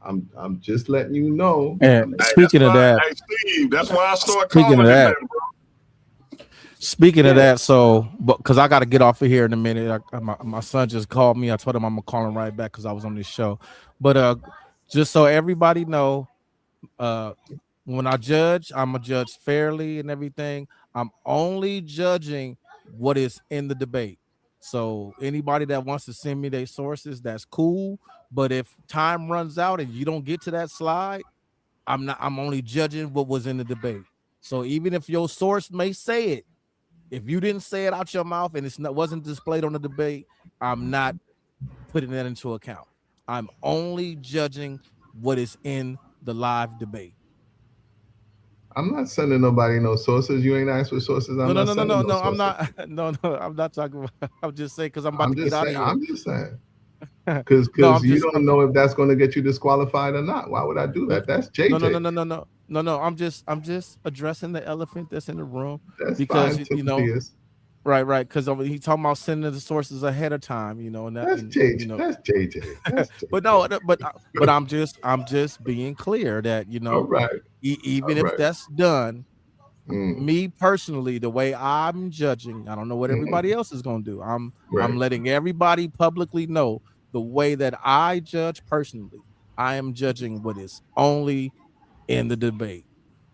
Speaker 10: I'm just letting you know.
Speaker 5: And speaking of that,
Speaker 1: hey Steve, that's why I started
Speaker 5: speaking
Speaker 1: calling
Speaker 5: of
Speaker 1: it
Speaker 5: that,
Speaker 1: bro.
Speaker 5: Speaking of that, so because I got to get off of here in a minute. My son just called me. I told him I'm gonna call him right back because I was on this show. But just so everybody know, when I judge, I'm a judge fairly and everything. I'm only judging what is in the debate. So anybody that wants to send me their sources, that's cool. But if time runs out and you don't get to that slide, I'm only judging what was in the debate. So even if your source may say it, if you didn't say it out your mouth and wasn't displayed on the debate, I'm not putting that into account. I'm only judging what is in the live debate.
Speaker 10: I'm not sending nobody no sources. You ain't asked for sources. I'm not sending no sources.
Speaker 5: I'm not. No, I'm not talking about. I'm just saying because I'm about to get out of here.
Speaker 10: I'm just saying. Because you don't know if that's going to get you disqualified or not. Why would I do that? That's JJ.
Speaker 5: No. I'm just addressing the elephant that's in the room.
Speaker 10: That's
Speaker 5: because
Speaker 10: fine.
Speaker 5: Right. Because he talking about sending the sources ahead of time. And
Speaker 10: that's JJ. That's JJ. That's
Speaker 5: JJ. but I'm just being clear that
Speaker 10: right.
Speaker 5: Even if that's done. Me personally, the way I'm judging, I don't know what everybody else is going to do. I'm letting everybody publicly know the way that I judge personally. I am judging what is only in the debate.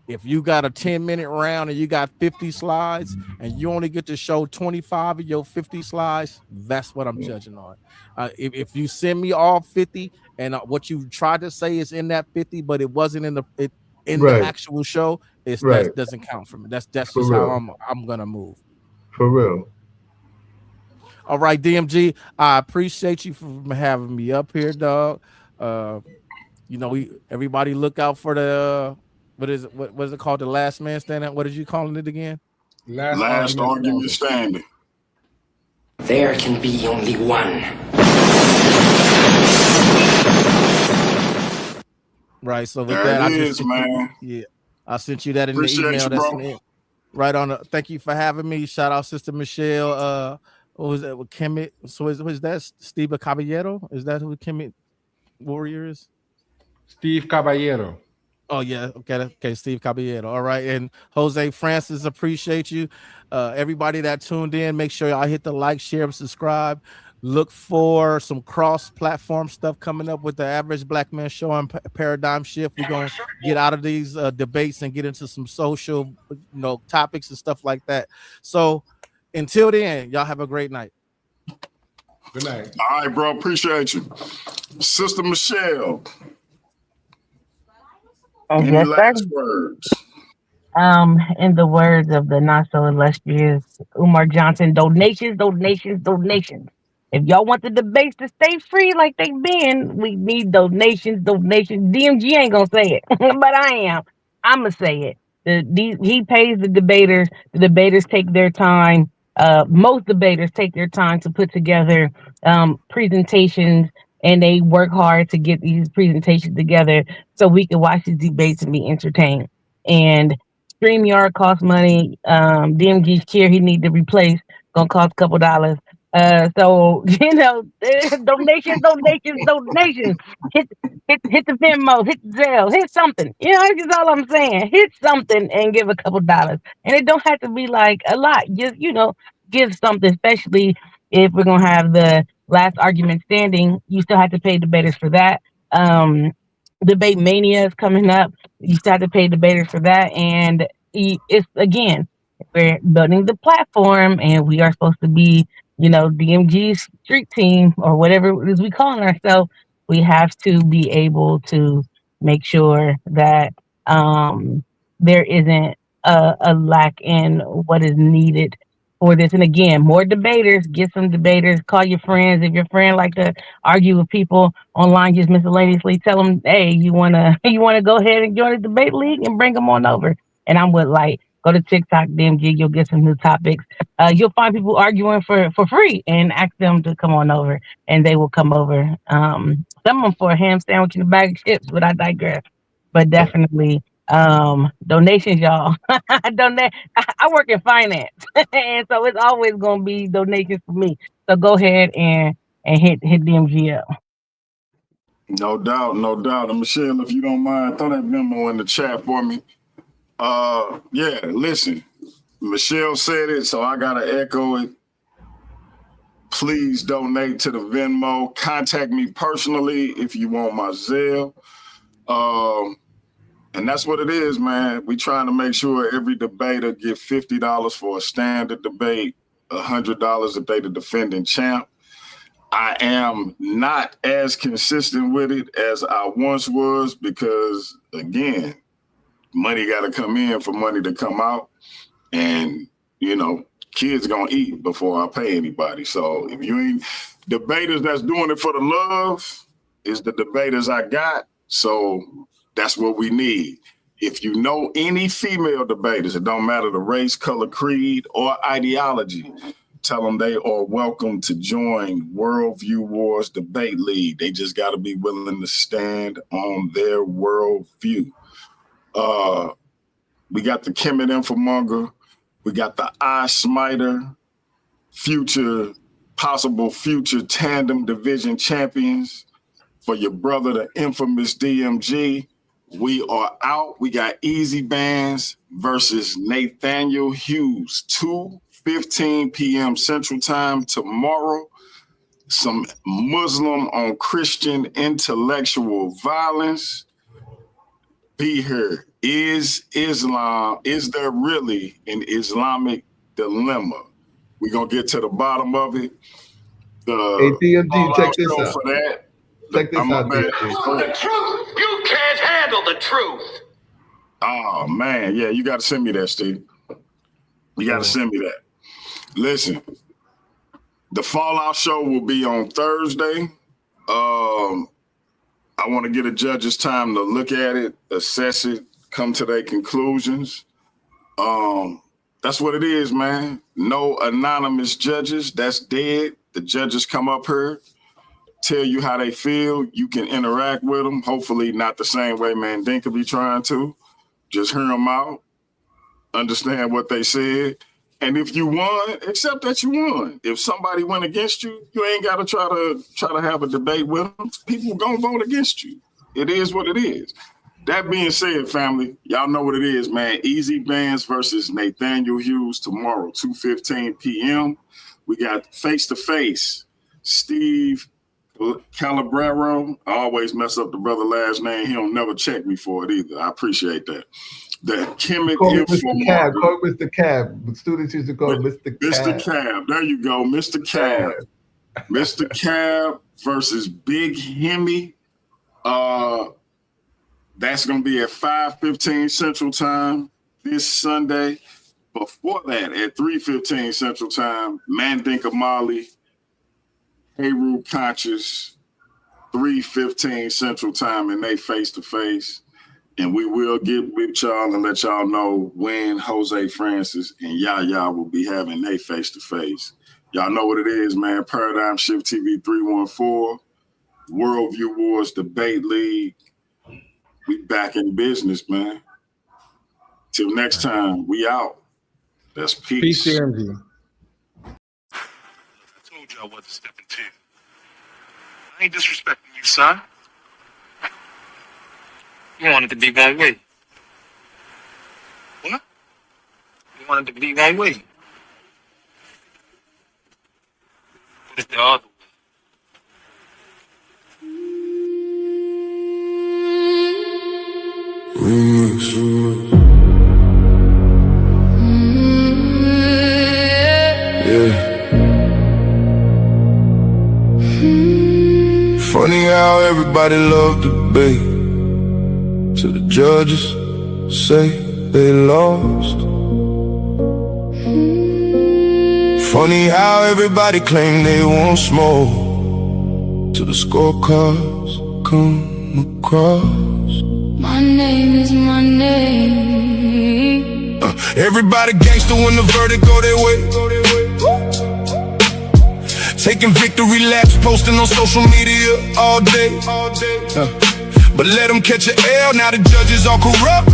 Speaker 5: If you got a 10-minute round and you got 50 slides and you only get to show 25 of your 50 slides, that's what I'm judging on. If you send me all 50 and what you tried to say is in that 50, but it wasn't in the actual show, that doesn't count for me. That's just how I'm gonna move.
Speaker 10: For real.
Speaker 5: All right, DMG, I appreciate you for having me up here, dog. Everybody look out for the what is it called? The last man standing. What did you calling it again?
Speaker 1: Last argument standing.
Speaker 12: There can be only one.
Speaker 5: Right. So with that, I sent you that in
Speaker 1: Appreciate
Speaker 5: the email.
Speaker 1: That's
Speaker 5: right on. Thank you for having me. Shout out Sister Michelle. What was that? Kemet. So is that Steve Caballero? Is that who Kemet Warrior is?
Speaker 8: Steve Caballero.
Speaker 5: Oh yeah, okay, Steve Caballero. All right, and Jose Francis, appreciate you. Everybody that tuned in, make sure y'all hit the like, share, and subscribe. Look for some cross-platform stuff coming up with the Average Black Man Show and Paradigm Shift. We're gonna get out of these debates and get into some social, topics and stuff like that. So until then, y'all have a great night.
Speaker 8: Good night.
Speaker 1: All right, bro. Appreciate you, Sister Michelle. Any last words?
Speaker 6: In the words of the not so illustrious Umar Johnson, donations. If y'all want the debates to stay free like they've been, we need donations. DMG ain't gonna say it, but I am. I'm gonna say it. He pays the debaters. The debaters take their time. Most debaters take their time to put together presentations and they work hard to get these presentations together so we can watch these debates and be entertained. And StreamYard costs money. DMG's chair he need to replace gonna cost a couple dollars. So donations. Hit the Venmo, hit the Zelle, hit something. That's just all I'm saying. Hit something and give a couple dollars. And it don't have to be like a lot. Just give something, especially if we're gonna have the last argument standing. You still have to pay debaters for that. Debate Mania is coming up. You still have to pay debaters for that. And it's again, we're building the platform and we are supposed to be, DMG's street team or whatever it is we calling ourselves. We have to be able to make sure that there isn't a lack in what is needed for this. And again, more debaters, get some debaters, call your friends. If your friend like to argue with people online just miscellaneously, tell them, hey, you wanna go ahead and join the debate league and bring them on over. And I'm with go to TikTok, DMG, you'll get some new topics. You'll find people arguing for free and ask them to come on over and they will come over. Some of them for a ham sandwich and a bag of chips, but I digress. But definitely donations, y'all. I work in finance and so it's always gonna be donations for me. So go ahead and hit DMG up.
Speaker 1: No doubt, no doubt. And Michelle, if you don't mind, throw that memo in the chat for me. Yeah, listen, Michelle said it, so I gotta echo it. Please donate to the Venmo. Contact me personally if you want my Zelle. And that's what it is, man. We trying to make sure every debater get $50 for a standard debate, $100 if they the defending champ. I am not as consistent with it as I once was because, again, money got to come in for money to come out. And, kids going to eat before I pay anybody. So if you ain't debaters that's doing it for the love is the debaters I got. So that's what we need. If you know any female debaters, it don't matter the race, color, creed, or ideology, tell them they are welcome to join Worldview Wars Debate League. They just got to be willing to stand on their worldview. We got the Kemet Infomonger. We got the Eye Smiter, possible future tandem division champions. For your brother, the infamous DMG, we are out. We got Easy Bands versus Nathaniel Hughes, 2:15 p.m. Central Time tomorrow. Some Muslim on Christian intellectual violence. Be here. Is there really an Islamic dilemma? We're going to get to the bottom of it.
Speaker 10: Hey, DMG, check this out.
Speaker 1: For that.
Speaker 10: Check this out, DMG.
Speaker 13: The truth. You can't handle the truth.
Speaker 1: Oh, man. Yeah, you got to send me that, Steve. You got to send me that. Listen, the Fallout show will be on Thursday. I want to get a judge's time to look at it, assess it, come to their conclusions. That's what it is, man. No anonymous judges. That's dead. The judges come up here, tell you how they feel. You can interact with them. Hopefully not the same way Mandinka be trying to. Just hear them out, understand what they said. And if you won, accept that you won. If somebody went against you, you ain't got to try to have a debate with them. People gonna vote against you. It is what it is. That being said, family, y'all know what it is, man. Easy Bands versus Nathaniel Hughes tomorrow, 2:15 p.m. We got face-to-face Steve Calabrero. I always mess up the brother last name. He don't never check me for it either. I appreciate that. The Kemet
Speaker 10: Mr. Cab. Call Mr. Cab. Students used to call Mr. Cab.
Speaker 1: Mr. Cab. There you go, Mr. Cab. Mr. Cab versus Big Hemi. That's going to be at 5:15 Central Time this Sunday. Before that, at 3:15 Central Time, Mandinka Mali, Heru Conscious, 3:15 Central Time, and they face-to-face. And we will get with y'all and let y'all know when Jose Francis and Yaya will be having their face-to-face. Y'all know what it is, man. Paradigm Shift TV 314. Worldview Wars Debate League. We back in business, man. Till next time, we out. That's peace.
Speaker 8: Peace, DMV.
Speaker 2: I told you I wasn't stepping to. I ain't disrespecting you, son. You wanted to be that way. What? You wanted to be that way. But it's the other way.
Speaker 3: Funny how everybody loved the debate till the judges say they lost. Funny how everybody claim they want smoke till the scorecards come across.
Speaker 4: My name is my name.
Speaker 3: Everybody gangster when the verdict go their way. Taking victory laps, posting on social media all day. But let them catch an L, now the judges all corrupt.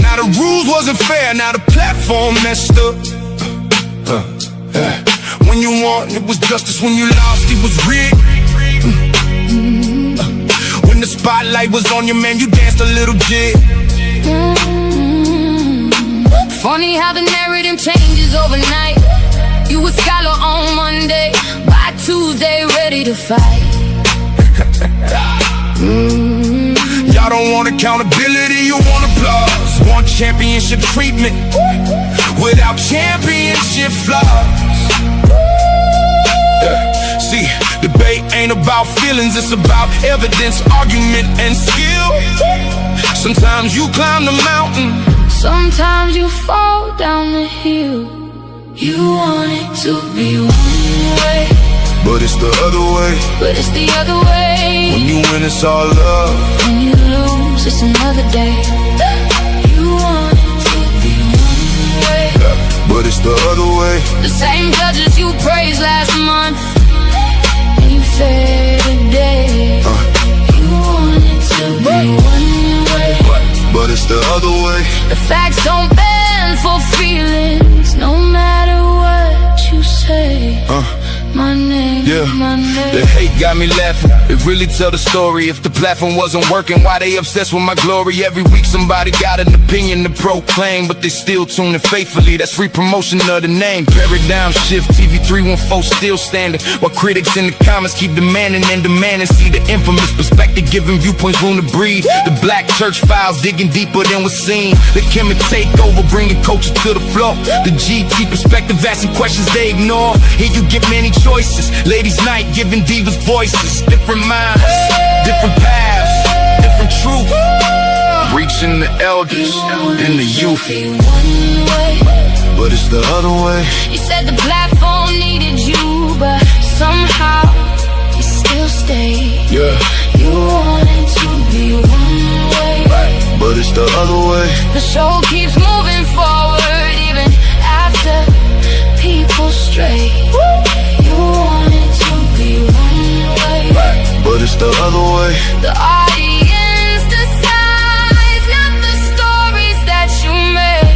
Speaker 3: Now the rules wasn't fair, now the platform messed up. When you won, it was justice. When you lost, it was rigged. When the spotlight was on you, man, you danced a little jig.
Speaker 4: Funny how the narrative changes overnight. You a scholar on Monday, by Tuesday ready to fight.
Speaker 3: Y'all don't want accountability, you want applause. Want championship treatment without championship flaws. See, debate ain't about feelings, it's about evidence, argument, and skill. Sometimes you climb the mountain,
Speaker 4: sometimes you fall down the hill. You want it to be one way,
Speaker 3: but it's the other way.
Speaker 4: But it's the other way.
Speaker 3: When you win, it's all love.
Speaker 4: When you lose, it's another day. You want it to be one way,
Speaker 3: but it's the other way.
Speaker 4: The same judges you praised last month ain't fair today. You want it to be one way,
Speaker 3: but it's the other way.
Speaker 4: The facts don't bend for feelings, no matter what you say. My name, my name.
Speaker 3: The hate got me laughing. It really tell the story. If the platform wasn't working, why they obsessed with my glory? Every week somebody got an opinion to proclaim, but they still tune in faithfully. That's free promotion of the name. Paradigm shift, TV 314 still standing, while critics in the comments keep demanding and demanding. See the infamous perspective, giving viewpoints room to breathe. The black church files digging deeper than was seen. The Kemet takeover, bringing culture to the floor. The GT perspective, asking questions they ignore. Here you get many choices. Ladies' night, giving divas voices. Different minds, different paths, different truth. Reaching the elders and the youth. But it's the other way.
Speaker 4: You said the platform needed you, but somehow you still stayed.
Speaker 3: Yeah.
Speaker 4: You wanted to be one way,
Speaker 3: but it's the other way.
Speaker 4: The show keeps moving forward even after people stray. You wanted to be one way,
Speaker 3: but it's the other way.
Speaker 4: The audience decides, not the stories that you made.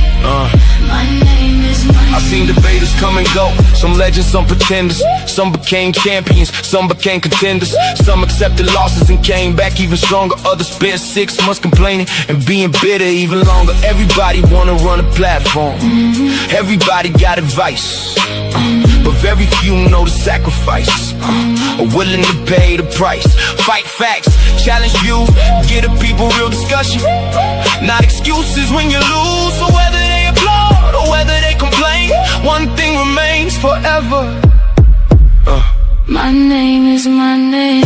Speaker 4: My name is my name.
Speaker 3: I've seen debaters come and go. Some legends, some pretenders. Some became champions, some became contenders. Some accepted losses and came back even stronger. Others spent 6 months complaining and being bitter even longer. Everybody wanna run a platform. Everybody got advice, but very few know the sacrifice, are willing to pay the price. Fight facts, challenge views, give the people real discussion. Not excuses when you lose, so whether they applaud or whether they complain, one thing remains forever.
Speaker 4: My name is my name.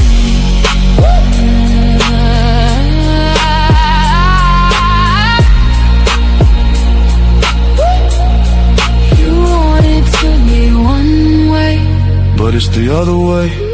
Speaker 3: But it's the other way.